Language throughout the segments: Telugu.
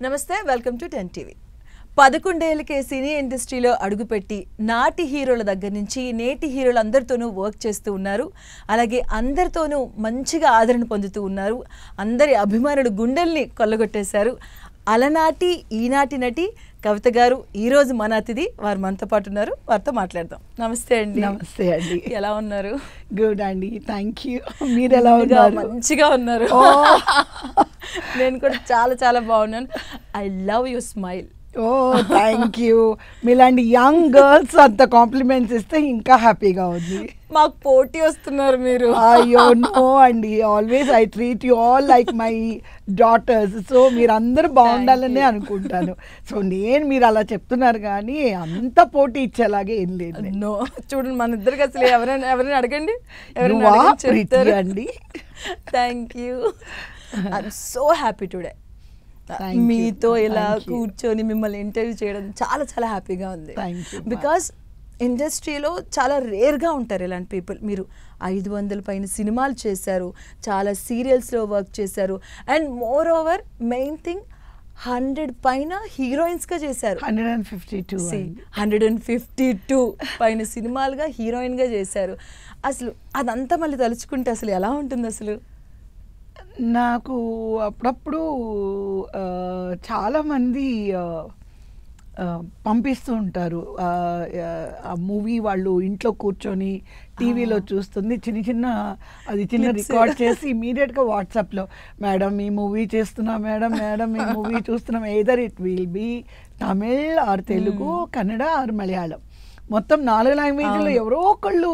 నమస్తే, వెల్కమ్ టు 10 టీవీ. 11 ఏళ్లకే సినీ ఇండస్ట్రీలో అడుగుపెట్టి నాటి హీరోల దగ్గర నుంచి నేటి హీరోలు అందరితోనూ వర్క్ చేస్తూ ఉన్నారు. అలాగే అందరితోనూ మంచిగా ఆదరణ పొందుతూ ఉన్నారు. అందరి అభిమానులు గుండెల్ని కొల్లగొట్టేశారు. అలనాటి ఈనాటి నటి కవిత గారు ఈరోజు మన అతిథి. వారు మనతో పాటు ఉన్నారు, వారితో మాట్లాడదాం. నమస్తే అండి. నమస్తే అండి. ఎలా ఉన్నారు? గుడ్ అండి, థ్యాంక్ యూ. మీరు ఎలా ఉన్నారు? మంచిగా ఉన్నారు. నేను కూడా చాలా చాలా బాగున్నాను. I love your smile. Oh thank you. మీలాంటి యంగ్ గర్ల్స్ అంత కాంప్లిమెంట్స్ ఇస్తే ఇంకా హ్యాపీగా ఉంది. మాకు పోటీ వస్తున్నారు మీరు. అయ్యో నో అండి, always I treat you all like my daughters. So మీరు అందరూ బాగుండాలనే అనుకుంటాను. సో మీరు అలా చెప్తున్నారు కానీ అంత పోటీ ఇచ్చేలాగే ఏం లేదు. నో, చూడండి మన ఇద్దరికి అసలు ఎవరైనా అడగండి, అండి. Thank you. I'm so happy today. మీతో ఇలా కూర్చొని మిమ్మల్ని ఇంటర్వ్యూ చేయడం చాలా చాలా హ్యాపీగా ఉంది. బికాస్ ఇండస్ట్రీలో చాలా రేర్గా ఉంటారు ఇలాంటి పీపుల్. మీరు 500 పైన సినిమాలు చేశారు, చాలా సీరియల్స్లో వర్క్ చేశారు, and more over main thing 100 పైన హీరోయిన్స్గా చేశారు. 152 పైన సినిమాలుగా హీరోయిన్గా చేశారు. అసలు అదంతా మళ్ళీ తలుచుకుంటే అసలు ఎలా ఉంటుంది? అసలు నాకు అప్పుడప్పుడు చాలామంది పంపిస్తూ ఉంటారు. ఆ మూవీ వాళ్ళు ఇంట్లో కూర్చొని టీవీలో చూస్తుంది చిన్న రికార్డ్ చేసి ఇమీడియట్గా వాట్సాప్లో, మేడం ఈ మూవీ చేస్తున్నా, మేడం ఈ మూవీ చూస్తున్నాం. Either it will be Tamil or Telugu, Kannada or Malayalam, మొత్తం 4 లాంగ్వేజ్లో ఎవరో ఒకళ్ళు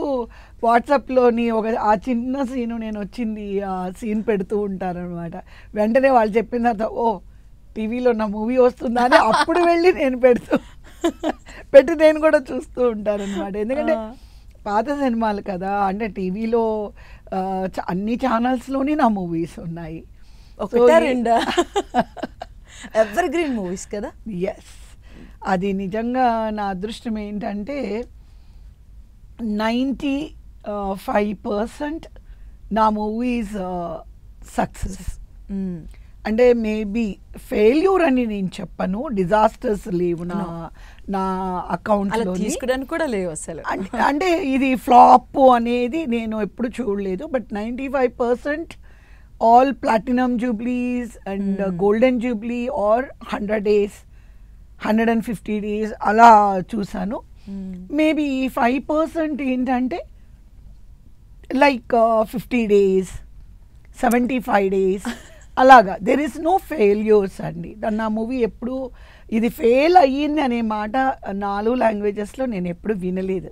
వాట్సాప్లోని ఆ చిన్న సీను నేను వచ్చింది ఆ సీన్ పెడుతూ ఉంటారనమాట. వెంటనే వాళ్ళు చెప్పిన తర్వాత ఓ టీవీలో నా మూవీ వస్తుందా అని అప్పుడు వెళ్ళి నేను పెట్టి నేను కూడా చూస్తూ ఉంటానన్నమాట. ఎందుకంటే పాత సినిమాలు కదా, అంటే టీవీలో అన్ని ఛానల్స్లోని నా మూవీస్ ఉన్నాయి. ఎవర్ గ్రీన్ మూవీస్ కదా. ఎస్, అది నిజంగా నా అదృష్టం. ఏంటంటే 95% నా మూవీస్ సక్సెస్. అంటే మేబీ ఫెయిల్యూర్ అని నేను చెప్పను, డిజాస్టర్స్ లేవు నా అకౌంట్లో తీసుకోవడానికి కూడా లేవు అసలు. అంటే ఇది ఫ్లాప్ అనేది నేను ఎప్పుడు చూడలేదు. But 95% all platinum jubilees and golden jubilee are 100 days 150 days అలా చూసాను. మేబీ 5% ఏంటంటే లైక్ 50 days 75 days అలాగా. దెర్ ఈస్ నో ఫెయిల్యూర్స్ అండి. నా మూవీ ఎప్పుడు ఇది ఫెయిల్ అయ్యింది అనే మాట 4 లాంగ్వేజెస్లో నేను ఎప్పుడు వినలేదు.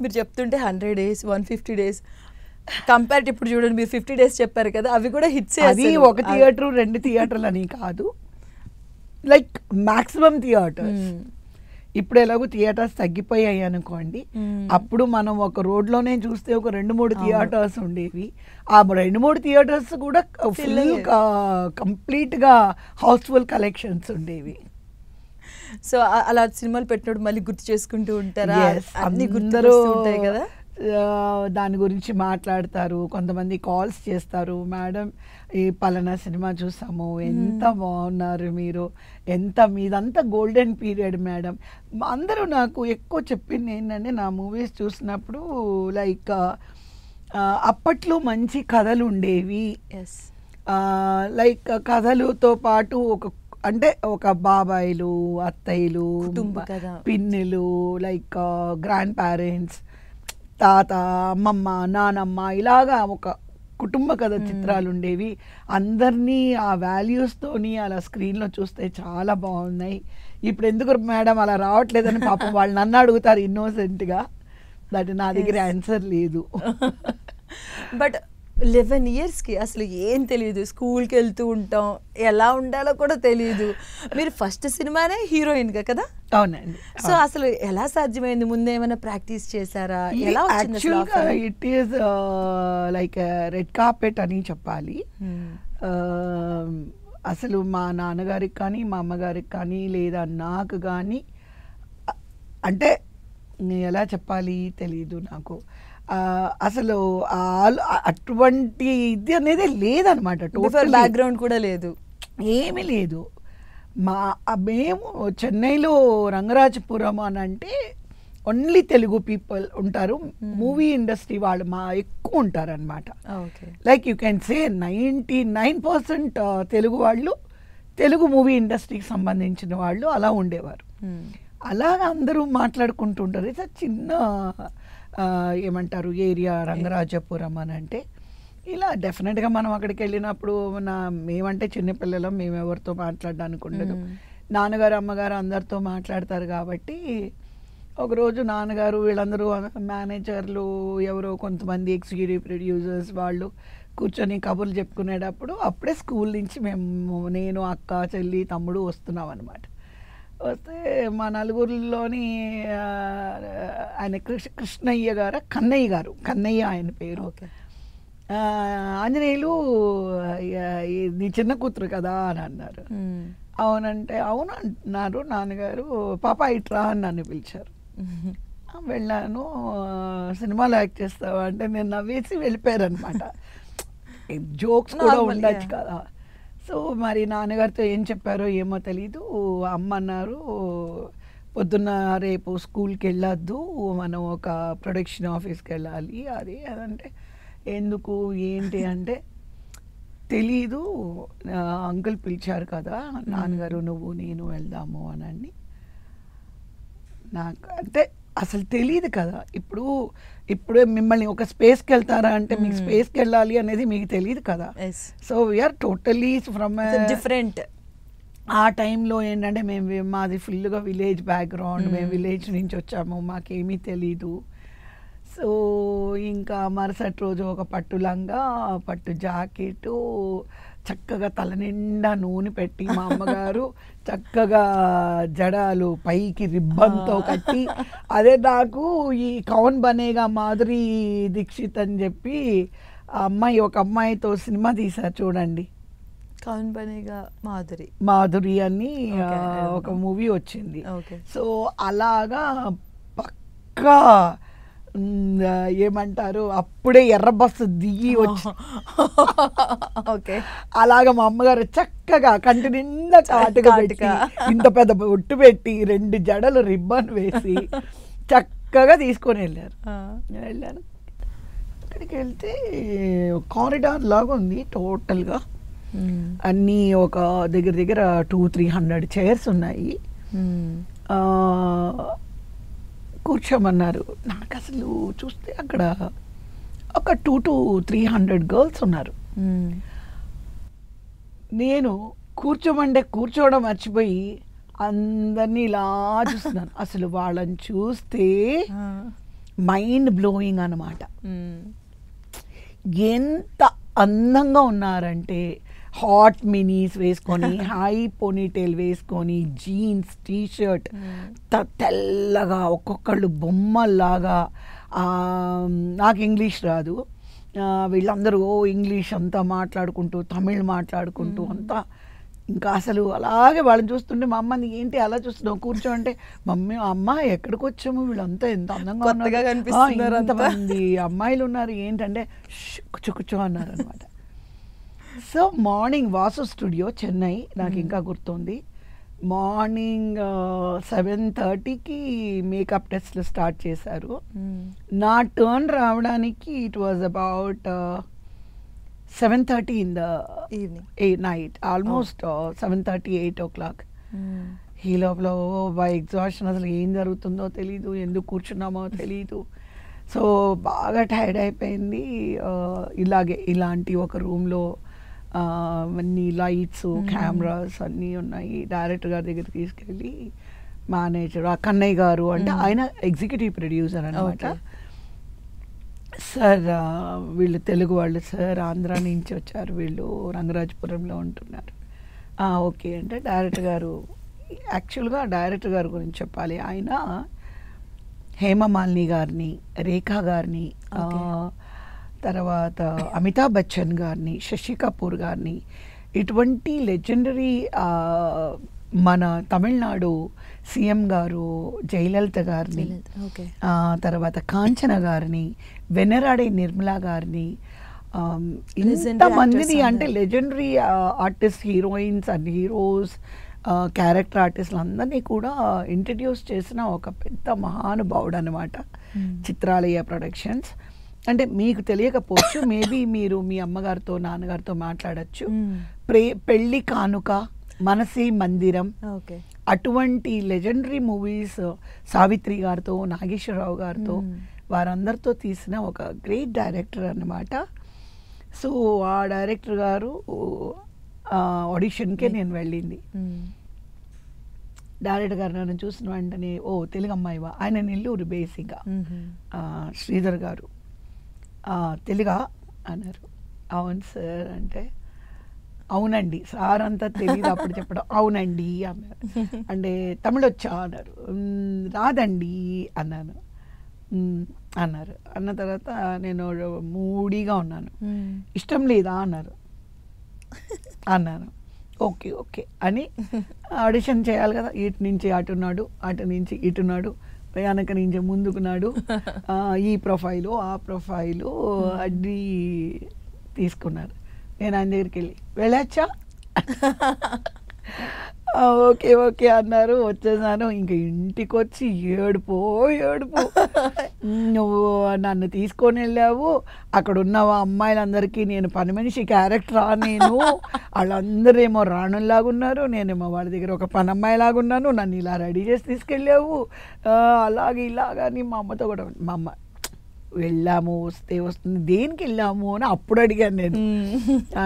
మీరు చెప్తుంటే 100 days 150 days కంపేర్ ఇప్పుడు చూడండి, మీరు 50 days చెప్పారు కదా, అవి కూడా హిట్స్. అది 1 థియేటర్ 2 థియేటర్లు అని కాదు, లైక్ మ్యాక్సిమం థియేటర్స్. ఇప్పుడు ఎలాగో థియేటర్స్ తగ్గిపోయాయి అనుకోండి. అప్పుడు మనం ఒక రోడ్లోనే చూస్తే ఒక 2-3 థియేటర్స్ ఉండేవి. ఆ 2-3 థియేటర్స్ కూడా ఫుల్ కంప్లీట్గా హౌస్ఫుల్ కలెక్షన్స్ ఉండేవి. సో అలా సినిమాలు పెట్టినప్పుడు మళ్ళీ గుర్తు చేసుకుంటూ ఉంటారా? అన్ని గుర్తు ఉంటాయి కదా, దాని గురించి మాట్లాడతారు. కొంతమంది కాల్స్ చేస్తారు, మేడం ఈ పలానా సినిమా చూసాము, ఎంత బాగున్నారు మీరు, మీదంతా గోల్డెన్ పీరియడ్ మేడం. అందరూ నాకు ఎక్కువ చెప్పింది ఏంటంటే, నా మూవీస్ చూసినప్పుడు లైక్ అప్పట్లో మంచి కథలు ఉండేవి. లైక్ కథలుతో పాటు ఒక బాబాయిలు, అత్తయ్యలు, పిన్నులు, లైక్ గ్రాండ్ పేరెంట్స్, తాత, అమ్మమ్మ, నానమ్మ, ఇలాగా ఒక కుటుంబ కథ చిత్రాలు ఉండేవి. అందరినీ ఆ వాల్యూస్తోని అలా స్క్రీన్లో చూస్తే చాలా బాగున్నాయి. ఇప్పుడు ఎందుకు మేడం అలా రావట్లేదని పాపం వాళ్ళు నన్ను అడుగుతారు ఇన్నోసెంట్గా. దట్ నా దగ్గర ఆన్సర్ లేదు. బట్ 11 yearsకి అసలు ఏం తెలియదు, స్కూల్కి వెళ్తూ ఉంటాం, ఎలా ఉండాలో కూడా తెలియదు. మీరు ఫస్ట్ సినిమానే హీరోయిన్గా కదా? అవునండి. సో అసలు ఎలా సాధ్యమైంది? ముందు ఏమైనా ప్రాక్టీస్ చేశారా? ఎలా వచ్చింది? It is like red carpet అని చెప్పాలి. అసలు మా నాన్నగారికి కానీ మా అమ్మగారికి కానీ లేదా నాకు కానీ, అంటే ఎలా చెప్పాలి తెలీదు నాకు. అసలు అటువంటి ఇది అనేది లేదనమాట. టోటల్ బ్యాక్గ్రౌండ్ కూడా లేదు, ఏమీ లేదు. మేము చెన్నైలో రంగరాజపురం అని అంటే ఓన్లీ తెలుగు పీపుల్ ఉంటారు. మూవీ ఇండస్ట్రీ వాళ్ళు ఎక్కువ ఉంటారు అనమాట. Like you can say 99% Telugu వాళ్ళు, తెలుగు మూవీ ఇండస్ట్రీకి సంబంధించిన వాళ్ళు అలా ఉండేవారు. అలాగా అందరూ మాట్లాడుకుంటుంటారు. ఇది చిన్న ఏమంటారు ఏరియా రంగరాజపురం అని అంటే. ఇలా డెఫినెట్గా మనం అక్కడికి వెళ్ళినప్పుడు మేమంటే చిన్నపిల్లలం, మేము ఎవరితో మాట్లాడడానికి ఉండదు. నాన్నగారు అమ్మగారు అందరితో మాట్లాడతారు కాబట్టి ఒకరోజు నాన్నగారు వీళ్ళందరూ మేనేజర్లు ఎవరో కొంతమంది ఎగ్జిక్యూటివ్ ప్రొడ్యూసర్స్ వాళ్ళు కూర్చొని కబుర్లు చెప్పుకునేటప్పుడు అప్పుడే స్కూల్ నుంచి నేను అక్క చెల్లి తమ్ముడు వస్తున్నాం అనమాట. వస్తే మా నలుగురిలోని ఆయన కృష్ణయ్య గారు కన్నయ్య ఆయన పేరు. ఆంజనేయులు నీ చిన్న కూతురు కదా అని అన్నారు. అవునంటే అవును అంటున్నారు నాన్నగారు. పాప ఇట్రా అని నన్ను పిలిచారు. వెళ్ళాను. సినిమాలో యాక్ట్ చేస్తావా అంటే నేను నవ్వేసి వెళ్ళిపోయారు అనమాట. జోక్స్ కూడా ఉండొచ్చు కదా. సో మరి నాన్నగారితో ఏం చెప్పారో ఏమో తెలీదు. అమ్మ అన్నారు పొద్దున్న రేపు స్కూల్కి వెళ్ళొద్దు, మనం ఒక ప్రొడక్షన్ ఆఫీస్కి వెళ్ళాలి అది అదంటే ఎందుకు ఏంటి అంటే తెలీదు, అంకుల్ పిలిచారు కదా నాన్నగారు నువ్వు నేను వెళ్దాము అని. నాకు అంటే అసలు తెలియదు కదా. ఇప్పుడే మిమ్మల్ని ఒక స్పేస్కి వెళ్తారా అంటే మీకు స్పేస్కి వెళ్ళాలి అనేది మీకు తెలియదు కదా. So we're totally from different. ఆ టైంలో ఏంటంటే మాది ఫుల్గా విలేజ్ బ్యాక్గ్రౌండ్, మేము విలేజ్ నుంచి వచ్చాము, మాకేమీ తెలీదు. సో ఇంకా మరుసటి రోజు ఒక పట్టు లంగా పట్టు జాకెట్టు చక్కగా తల నిండా నూనె పెట్టి మా అమ్మగారు చక్కగా జడాలు పైకి రిబ్బన్తో కట్టి, అదే నాకు ఈ కౌన్ బనేగా మాధురి దీక్షిత్ అని చెప్పి ఒక అమ్మాయితో సినిమా తీశారు చూడండి, కౌన్ బనేగా మాధురి అని ఒక మూవీ వచ్చింది. సో అలాగా పక్కా ఏమంటారు అప్పుడే ఎర్ర బస్సు దిగి వచ్చి అలాగా మా అమ్మగారు చక్కగా కంటి నిండా చాటుగా పెట్టి ఇంత పెద్ద బొట్టు పెట్టి 2 జడలు రిబ్బన్ వేసి చక్కగా తీసుకొని వెళ్ళాను. అక్కడికి వెళ్తే కారిడార్ లాగా ఉంది టోటల్గా. అన్నీ ఒక దగ్గర 200-300 చైర్స్ ఉన్నాయి. కూర్చోమన్నారు. నాకు అసలు చూస్తే అక్కడ ఒక 200-300 గర్ల్స్ ఉన్నారు. నేను కూర్చోవడం మర్చిపోయి అందరినీ ఇలా చూస్తున్నాను. అసలు వాళ్ళని చూస్తే మైండ్ బ్లోయింగ్ అన్నమాట. ఎంత అందంగా ఉన్నారంటే హాట్ మినీస్ వేసుకొని, హై పోనీటైల్ వేసుకొని, జీన్స్ టీషర్ట్ తెల్లగా ఒక్కొక్కళ్ళు బొమ్మల్లాగా. నాకు ఇంగ్లీష్ రాదు, వీళ్ళందరూ ఇంగ్లీష్ అంతా మాట్లాడుకుంటూ తమిళ్ మాట్లాడుకుంటూ అంతా ఇంకా అసలు అలాగే వాళ్ళని చూస్తుంటే మా అమ్మని ఏంటి అలా చూస్తున్నావు కూర్చోంటే, మమ్మీ అమ్మ ఎక్కడికి వచ్చాము వీళ్ళంతా ఎంత అందంగా ఉన్నారు, ఎంతమంది అమ్మాయిలు ఉన్నారు ఏంటంటే కూర్చో అన్నారు అనమాట. So morning Vasu studio Chennai నాకు ఇంకా గుర్తుంది. మార్నింగ్ 7:30కి మేకప్ టెస్ట్లు స్టార్ట్ చేశారు. నా టర్న్ రావడానికి it was about 7:30 in the night, almost 7:30-8 o'clock. ఈ లోపల బై ఎగ్జాషన్ అసలు ఏం జరుగుతుందో తెలీదు, ఎందుకు కూర్చున్నామో తెలీదు. సో బాగా టైర్డ్ అయిపోయింది. ఇలాంటి ఒక రూమ్లో అన్ని లైట్స్ కెమెరాస్ అన్నీ ఉన్నాయి. డైరెక్టర్ గారి దగ్గర తీసుకెళ్ళి మేనేజర్ కన్నయ్య గారు అంటే ఆయన ఎగ్జిక్యూటివ్ ప్రొడ్యూసర్ అనమాట. సార్ వీళ్ళు తెలుగు వాళ్ళు సార్, ఆంధ్ర నుంచి వచ్చారు, వీళ్ళు రంగరాజపురంలో ఉంటున్నారు. ఓకే అంటే డైరెక్టర్ గారు, యాక్చువల్గా డైరెక్టర్ గారి గురించి చెప్పాలి, ఆయన హేమమాలిని గారిని, రేఖా గారిని, తర్వాత అమితాబ్ బచ్చన్ గారిని, శశి కపూర్ గారిని, ఇటువంటి లెజెండరీ మన తమిళనాడు సీఎం గారు జయలలిత గారిని, తర్వాత కాంచన గారిని, వెన్నరాడే నిర్మలా గారిని, ఇంతమందిని అంటే legendary artist, heroines and heroes character ఆర్టిస్టులు అందరినీ కూడా ఇంట్రడ్యూస్ చేసిన ఒక పెద్ద మహానుభావుడు అనమాట చిత్రాలయ ప్రొడక్షన్స్. అంటే మీకు తెలియకపోవచ్చు, మేబీ మీరు మీ అమ్మగారితో నాన్నగారితో మాట్లాడచ్చు. పెళ్ళి కానుక, మనసి మందిరం, అటువంటి లెజెండరీ మూవీస్ సావిత్రి గారితో, నాగేశ్వరరావు గారితో, వారందరితో తీసిన ఒక గ్రేట్ డైరెక్టర్ అన్నమాట. సో ఆ డైరెక్టర్ గారు ఆడిషన్కే నేను వెళ్ళింది. డైరెక్టర్ గారు నన్ను చూసిన వెంటనే, ఓ తెలుగు అమ్మాయివా, ఆయన నెల్లూరు బేసిక్గా, శ్రీధర్ గారు, తెలుగా అన్నారు. అవును సార్ అంటే, అవునండి సార్ అంతా తెలియదు అప్పుడు చెప్పడం, అవునండి అన్నారు. అంటే తమిళ వచ్చా అన్నారు, రాదండి అన్నాను. అన్నారు. అన్న తర్వాత నేను మూడీగా ఉన్నాను. ఇష్టం లేదా అన్నారు. అన్నాను. ఓకే ఓకే అని ఆడిషన్ చేయాలి కదా, ఇటు నుంచి అటున్నాడు, అటు నుంచి ఇటున్నాడు, వెనక నుంచి ముందుకున్నాడు, ఈ ప్రొఫైలు ఆ ప్రొఫైలు అది తీసుకున్నారు. నేను ఆయన దగ్గరికి వెళ్ళి, వెళ్ళొచ్చా, ఓకే ఓకే అన్నారు. వచ్చేసాను. ఇంక ఇంటికి వచ్చి ఏడుపు, నువ్వు నన్ను తీసుకొని వెళ్ళావు, అక్కడ ఉన్న అమ్మాయిలందరికీ నేను పని మనిషి క్యారెక్టరా, నేను వాళ్ళందరేమో రాణుల్లాగా ఉన్నారు, నేనేమో వాళ్ళ దగ్గర ఒక పని అమ్మాయిలాగా ఉన్నాను, నన్ను ఇలా రెడీ చేసి తీసుకెళ్ళావు, అలాగే ఇలాగని మా అమ్మతో కూడా. మా అమ్మ, వెళ్ళాము వస్తే వస్తుంది, దేనికి వెళ్ళాము అని అప్పుడు అడిగాను నేను.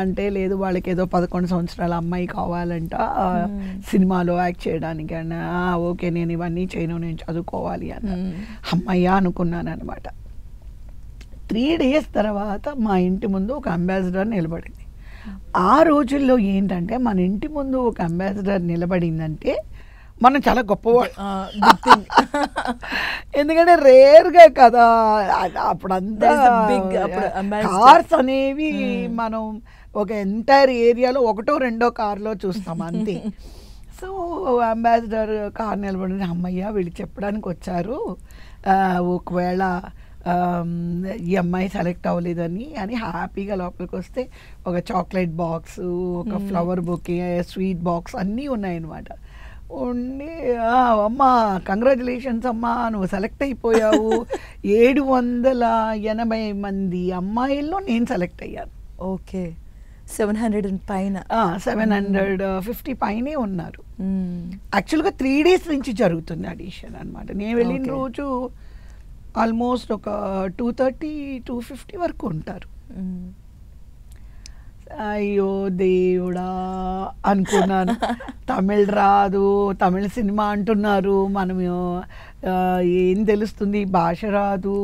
అంటే లేదు, వాళ్ళకి ఏదో 11 సంవత్సరాల అమ్మాయి కావాలంట సినిమాలో యాక్ట్ చేయడానికి అన్న. ఓకే, నేను ఇవన్నీ చేయను, నేను చదువుకోవాలి అన్న. అమ్మయ్య అనుకున్నాను అనమాట. 3 days తర్వాత మా ఇంటి ముందు ఒక అంబాసిడర్ నిలబడింది. ఆ రోజుల్లో ఏంటంటే మన ఇంటి ముందు ఒక అంబాసిడర్ నిలబడిందంటే మనం చాలా గొప్పవాడు. ఎందుకంటే రేర్గా కదా అప్పుడంతా కార్స్ అనేవి మనం ఒక ఎంటైర్ ఏరియాలో 1 or 2 కార్లో చూస్తాం అంతే. సో అంబాసిడర్ కార్ నిలబడి, అమ్మయ్య వీళ్ళు చెప్పడానికి వచ్చారు, ఒకవేళ ఈ అమ్మాయి సెలెక్ట్ అవ్వలేదని అని హ్యాపీగా లోపలికి వస్తే ఒక చాక్లెట్ బాక్స్, ఒక ఫ్లవర్ బొకే, స్వీట్ బాక్స్ అన్నీ ఉన్నాయన్నమాట. ఉండి, అమ్మా కంగ్రాచులేషన్స్ అమ్మా, నువ్వు సెలెక్ట్ అయిపోయావు, 780 మంది అమ్మాయిల్లో నేను సెలెక్ట్ అయ్యాను. ఓకే, 700 పైన, 750 పైనే ఉన్నారు. యాక్చువల్గా 3 days నుంచి జరుగుతుంది ఆడిషన్ అనమాట. నేను వెళ్ళిన రోజు ఆల్మోస్ట్ ఒక 230, 250 వరకు ఉంటారు. అయ్యో దేవుడా అనుకున్నాను. తమిళ్ రాదు, తమిళ సినిమా అంటున్నారు, మనం ఏం తెలుస్తుంది, భాష రాదు,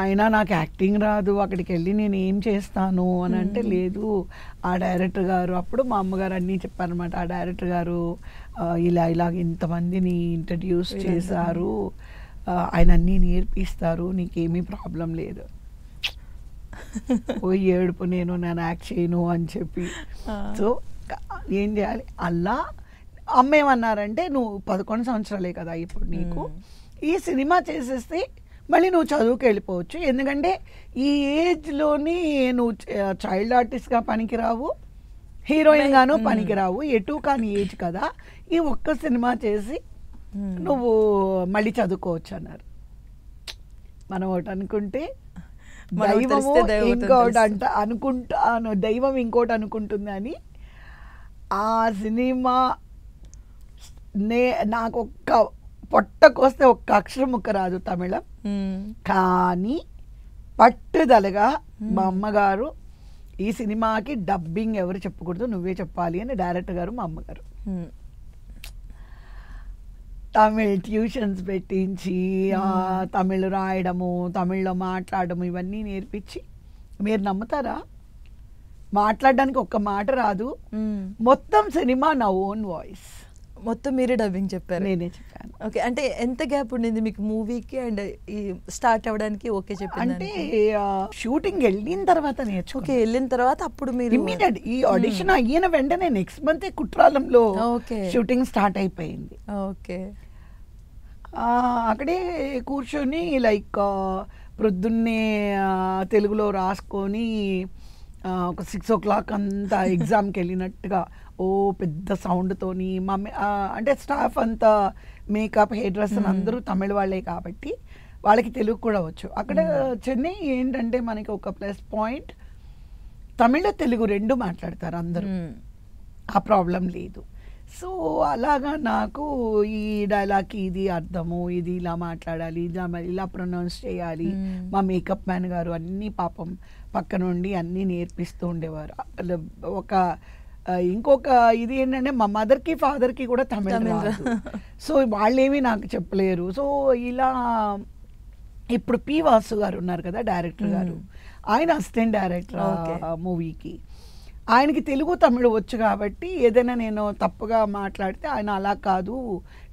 అయినా నాకు యాక్టింగ్ రాదు, అక్కడికి వెళ్ళి నేను ఏం చేస్తాను అని అంటే, లేదు ఆ డైరెక్టర్ గారు, అప్పుడు మా అమ్మగారు అన్నీ చెప్పారనమాట. ఆ డైరెక్టర్ గారు ఇలాగ ఇంతమందిని ఇంట్రడ్యూస్ చేశారు, ఆయన అన్నీ నేర్పిస్తారు, నీకేమీ ప్రాబ్లం లేదు. పోయి ఏడుపు, నేను యాక్ట్ చేయను అని చెప్పి. సో ఏం చేయాలి, అలా అమ్మ ఏమన్నారంటే, నువ్వు 11 సంవత్సరాలే కదా ఇప్పుడు నీకు, ఈ సినిమా చేసేస్తే మళ్ళీ నువ్వు చదువుకు వెళ్ళిపోవచ్చు, ఎందుకంటే ఈ ఏజ్లోని నువ్వు చైల్డ్ ఆర్టిస్ట్గా పనికిరావు, హీరోయిన్గాను పనికిరావు, ఎటు కాని ఏజ్ కదా, ఈ ఒక్క సినిమా చేసి నువ్వు మళ్ళీ చదువుకోవచ్చు అన్నారు. మనం ఒకటి అనుకుంటే దైవము ఇంకోటి అనుకుంటాను, దైవం ఇంకోటి అనుకుంటుంది అని. ఆ సినిమా నాకు ఒక్క పొట్టకొస్తే ఒక్క అక్షరం ముక్క రాదు తమిళం, కానీ పట్టుదలగా మా అమ్మగారు, ఈ సినిమాకి డబ్బింగ్ ఎవరు చెప్పకూడదు, నువ్వే చెప్పాలి అని డైరెక్టర్ గారు, మా అమ్మగారు తమిళ్ ట్యూషన్స్ పెట్టించి తమిళ్ రాయడము, తమిళ్లో మాట్లాడము, ఇవన్నీ నేర్పించి, మీరు నమ్ముతారా, మాట్లాడడానికి ఒక్క మాట రాదు, మొత్తం సినిమా నా ఓన్ వాయిస్, మొత్తం మీరే డబ్బింగ్ చెప్పారు? నేనే చెప్పాను. ఓకే, అంటే ఎంత గ్యాప్ ఉండింది మీకు మూవీకి అండ్ ఈ స్టార్ట్ అవ్వడానికి? ఓకే చెప్పాను అంటే షూటింగ్ వెళ్ళిన తర్వాత నేర్చుకో. ఓకే, వెళ్ళిన తర్వాత అప్పుడు మీరు ఇమ్మీడియట్ ఈ ఆడిషన్ అయిన వెంటనే నెక్స్ట్ మంత్ కుట్రాలంలో షూటింగ్ స్టార్ట్ అయిపోయింది. ఓకే, అక్కడే కూర్చొని లైక్ ప్రొద్దున్నే తెలుగులో రాసుకొని ఒక 6 o'clock అంతా ఎగ్జామ్కి వెళ్ళినట్టుగా ఓ పెద్ద సౌండ్తోని అంటే స్టాఫ్ అంతా మేకప్ హెయిర్ డ్రెస్ అందరూ తమిళ వాళ్ళే కాబట్టి వాళ్ళకి తెలుగు కూడా వచ్చు. అక్కడ చెన్నై ఏంటంటే మనకి ఒక ప్లస్ పాయింట్, తమిళ తెలుగు రెండు మాట్లాడతారు అందరూ, ఆ ప్రాబ్లం లేదు. సో అలాగా నాకు ఈ డైలాగ్కి ఇది అర్థము, ఇది ఇలా మాట్లాడాలి, ఇలా ప్రొనౌన్స్ చేయాలి. మా మేకప్ మ్యాన్ గారు అన్నీ పాపం పక్క నుండి అన్నీ నేర్పిస్తూ ఉండేవారు. ఇంకొక ఇది ఏంటంటే మా మదర్కి ఫాదర్కి కూడా తమిళ రాదు. సో వాళ్ళేమీ నాకు చెప్పలేరు. సో ఇలా ఇప్పుడు పి వాసు గారు ఉన్నారు కదా డైరెక్టర్ గారు, ఆయన అసిస్టెంట్ డైరెక్టర్ మూవీకి. ఆయనకి తెలుగు తమిళ వచ్చు కాబట్టి ఏదైనా నేను తప్పుగా మాట్లాడితే ఆయన అలా కాదు,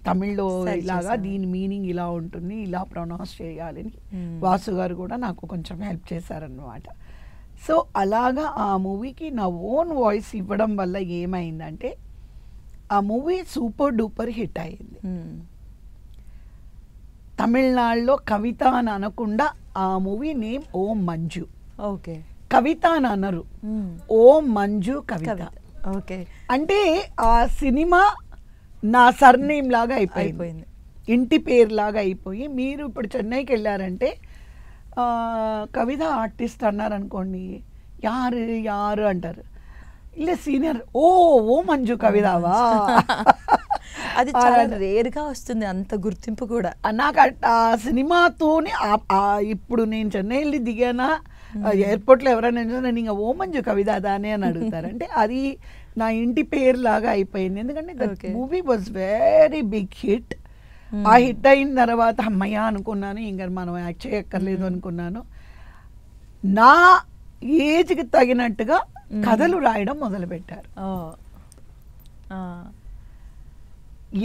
తమిళ్లో ఇలాగా దీని మీనింగ్ ఇలా ఉంటుంది, ఇలా ప్రొనౌన్స్ చేయాలని వాసు గారు కూడా నాకు కొంచెం హెల్ప్ చేశారన్నమాట. సో అలాగా ఆ మూవీకి నా ఓన్ వాయిస్ ఇవ్వడం వల్ల ఏమైందంటే ఆ మూవీ సూపర్ డూపర్ హిట్ అయింది. తమిళనాడులో కవిత అని అనకుండా ఆ మూవీ నేమ్ ఓం మంజు. ఓకే, కవిత అని అనరు, ఓం మంజు కవిత. ఓకే, అంటే ఆ సినిమా నా సర్నేమ్ లాగా అయిపోయింది, ఇంటి పేరు లాగా అయిపోయి. మీరు ఇప్పుడు చెన్నైకి వెళ్ళారంటే కవిత ఆర్టిస్ట్ అన్నారనుకోండి, యారు యారు అంటారు, ఇలా సీనియర్ ఓ మంజు కవితావా. అది చాలా రేర్గా వస్తుంది అంత గుర్తింపు కూడా. నాకు ఆ సినిమాతోనే ఇప్పుడు నేను చెన్నై వెళ్ళి దిగానా ఎయిర్పోర్ట్లో ఎవరైనా ఇంకా ఓ మంజు కవిత దానే అని అడుగుతారు. అంటే అది నా ఇంటి పేరు లాగా అయిపోయింది. ఎందుకంటే that movie was very big hit. ఆ హిట్ అయిన తర్వాత అమ్మయ్య అనుకున్నాను, ఇంకా మనం యాక్ట్ చేయక్కర్లేదు అనుకున్నాను. నా ఏజ్కి తగినట్టుగా కథలు రాయడం మొదలుపెట్టారు.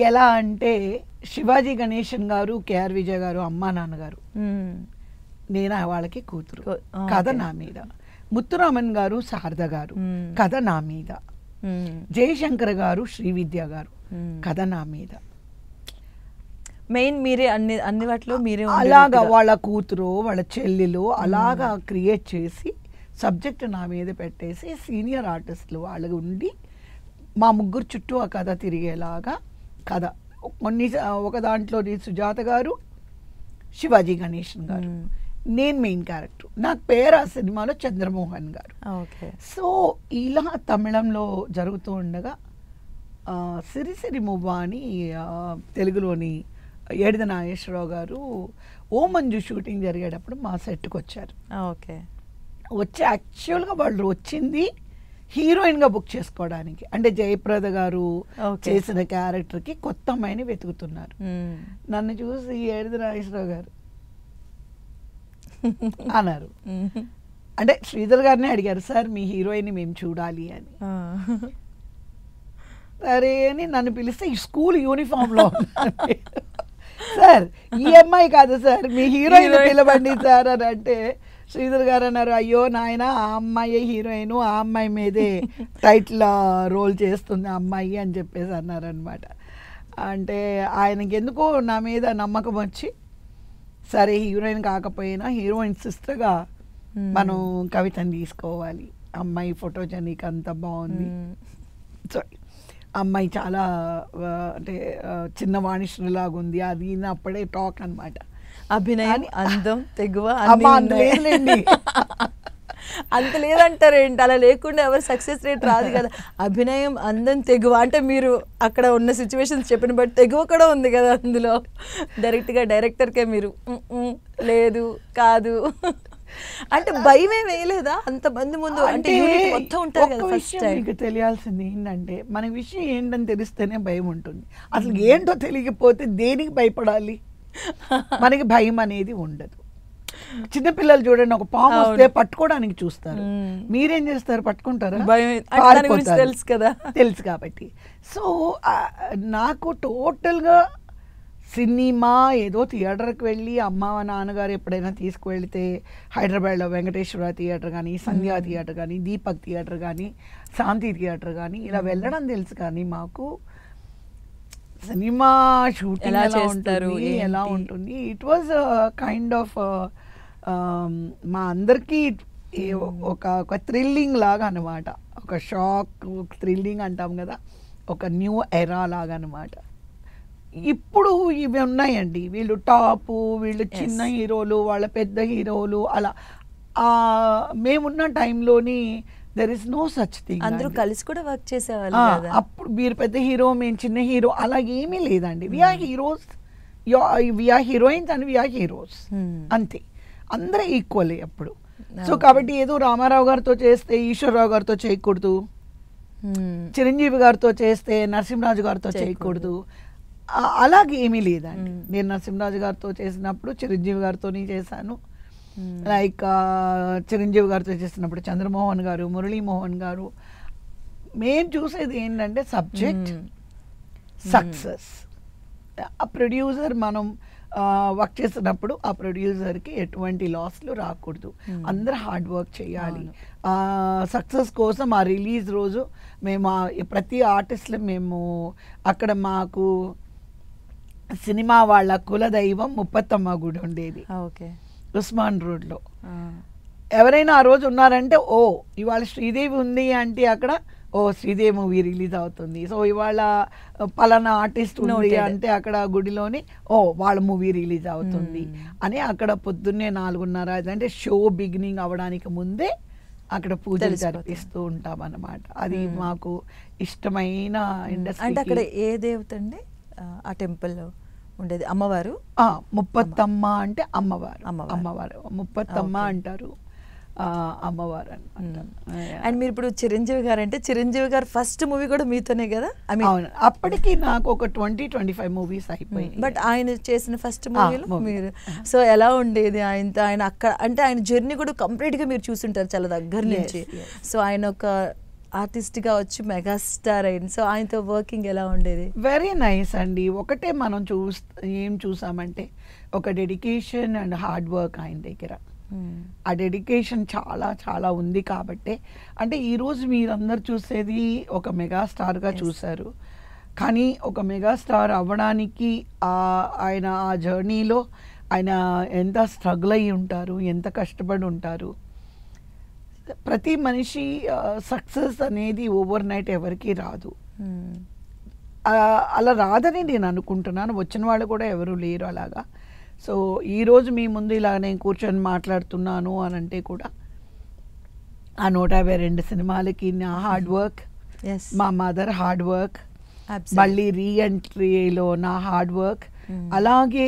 ఎలా అంటే శివాజీ గణేశన్ గారు, కేఆర్ విజయ్ గారు అమ్మా నాన్నగారు, నేను వాళ్ళకి కూతురు, కథ నా మీద. ముత్తురామన్ గారు, శారద గారు, కథ నా మీద. జయశంకర్ గారు, శ్రీవిద్య గారు, కథ నా మీద. మెయిన్ మీరే అన్ని వాటిలో మీరే అలాగా వాళ్ళ కూతురు వాళ్ళ చెల్లెలు అలాగా క్రియేట్ చేసి సబ్జెక్ట్ నా మీద పెట్టేసి సీనియర్ ఆర్టిస్టులు వాళ్ళకి ఉండి మా ముగ్గురు చుట్టూ ఆ కథ తిరిగేలాగా కథ. ఒక దాంట్లో సుజాత గారు, శివాజీ గణేశన్ గారు, నేను మెయిన్ క్యారెక్టర్. నాకు పేరు ఆ సినిమాలో చంద్రమోహన్ గారు. సో ఇలా తమిళంలో జరుగుతూ ఉండగా సిరిసిరి మువ్వ అని తెలుగులోని ఏడిద నాగేశ్వరరావు గారు ఓ మంజు షూటింగ్ జరిగేటప్పుడు మా సెట్కి వచ్చారు. వచ్చి యాక్చువల్గా వాళ్ళు వచ్చింది హీరోయిన్గా బుక్ చేసుకోవడానికి. అంటే జయప్రద గారు చేసిన క్యారెక్టర్కి కొత్త అమ్మాయిని వెతుకుతున్నారు. నన్ను చూసి ఏడిద నాగేశ్వరరావు గారు అన్నారు. అంటే శ్రీధర్ గారిని అడిగారు, సార్ మీ హీరోయిన్ మేము చూడాలి అని. సరే అని నన్ను పిలిస్తే ఈ స్కూల్ యూనిఫామ్లో సార్ ఈ అమ్మాయి కాదు సార్ మీ హీరోయిన్ పిలవండి సార్ అని అంటే శ్రీధర్ గారు అన్నారు, అయ్యో నాయన ఆ అమ్మాయి హీరోయిన్, ఆ అమ్మాయి మీదే టైటిల్ రోల్ చేస్తుంది ఆ అమ్మాయి అని చెప్పేసి అన్నారనమాట. అంటే ఆయనకి ఎందుకో నా మీద నమ్మకం వచ్చి సరే హీరోయిన్ కాకపోయినా హీరోయిన్ సిస్టర్గా మనం కవితని తీసుకోవాలి, అమ్మాయి ఫోటోజెనిక్ అంత బాగుంది. సో అమ్మాయి చాలా అంటే చిన్న వాణిశ్రీలాగా ఉంది, అది అప్పుడే టాక్ అనమాట. అభినయం, అందం, తెగువ అంత లేదంటారు ఏంటి? అలా లేకుండా ఎవరు సక్సెస్ రేట్ రాదు కదా. అభినయం, అందం, తెగువ అంటే మీరు అక్కడ ఉన్న సిచ్యువేషన్స్ చెప్పిన బట్ తెగువ కూడా ఉంది కదా అందులో. డైరెక్ట్గా డైరెక్టర్కే మీరు లేదు కాదు అంటే భయమే వేయలేదా అంతమంది ముందు? అంటే మొత్తం ఉంటుంది కదా. ఫస్ట్ మీకు తెలియాల్సింది ఏంటంటే మన విషయం ఏంటని తెలిస్తేనే భయం ఉంటుంది. అసలు ఏంటో తెలియకపోతే దేనికి భయపడాలి? మనకి భయం అనేది ఉండదు. చిన్నపిల్లలు చూడండి, ఒక పాము వస్తే పట్టుకోవడానికి చూస్తారు, మీరేం చేస్తారు? పట్టుకుంటారా? తెలుసు కదా, తెలుసు కాబట్టి. సో నాకు టోటల్గా సినిమా ఏదో థియేటర్కి వెళ్ళి అమ్మ నాన్నగారు ఎప్పుడైనా తీసుకువెళితే హైదరాబాద్లో వెంకటేశ్వర థియేటర్ కానీ, సంధ్యా థియేటర్ కానీ, దీపక్ థియేటర్ కానీ, శాంతి థియేటర్ కానీ ఇలా వెళ్ళడం తెలుసు. కానీ మాకు సినిమా షూటింగ్ ఎలా ఉంటుంది ఇట్ వాజ్ కైండ్ ఆఫ్ మా అందరికీ ఒక థ్రిల్లింగ్ లాగా అనమాట, ఒక షాక్ థ్రిల్లింగ్ అంటాం కదా, ఒక న్యూ ఎరా లాగా అనమాట. ఇప్పుడు ఇవి ఉన్నాయండి, వీళ్ళు టాపు, వీళ్ళు చిన్న హీరోలు, వాళ్ళ పెద్ద హీరోలు, అలా మేమున్న టైంలోని there is no such thing. అందరూ కలిసి కూడా వర్క్ చేసేవాళ్ళు. అప్పుడు మీరు పెద్ద హీరో, మేము చిన్న హీరో, అలా ఏమీ లేదండి. We're heroes, we're heroines and we're heroes, అంతే. అందరూ ఈక్వలే అప్పుడు. సో కాబట్టి ఏదో రామారావు గారితో చేస్తే ఈశ్వరరావు గారితో చేయకూడదు, చిరంజీవి గారితో చేస్తే నరసింహరాజు గారితో చేయకూడదు, అలాగే ఏమీ లేదండి. నేను నరసింహరాజు గారితో చేసినప్పుడు చిరంజీవి గారితోనే చేశాను. లైక్ చిరంజీవి గారితో చేసినప్పుడు చంద్రమోహన్ గారు, మురళీమోహన్ గారు. మేము చూసేది ఏంటంటే సబ్జెక్ట్, సక్సెస్. ఆ ప్రొడ్యూసర్ మనం వర్క్ చేసినప్పుడు ఆ ప్రొడ్యూసర్కి ఎటువంటి లాస్లు రాకూడదు, అందరూ హార్డ్ వర్క్ చేయాలి. సక్సెస్ కోసం ఆ రిలీజ్ రోజు మేము ప్రతి ఆర్టిస్ట్లో మేము అక్కడ మాకు సినిమా వాళ్ళ కులదైవం ముప్పత్తమ్మ గుడి ఉండేది, ఉస్మాన్ రోడ్లో. ఎవరైనా ఆ రోజు ఉన్నారంటే ఓ ఇవాళ శ్రీదేవి ఉంది అంటే అక్కడ ఓ శ్రీదేవి మూవీ రిలీజ్ అవుతుంది, సో ఇవాళ పలానా ఆర్టిస్ట్ ఉంది అంటే అక్కడ గుడిలోని ఓ వాళ్ళ మూవీ రిలీజ్ అవుతుంది అని అక్కడ పొద్దున్నే 4:30 అంటే షో బిగినింగ్ అవ్వడానికి ముందే అక్కడ పూజలు జరిపిస్తూ ఉంటాం అన్నమాట. అది మాకు ఇష్టమైన ఇండస్ట్రీ. అంటే అక్కడ ఏ దేవత అండి ఆ టెంపుల్లో ఉండేది? అమ్మవారు. ముప్పత్తమ్మ అంటే అమ్మవారు, అమ్మవారు ముప్పత్తమ్మ అంటారు, అమ్మవారు అనమాట. అండ్ మీరు ఇప్పుడు చిరంజీవి గారు అంటే చిరంజీవి గారు ఫస్ట్ మూవీ కూడా మీతోనే కదా? అవును, అప్పటికి నాకు ఒక 20-25 మూవీస్ అయిపోయాయి. బట్ ఆయన చేసిన ఫస్ట్ మూవీలో మీరు, సో ఎలా ఉండేది ఆయనతో? ఆయన అక్కడ అంటే ఆయన జర్నీ కూడా కంప్లీట్గా మీరు చూసుంటారు చాలా దగ్గర నుంచి. సో ఆయన ఒక ఆర్టిస్ట్గా వచ్చి మెగాస్టార్ అయింది, సో ఆయనతో వర్కింగ్ ఎలా ఉండేది? వెరీ నైస్ అండి. ఒకటే మనం ఏం చూసామంటే ఒక డెడికేషన్ అండ్ హార్డ్ వర్క్ ఆయన దగ్గర. ఆ డెడికేషన్ చాలా చాలా ఉంది కాబట్టి, అంటే ఈరోజు మీరందరూ చూసేది ఒక మెగాస్టార్గా చూశారు, కానీ ఒక మెగాస్టార్ అవ్వడానికి ఆయన ఆ జర్నీలో ఆయన ఎంత స్ట్రగుల్ అయ్యి ఉంటారు, ఎంత కష్టపడి ఉంటారు. ప్రతి మనిషి సక్సెస్ అనేది ఓవర్ నైట్ ఎవరికి రాదు, అలా రాదని నేను అనుకుంటున్నాను. వచ్చిన వాళ్ళు కూడా ఎవరు లేరు అలాగా. సో ఈరోజు మీ ముందు ఇలా నేను కూర్చొని మాట్లాడుతున్నాను అని అంటే కూడా ఆ 152 సినిమాలకి నా హార్డ్ వర్క్, మా మదర్ హార్డ్ వర్క్, మళ్ళీ రీఎంట్రీలో నా హార్డ్ వర్క్, అలాగే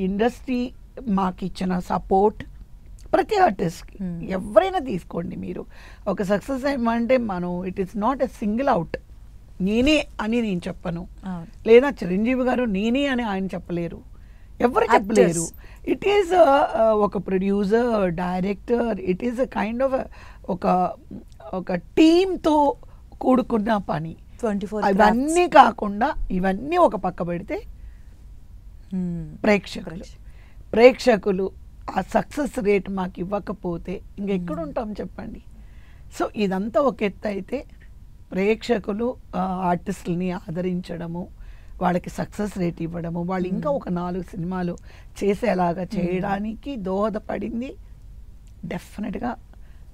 ఇండస్ట్రీ మాకు ఇచ్చిన సపోర్ట్. ప్రతి ఆర్టిస్ట్కి ఎవరైనా తీసుకోండి మీరు, ఒక సక్సెస్ ఏమంటే మనం it is not a single out, నేనే అని నేను చెప్పను, లేదా చిరంజీవి గారు నేనే అని ఆయన చెప్పలేరు, ఎవరు చెప్పలేరు. ఇట్ ఈస్ ఒక producer, director, it is a kind of ఒక టీమ్తో కూడుకున్న పని. ఇవన్నీ కాకుండా ఇవన్నీ ఒక పక్క పెడితే ప్రేక్షకులు ఆ సక్సెస్ రేట్ మాకు ఇవ్వకపోతే ఇంకెక్కడుంటాం చెప్పండి. సో ఇదంతా ఒక ఎత్తు అయితే ప్రేక్షకులు ఆర్టిస్టులని ఆదరించడము, వాళ్ళకి సక్సెస్ రేట్ ఇవ్వడము, వాళ్ళు ఇంకా ఒక 4 సినిమాలు చేసేలాగా చేయడానికి దోహదపడింది డెఫినెట్గా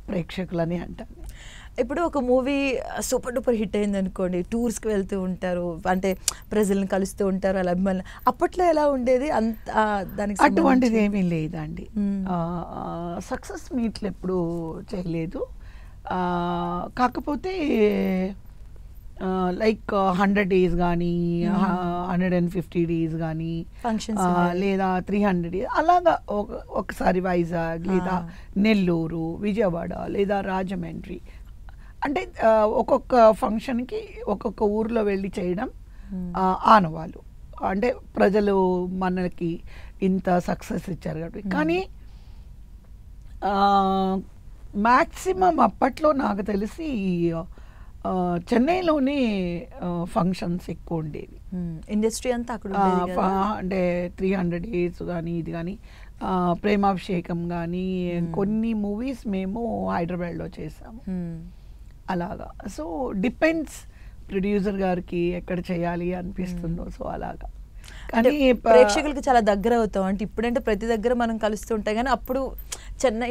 ప్రేక్షకులని అంటాను. ఇప్పుడు ఒక మూవీ సూపర్ డూపర్ హిట్ అయింది అనుకోండి, టూర్స్కి వెళ్తూ ఉంటారు, అంటే ప్రజలను కలుస్తూ ఉంటారు, అలా అభిమానులు. అప్పట్లో ఎలా ఉండేది? అంత దానికి అటువంటిది ఏమీ లేదండి. సక్సెస్ మీట్లు ఎప్పుడు చేయలేదు. కాకపోతే లైక్ 100 days కానీ 150 days కానీ లేదా 300 days అలాగా ఒకసారి వైజాగ్ లేదా నెల్లూరు, విజయవాడ లేదా రాజమండ్రి, అంటే ఒక్కొక్క ఫంక్షన్కి ఒక్కొక్క ఊర్లో వెళ్ళి చేయడం ఆనవాళ్ళు. అంటే ప్రజలు మనకి ఇంత సక్సెస్ ఇచ్చారు కాబట్టి. కానీ మ్యాక్సిమం అప్పట్లో నాకు తెలిసి చెన్నైలోనే ఫంక్షన్స్ ఎక్కువ ఉండేవి. ఇండస్ట్రీ అంతా అక్కడ అంటే 300 days కానీ ఇది కానీ ప్రేమాభిషేకం కానీ కొన్ని మూవీస్ మేము హైదరాబాద్లో చేసాము అలాగా. సో డిపెండ్స్ ప్రొడ్యూసర్ గారికి ఎక్కడ చేయాలి అనిపిస్తుందో, సో అలాగా. కానీ ప్రేక్షకులకి చాలా దగ్గర అవుతాం. అంటే ఇప్పుడంటే ప్రతి దగ్గర మనం కలుస్తుంటాం, కానీ అప్పుడు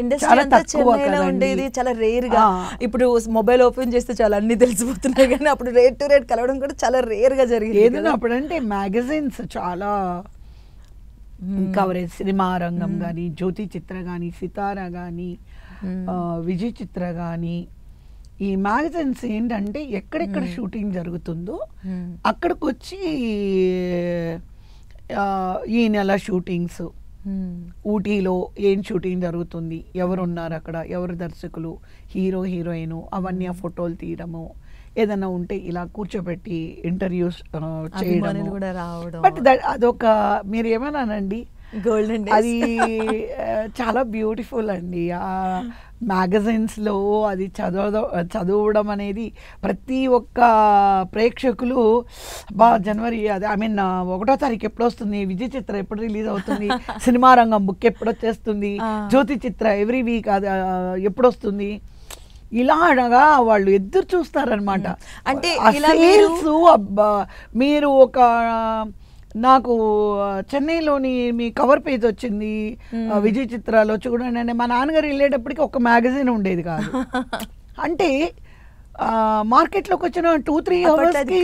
ఇండస్ట్రీ అంతా చెన్నైలో ఉండేది, చాలా రేర్ గా. ఇప్పుడు మొబైల్ ఓపెన్ చేస్తే చాలా అన్ని తెలిసిపోతున్నాయి, కానీ అప్పుడు రేట్ టు రేట్ కలవడం కూడా చాలా రేర్ గా జరిగింది. ఏదైనా అప్పుడంటే మ్యాగజైన్స్ చాలా కవరేజ్, సినిమా రంగం కానీ, జ్యోతి చిత్ర కానీ, సితారా కానీ, విజయ్ చిత్ర కానీ, ఈ మ్యాగజైన్స్ ఏంటంటే ఎక్కడెక్కడ షూటింగ్ జరుగుతుందో అక్కడికి వచ్చి ఈ నెల షూటింగ్స్, ఊటీలో ఏం షూటింగ్ జరుగుతుంది, ఎవరున్నారు అక్కడ, ఎవరు దర్శకులు, హీరో హీరోయిన్, అవన్నీ ఆ ఫోటోలు తీయడము, ఏదైనా ఉంటే ఇలా కూర్చోబెట్టి ఇంటర్వ్యూస్ చేయడం. బట్ అదొక మీరు ఏమన్నానండి, గోల్డెన్, అది చాలా బ్యూటిఫుల్ అండి. ఆ మ్యాగజైన్స్లో అది చదవడం అనేది ప్రతి ఒక్క ప్రేక్షకులు జనవరి అది ఐ మీన్ 1వ తారీఖు ఎప్పుడు వస్తుంది, విజయ్ చిత్ర ఎప్పుడు రిలీజ్ అవుతుంది, సినిమా రంగం బుక్ ఎప్పుడు వచ్చేస్తుంది, జ్యోతి చిత్ర ఎవ్రీ వీక్ అది ఎప్పుడు వస్తుంది, ఇలాగా వాళ్ళు ఎదురు చూస్తారనమాట. అంటే మీరు ఒక నాకు చెన్నైలోని మీ కవర్ పేజ్ వచ్చింది విజయ్ చిత్రాలో చూడండి అంటే మా నాన్నగారు వెళ్ళేటప్పటికి ఒక మ్యాగజైన్ ఉండేది కాదు. అంటే మార్కెట్లోకి వచ్చిన 2-3 అవర్స్కి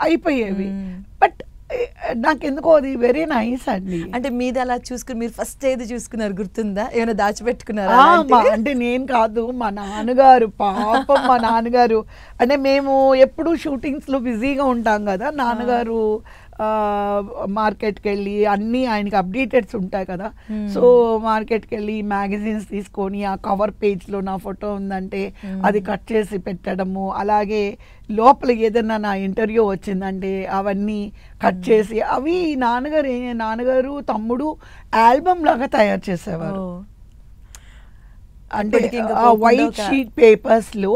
అయిపోయేవి. బట్ నాకెందుకో అది వెరీ నైస్ అండి. అంటే మీది అలా చూసుకుని మీరు ఫస్ట్ ఏది చూసుకున్నారు గుర్తుందా, ఏమైనా దాచిపెట్టుకున్నారా? అంటే నేను కాదు, మా నాన్నగారు, పాపం మా నాన్నగారు. అంటే మేము ఎప్పుడు షూటింగ్స్లో బిజీగా ఉంటాం కదా, నాన్నగారు మార్కెట్కి వెళ్ళి అన్నీ ఆయనకి అప్డేటెడ్స్ ఉంటాయి కదా, సో మార్కెట్కి వెళ్ళి మ్యాగజైన్స్ తీసుకొని ఆ కవర్ పేజ్లో నా ఫోటో ఉందంటే అది కట్ చేసి పెట్టడము, అలాగే లోపల ఏదైనా నా ఇంటర్వ్యూ వచ్చిందంటే అవన్నీ కట్ చేసి అవి నాన్నగారు తమ్ముడు ఆల్బమ్ లాగా తయారు చేసేవారు. అంటే వైట్ షీట్ పేపర్స్ లో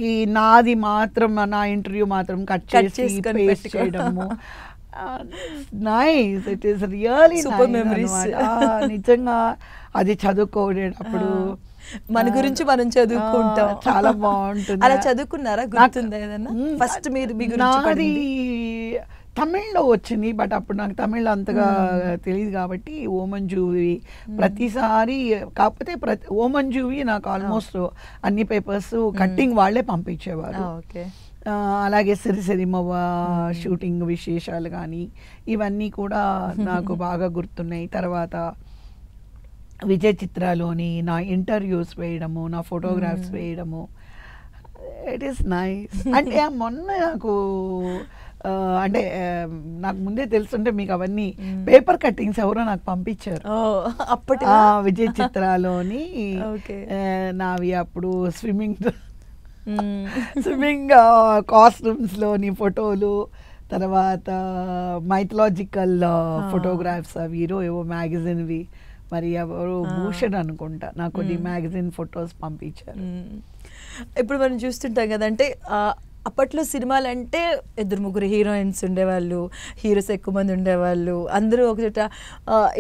ఈ నాది మాత్రం, నా ఇంటర్వ్యూ మాత్రం కట్ చేసి పేస్ట్ చేయడము. Nice, it is really nice. నిజంగా అది చదువుకోనేటప్పుడు మన గురించి మనం చదువుకుంటాం, చాలా బాగుంటుంది. అలా చదువుకున్నారా, గుర్తుందా ఏదన్నా ఫస్ట్ మీరు మీ గురించి? తమిళ్లో వచ్చింది, బట్ అప్పుడు నాకు తమిళ్ అంతగా తెలియదు కాబట్టి ఓమంజూవి ప్రతిసారి, కాకపోతే ఓమంజూవి నాకు ఆల్మోస్ట్ అన్ని పేపర్స్ కట్టింగ్ వాళ్ళే పంపించేవారు. అలాగే సిరిసిరిమవ్వ షూటింగ్ విశేషాలు కానీ ఇవన్నీ కూడా నాకు బాగా గుర్తున్నాయి. తర్వాత విజయ్ చిత్రాలోని నా ఇంటర్వ్యూస్ వేయడము, నా ఫోటోగ్రాఫ్స్ వేయడము, ఇట్ ఈస్ నైస్. అంటే మొన్న నాకు అంటే నాకు ముందే తెలుసుంటే మీకు అవన్నీ పేపర్ కట్టింగ్స్ ఎవరో నాకు పంపించారు అప్పటి విజయ్ చిత్రాలోని నావి. అప్పుడు స్విమ్మింగ్ కాస్ట్యూమ్స్ లోని ఫోటోలు, తర్వాత మైథలాజికల్ ఫోటోగ్రాఫ్స్ అవి ఏవో మ్యాగజైన్వి, మరి ఎవరు భూషణ్ అనుకుంటా నాకు కొన్ని మ్యాగజైన్ ఫొటోస్ పంపించారు. ఇప్పుడు మనం చూస్తుంటాం కదంటే అప్పట్లో సినిమాలు అంటే 2-3 హీరోయిన్స్ ఉండేవాళ్ళు, హీరోస్ ఎక్కువ మంది ఉండేవాళ్ళు, అందరూ ఒక చోట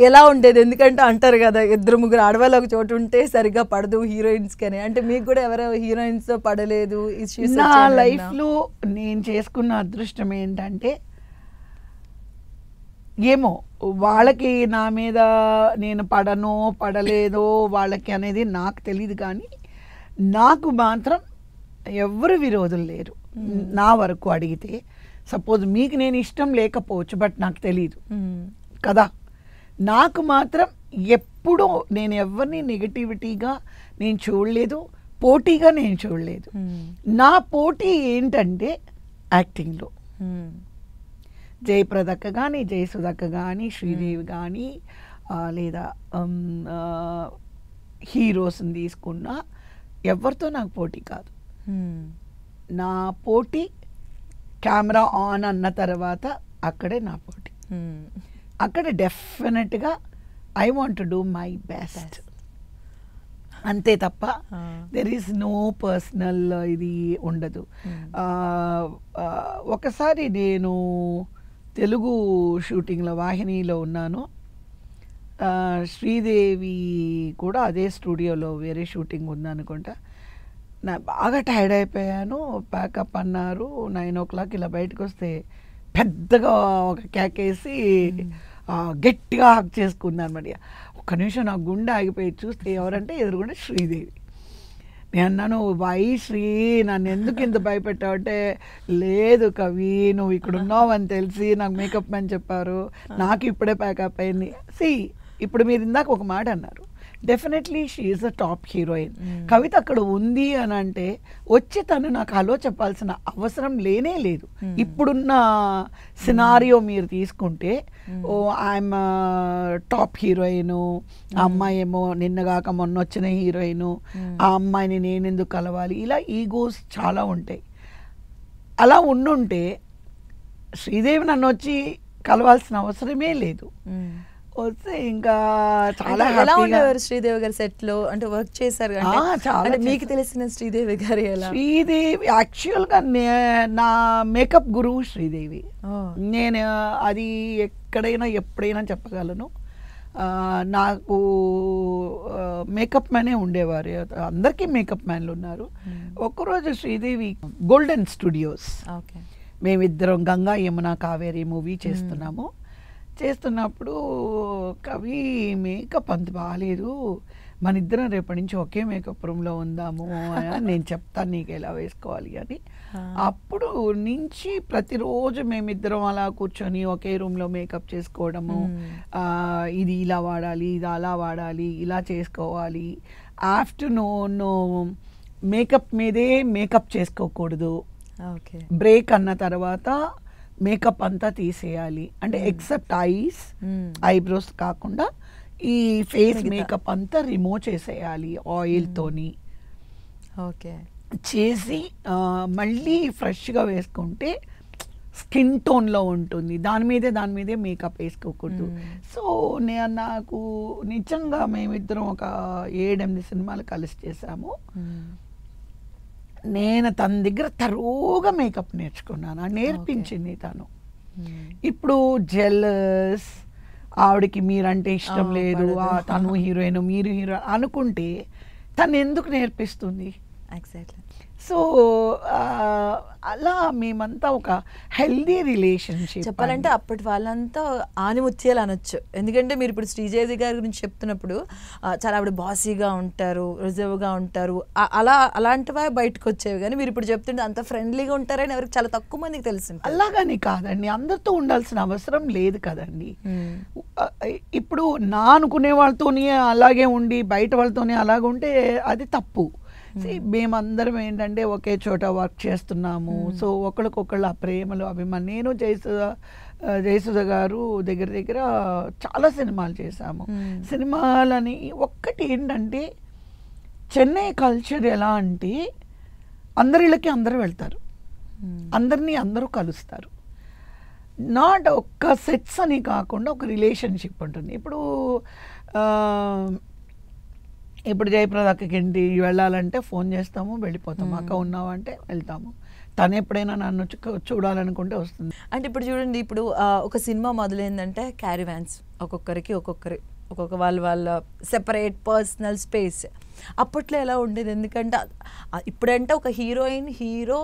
ఎలా ఉండేది, ఎందుకంటే అంటారు కదా 2-3 ఆడవాళ్ళు ఒక చోట ఉంటే సరిగ్గా పడదు హీరోయిన్స్ కానీ. అంటే మీకు కూడా ఎవరో హీరోయిన్స్ తో పడలేదు ఇష్యూస్? నా లైఫ్లో నేను చేసుకున్న అదృష్టం ఏంటంటే, ఏమో వాళ్ళకి నా మీద నేను పడలేదో వాళ్ళకి అనేది నాకు తెలియదు, కానీ నాకు మాత్రం ఎవరు విరోధులు లేరు. నా వరకు అడిగితే సపోజ్ మీకు నేను ఇష్టం లేకపోవచ్చు, బట్ నాకు తెలీదు కదా. నాకు మాత్రం ఎప్పుడూ నేను ఎవరిని నెగటివిటీగా నేను చూడలేదు, పోటీగా నేను చూడలేదు. నా పోటీ ఏంటంటే యాక్టింగ్లో జయప్రదక్క కానీ, జయసుధక్క కానీ, శ్రీదేవి కానీ, లేదా హీరోస్ని తీసుకున్నా ఎవరితో నాకు పోటీ కాదు. నా పోటీ కెమెరా ఆన్ అన్న తర్వాత అక్కడే నా పోటీ. అక్కడ డెఫినెట్గా I want to do my best, అంతే తప్ప దెర్ ఈస్ నో పర్సనల్ ఇది ఉండదు. ఒకసారి నేను తెలుగు షూటింగ్లో వాహినిలో ఉన్నాను, శ్రీదేవి కూడా అదే స్టూడియోలో వేరే షూటింగ్ ఉందనుకుంటా. నా బాగా టైర్డ్ అయిపోయాను, ప్యాకప్ అన్నారు. 9 o'clock ఇలా బయటకు వస్తే పెద్దగా ఒక కేకేసి గట్టిగా హక్ చేసుకున్నాను మరి. ఒక్క నిమిషం నా గుండె ఆగిపోయి చూస్తే ఎవరంటే ఎదురుగుండా శ్రీదేవి. నేను అన్నాను, వై శ్రీ నన్ను ఎందుకు ఇంత భయపెట్టావు అంటే, లేదు కవి నువ్వు ఇక్కడ ఉన్నావు అని తెలిసి నాకు మేకప్ మ్యాన్ చెప్పారు, నాకు ఇప్పుడే ప్యాకప్ అయింది. ఇప్పుడు మీరు ఇందాక ఒక మాట అన్నారు, definitely she is a top heroine. Kavitha అక్కడ ఉంది అని అంటే వచ్చి తను నాకు హలో చెప్పాల్సిన అవసరం లేనే లేదు. ఇప్పుడున్న సినారియో మీరు తీసుకుంటే, ఓ ఐఎమ్ టాప్ హీరోయిన్, ఆ అమ్మాయి ఏమో నిన్నగాక మొన్న వచ్చిన హీరోయిన్, ఆ అమ్మాయిని నేనెందుకు కలవాలి, ఇలా ఈగోస్ చాలా ఉంటాయి. అలా ఉండుంటే శ్రీదేవి నన్ను వచ్చి కలవాల్సిన అవసరమే లేదు. వస్తే ఇంకా చాలా ఎలా ఉండేవారు శ్రీదేవి గారి సెట్ లో? అంటే వర్క్ చేశారు అంటే మీకు తెలిసిన శ్రీదేవి గారు ఎలా? శ్రీదేవి యాక్చువల్గా నా మేకప్ గురువు శ్రీదేవి. నేను అది ఎక్కడైనా ఎప్పుడైనా చెప్పగలను. నాకు మేకప్ మ్యానే ఉండేవారు, అందరికీ మేకప్ మ్యాన్లు ఉన్నారు. ఒక్కరోజు శ్రీదేవి గోల్డెన్ స్టూడియోస్, మేమిద్దరం గంగా యమున కావేరి మూవీ చేస్తున్నప్పుడు కవి మేకప్ అంత బాగాలేదు, మన ఇద్దరం రేపటి నుంచి ఒకే మేకప్ రూమ్లో ఉందాము, నేను చెప్తాను నీకు ఎలా వేసుకోవాలి అని. అప్పుడు నుంచి ప్రతిరోజు మేమిద్దరం అలా కూర్చొని ఒకే రూమ్లో మేకప్ చేసుకోవడము, ఇది ఇలా వాడాలి, ఇది అలా వాడాలి, ఇలా చేసుకోవాలి. ఆఫ్టర్నూన్ మేకప్ మీదే మేకప్ చేసుకోకూడదు, బ్రేక్ అన్న తర్వాత మేకప్ అంతా తీసేయాలి, అంటే ఎక్సెప్ట్ ఐబ్రోస్ కాకుండా ఈ ఫేస్ మేకప్ అంతా రిమూవ్ చేసేయాలి ఆయిల్తోని. చేసి మళ్ళీ ఫ్రెష్గా వేసుకుంటే స్కిన్ టోన్లో ఉంటుంది, దాని మీదే మేకప్ వేసుకోకూడదు. సో నాకు నిజంగా మేమిద్దరం ఒక 7-8 సినిమాలు కలిసి చేసాము. నేను తన దగ్గర తరువుగా మేకప్ నేర్చుకున్నాను, నేర్పించింది తను. ఇప్పుడు జెలస్, ఆవిడకి మీరంటే ఇష్టం లేదు, తను హీరోయిన్ మీరు హీరో అనుకుంటే తను ఎందుకు నేర్పిస్తుంది? ఎగ్జాక్ట్లీ. సో అలా మేమంతా ఒక హెల్దీ రిలేషన్షిప్. చెప్పాలంటే అప్పటి వాళ్ళంతా ఆనిముత్యాలు అనొచ్చు. ఎందుకంటే మీరు ఇప్పుడు శ్రీదేవి గారి గురించి చెప్తున్నప్పుడు చాలా ఆవిడ బాసీగా ఉంటారు, రిజర్వ్గా ఉంటారు, అలాంటివే బయటకు వచ్చేవి. కానీ మీరు ఇప్పుడు చెప్తుంటే అంత ఫ్రెండ్లీగా ఉంటారని ఎవరికి చాలా తక్కువ మందికి తెలిసింది. అలాగని కాదండి, అందరితో ఉండాల్సిన అవసరం లేదు కదండి. ఇప్పుడు నా అనుకునే వాళ్ళతోనే అలాగే ఉండి బయట వాళ్ళతోనే అలాగే ఉంటే అది తప్పు. మేమందరం ఏంటంటే ఒకే చోట వర్క్ చేస్తున్నాము, సో ఒకరికొకళ్ళు ఆ ప్రేమలు అభిమానం. నేను జయసుధ గారు దగ్గర చాలా సినిమాలు చేశాము. సినిమాలని ఒక్కటి ఏంటంటే చెన్నై కల్చర్ ఎలా అంటే అందరిళ్ళకి అందరూ వెళ్తారు, అందరినీ అందరూ కలుస్తారు. నాట్ ఒక్క సెట్స్ అని కాకుండా ఒక రిలేషన్షిప్ ఉంటుంది. ఇప్పుడు జయప్రద అక్కకి ఇంటి వెళ్ళాలంటే ఫోన్ చేస్తాము, వెళ్ళిపోతాము. అక్క ఉన్నావు అంటే వెళ్తాము. తను ఎప్పుడైనా నన్ను చూడాలనుకుంటే వస్తుంది. అంటే ఇప్పుడు చూడండి, ఇప్పుడు ఒక సినిమా మొదలైందంటే క్యారివాన్స్, ఒక్కొక్క వాళ్ళ సెపరేట్ పర్సనల్ స్పేస్. అప్పట్లో ఎలా ఉండేది? ఎందుకంటే ఇప్పుడంటే ఒక హీరోయిన్, హీరో,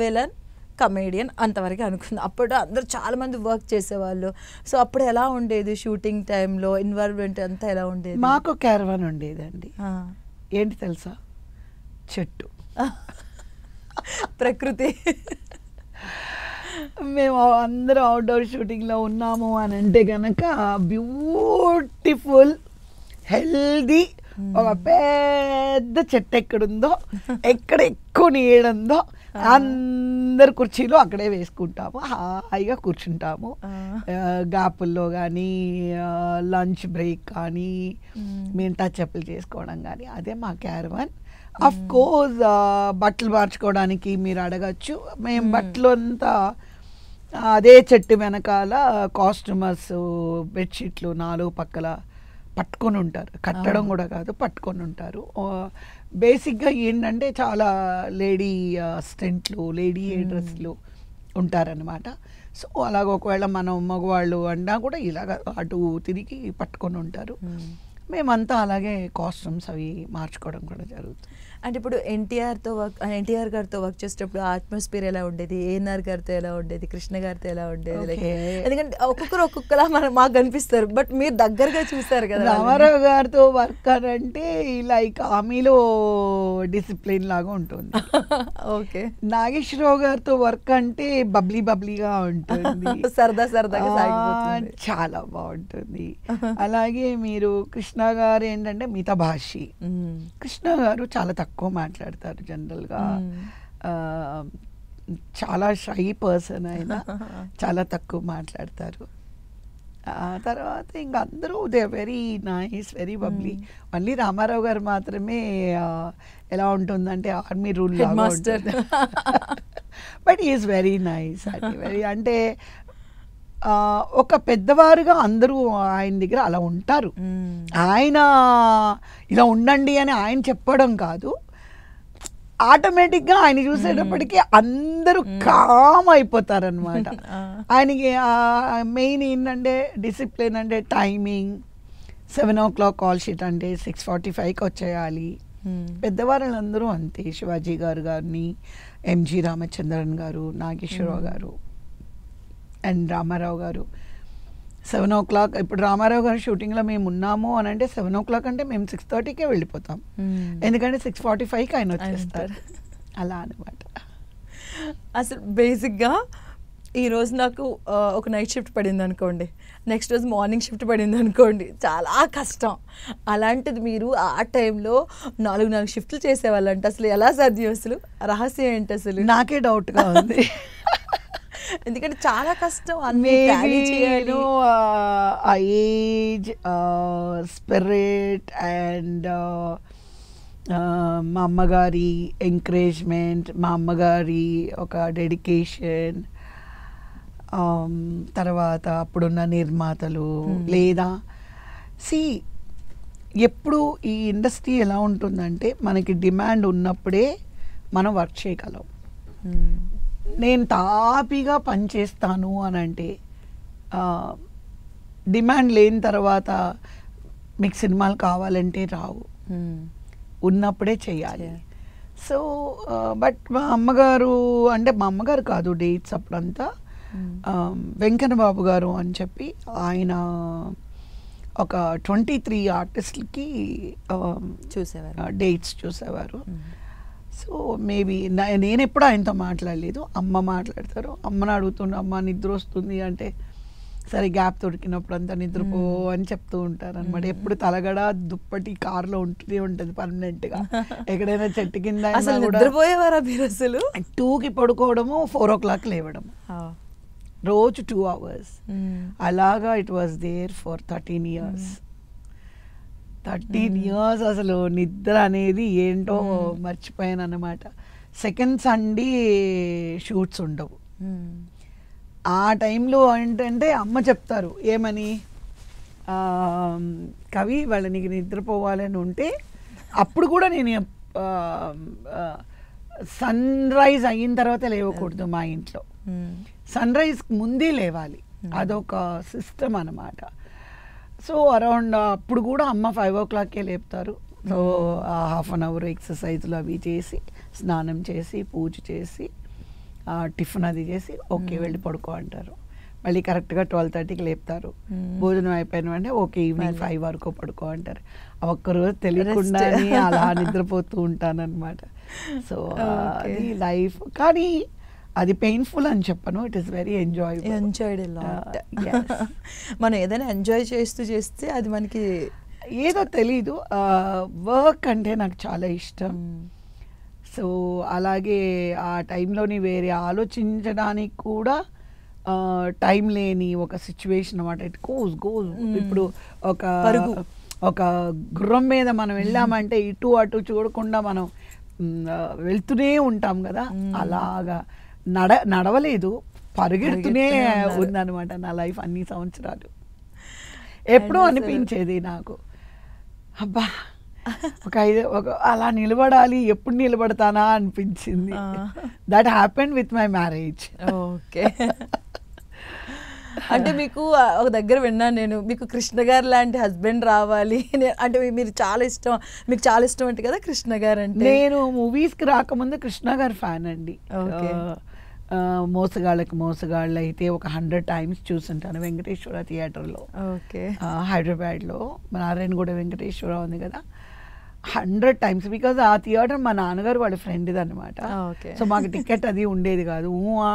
విలన్, కమేడియన్ అంతవరకు అనుకుంది. అప్పుడు అందరూ చాలామంది వర్క్ చేసేవాళ్ళు. సో అప్పుడు ఎలా ఉండేది? షూటింగ్ టైంలో ఇన్వాల్వ్మెంట్ అంతా ఎలా ఉండేది? మాకు క్యారవాన్ ఉండేదండి. ఏంటి తెలుసా? చెట్టు, ప్రకృతి. మేము అందరూ అవుట్డోర్ షూటింగ్లో ఉన్నాము అని అంటే కనుక బ్యూటిఫుల్ హెల్దీ ఒక పెద్ద చెట్టు ఎక్కడుందో, ఎక్కడ ఎక్కువ నీడుందో అందరు కుర్చీలు అక్కడే వేసుకుంటాము, హాయిగా కూర్చుంటాము. గ్యాపుల్లో కానీ లంచ్ బ్రేక్ కానీ మేము టచ్అప్లు చేసుకోవడం కానీ అదే మా క్యారవాన్. అఫ్ కోర్స్ బట్టలు మార్చుకోవడానికి మీరు అడగచ్చు. మేము బట్టలు అంతా అదే చెట్టు వెనకాల కాస్ట్యూమర్స్ బెడ్షీట్లు 4 పక్కల పట్టుకొని ఉంటారు, కట్టడం కూడా కాదు, పట్టుకొని ఉంటారు. బేసిక్గా ఏంటంటే చాలా లేడీ స్టెంట్లు, లేడీ డ్రెస్లు ఉంటారనమాట. సో అలాగ ఒకవేళ మనం మగవాళ్ళు అన్నా కూడా ఇలాగ అటు తిరిగి పట్టుకొని ఉంటారు. మేమంతా అలాగే కాస్ట్యూమ్స్ అవి మార్చుకోవడం కూడా జరుగుతుంది. అంటే ఇప్పుడు ఎన్టీఆర్ గారితో వర్క్ చేసేటప్పుడు అట్మాస్ఫియర్ ఎలా ఉండేది, ఏఎన్ఆర్ గారితో ఎలా ఉండేది, కృష్ణ గారితో ఎలా ఉండేది? లైక్ ఎందుకంటే ఒక్కొక్కలా మాకు కనిపిస్తారు, బట్ మీరు దగ్గరగా చూసారు కదా. రామారావు గారితో వర్క్ అంటే లైక్ ఆమెలో డిసిప్లిన్ లాగా ఉంటుంది. ఓకే. నాగేశ్వరరావు గారితో వర్క్ అంటే బబ్లీగా ఉంటుంది, సరదాగా చాలా బాగుంటుంది. అలాగే మీరు కృష్ణ గారు ఏంటంటే మితభాషి. కృష్ణ గారు చాలా తక్కువ మాట్లాడతారు జనరల్గా, చాలా షై పర్సన్ అయినా చాలా తక్కువ మాట్లాడతారు. తర్వాత ఇంకా అందరూ they very nice, very bubbly. మళ్ళీ రామారావు గారు మాత్రమే ఎలా ఉంటుందంటే ఆర్మీ రూల్ లాగా ఉంటుంది. బట్ ఈజ్ వెరీ నైస్ అండి, వెరీ అంటే ఒక పెద్దవారుగా అందరూ ఆయన దగ్గర అలా ఉంటారు. ఆయన ఇలా ఉండండి అని ఆయన చెప్పడం కాదు, ఆటోమేటిక్గా ఆయన చూసేటప్పటికి అందరూ కామ్ అయిపోతారనమాట. ఆయనకి మెయిన్ ఏంటంటే డిసిప్లిన్, అంటే టైమింగ్ 7 o'clock కాల్ షీట్ అంటే 6:45కి వచ్చేయాలి. పెద్దవాళ్ళందరూ అంతే, శివాజీ గారు కానీ, ఎంజి రామచంద్రన్ గారు, నాగేశ్వరరావు గారు అండ్ రామారావు గారు 7 o'clock. ఇప్పుడు రామారావు గారు షూటింగ్లో మేము ఉన్నాము అని అంటే 7 o'clock అంటే మేము 6:30కే వెళ్ళిపోతాం, ఎందుకంటే 6:45కి ఆయన వచ్చేస్తారు. అలా అనమాట. అసలు బేసిక్గా ఈరోజు నాకు ఒక నైట్ షిఫ్ట్ పడింది అనుకోండి, నెక్స్ట్ రోజు మార్నింగ్ షిఫ్ట్ పడింది అనుకోండి, చాలా కష్టం. అలాంటిది మీరు ఆ టైంలో 4 షిఫ్ట్లు చేసేవాళ్ళంటే అసలు ఎలా సాధ్యం? అసలు రహస్యం ఏంటి అసలు? నాకే డౌట్గా ఉంది. ఎందుకంటే చాలా కష్టం. ఏజ్, స్పిరిట్ అండ్ మా అమ్మగారి ఎంకరేజ్మెంట్, మా అమ్మగారి ఒక డెడికేషన్, తర్వాత అప్పుడున్న నిర్మాతలు, లేదా ఎప్పుడు ఈ ఇండస్ట్రీ ఎలా ఉంటుందంటే మనకి డిమాండ్ ఉన్నప్పుడే మనం వర్క్ చేయగలం. నేను తాపిగా పనిచేస్తాను అని అంటే డిమాండ్ లేని తర్వాత మీకు సినిమాలు కావాలంటే రావు, ఉన్నప్పుడే చేయాలి. సో బట్ మా అమ్మగారు అంటే మా అమ్మగారు కాదు డేట్స్ అప్పుడంతా వెంకన్న బాబు గారు అని చెప్పి ఆయన ఒక 23 ఆర్టిస్టులకి చూసేవారు, డేట్స్ చూసేవారు. సో మేబీ నేను ఎప్పుడు ఆయనతో మాట్లాడలేదు, అమ్మ మాట్లాడతారు. అమ్మని అడుగుతుండే, అమ్మ నిద్ర వస్తుంది అంటే సరే గ్యాప్ దొరికినప్పుడు అంతా నిద్రపో అని చెప్తూ ఉంటారు అనమాట. ఎప్పుడు తలగడ దుప్పటి కార్లో ఉంటుంది పర్మనెంట్గా. ఎక్కడైనా చెట్టు కింద నిద్రపోయేవారా మీరు? అసలు 2కి పడుకోవడము, 4 o'clock లేవడం, రోజు 2 hours. అలాగా it was there for 13 years. 13 years అసలు నిద్ర అనేది ఏంటో మర్చిపోయాను అన్నమాట. సెకండ్ సండే షూట్స్ ఉండవు. ఆ టైంలో ఏంటంటే అమ్మ చెప్తారు ఏమని, కవి వాళ్ళ నీకు నిద్రపోవాలని ఉంటే, అప్పుడు కూడా నేను సన్ రైజ్ అయిన తర్వాత లేవకూడదు మా ఇంట్లో, సన్ రైజ్ ముందే లేవాలి, అదొక సిస్టమ్ అన్నమాట. సో అరౌండ్ అప్పుడు కూడా అమ్మ 5 o'clockకే లేపుతారు. సో 1/2 hour ఎక్సర్సైజ్లు అవి చేసి, స్నానం చేసి, పూజ చేసి, టిఫిన్ అది చేసి ఓకే వెళ్ళి పడుకో అంటారు. మళ్ళీ కరెక్ట్గా 12:30కి లేపుతారు. భోజనం అయిపోయిన వెంటనే ఓకే ఈవినింగ్ 5 వరకు పడుకో అంటారు. ఒక్కరోజు తెలియకుండానే అలా నిద్రపోతూ ఉంటానన్నమాట. సో అది లైఫ్. కానీ అది పెయిన్ఫుల్ అని చెప్పను, ఇట్ ఈస్ వెరీ ఎంజాయ్డ్. మనం ఏదైనా ఎంజాయ్ చేస్తే అది మనకి ఏదో తెలీదు. వర్క్ అంటే నాకు చాలా ఇష్టం. సో అలాగే ఆ టైంలోని వేరే ఆలోచించడానికి కూడా టైం లేని ఒక సిచ్యువేషన్ అన్నమాట. It goes. ఇప్పుడు ఒక గుర్రం మీద మనం వెళ్ళామంటే ఇటు అటు చూడకుండా మనం వెళ్తూనే ఉంటాం కదా, అలాగా నడవలేదు, పరిగెడుతూనే ఉందన్నమాట నా లైఫ్ అన్ని సంవత్సరాలు. ఎప్పుడూ అనిపించేది నాకు, అబ్బా ఒక అలా నిలబడాలి, ఎప్పుడు నిలబడతానా అనిపించింది. That happened with my marriage. Okay. అంటే మీకు ఒక దగ్గర విన్నాను నేను, మీకు కృష్ణ గారు లాంటి హస్బెండ్ రావాలి అంటే మీరు చాలా ఇష్టం, మీకు చాలా ఇష్టం అంటే కదా కృష్ణ గారు అంటే. నేను మూవీస్కి రాకముందు కృష్ణ గారు ఫ్యాన్ అండి. మోసగాళ్ళకి మోసగాళ్ళు అయితే ఒక 100 times చూసుంటాను వెంకటేశ్వర థియేటర్లో. ఓకే. హైదరాబాద్లో నారాయణగూడ వెంకటేశ్వర ఉంది కదా, 100 times. బికాజ్ ఆ థియేటర్ మా నాన్నగారు వాళ్ళ ఫ్రెండ్ది అనమాట. సో మాకు టికెట్ అది ఉండేది కాదు,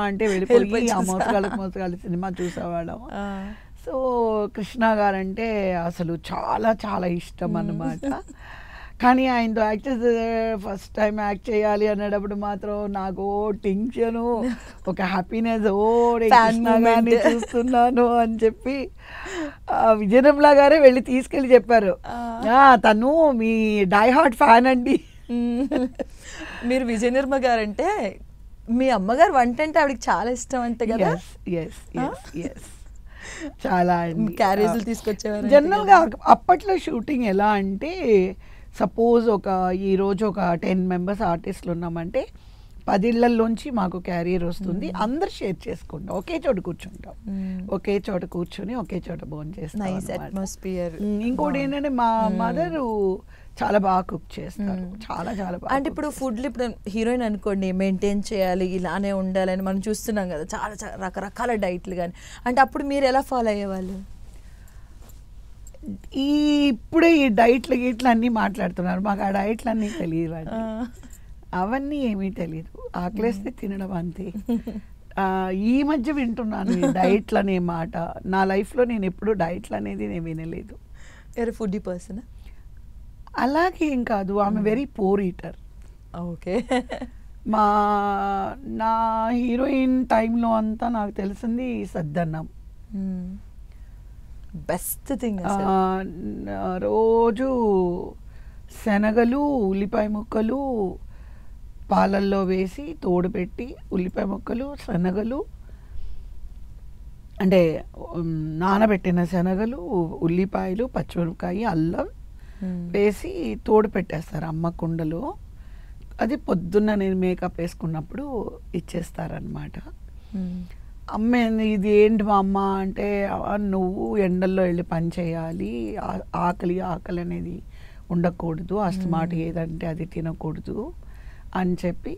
అంటే వెళ్ళిపోయి ఆ మోసగాళ్ళకి సినిమా చూసేవాళ్ళం. సో కృష్ణ గారు అంటే అసలు చాలా చాలా ఇష్టం అన్నమాట. కానీ ఆయనతో యాక్ట్ చేస్తే ఫస్ట్ టైం యాక్ట్ చేయాలి అనేటప్పుడు మాత్రం నాకు టెన్షను, ఒక హ్యాపీనెస్, కృష్ణ గారిని చూస్తున్నాను అని చెప్పి విజయనిర్మల గారే వెళ్ళి తీసుకెళ్ళి చెప్పారు, తను మీ డై హార్ట్ ఫ్యాన్ అండి. మీరు విజయనిర్మల గారు అంటే మీ అమ్మగారు వంట అంటే ఆవిడకి చాలా ఇష్టం అంటే కదా. చాలా క్యారేజీలు తీసుకొచ్చేవారు. జనరల్గా అప్పట్లో షూటింగ్ ఎలా అంటే, సపోజ్ ఈరోజు ఒక 10 members ఆర్టిస్టులు ఉన్నామంటే 10 ఇళ్లలోంచి మాకు క్యారియర్ వస్తుంది, అందరు షేర్ చేసుకుంటాం, ఒకే చోట కూర్చుంటాం, ఒకే చోట కూర్చొని ఒకే చోట భోజనం చేస్తాం. ఇంకోటి ఏంటంటే మా మదరు చాలా బాగా కుక్ చేస్తారు, చాలా చాలా బాగా. అంటే ఇప్పుడు ఫుడ్లు ఇప్పుడు హీరోయిన్ అనుకోండి మెయింటైన్ చేయాలి, ఇలానే ఉండాలని మనం చూస్తున్నాం కదా, చాలా చాలా రకరకాల డైట్లు కానీ, అంటే అప్పుడు మీరు ఎలా ఫాలో అయ్యేవాళ్ళు? ఇప్పుడే ఈ డైట్లు గీట్లు అన్నీ మాట్లాడుతున్నారు, మాకు ఆ డైట్లు అన్నీ తెలియదు, అవన్నీ ఏమీ తెలియదు, ఆకలేస్తే తినడం అంతే. ఈ మధ్య వింటున్నాను ఈ డైట్లు అనే మాట. నా లైఫ్లో నేను ఎప్పుడు డైట్లు అనేది నేను వినలేదు. ఫుడ్డీ పర్సన్ అలాగేం కాదు, ఆమె వెరీ పూర్ ఈటర్. ఓకే. నా హీరోయిన్ టైంలో అంతా నాకు తెలిసింది సద్దన్నం, బెస్ట్ థింగ్. రోజు శనగలు, ఉల్లిపాయ ముక్కలు పాలల్లో వేసి తోడు పెట్టి, ఉల్లిపాయ ముక్కలు, శనగలు అంటే నానబెట్టిన శనగలు, ఉల్లిపాయలు, పచ్చిమిరపకాయ, అల్లం వేసి తోడు పెట్టేస్తారు అమ్మ కుండలో. అది పొద్దున్న నేను మేకప్ వేసుకున్నప్పుడు ఇచ్చేస్తారనమాట. అమ్మ ఇది ఏంటి మా అమ్మ అంటే, నువ్వు ఎండల్లో వెళ్ళి పని చేయాలి, ఆకలి అనేది ఉండకూడదు, అస్తమాట ఏదంటే అది తినకూడదు అని చెప్పి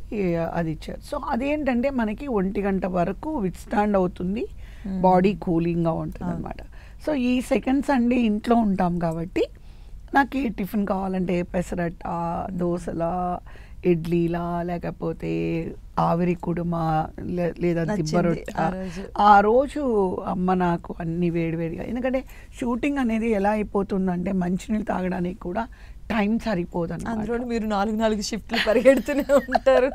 అది ఇచ్చారు. సో అదేంటంటే మనకి 1 గంట వరకు విత్స్టాండ్ అవుతుంది, బాడీ కూలింగ్గా ఉంటుంది అనమాట. సో ఈ సెకండ్స్ అండి ఇంట్లో ఉంటాం కాబట్టి నాకు టిఫిన్ కావాలంటే పెసరట్ట, దోశలా, ఇడ్లీలా, లేకపోతే ఆవిరి కుడుమా, లేదా దిబ్బరొట్ట. ఆ రోజు అమ్మ నాకు అన్ని వేడివేడిగా, ఎందుకంటే షూటింగ్ అనేది ఎలా అయిపోతుందంటే మంచినీళ్ళు తాగడానికి కూడా టైం సరిపోదు అన్నమాట. మీరు 4 షిఫ్ట్లు పరిగెడుతూనే ఉంటారు.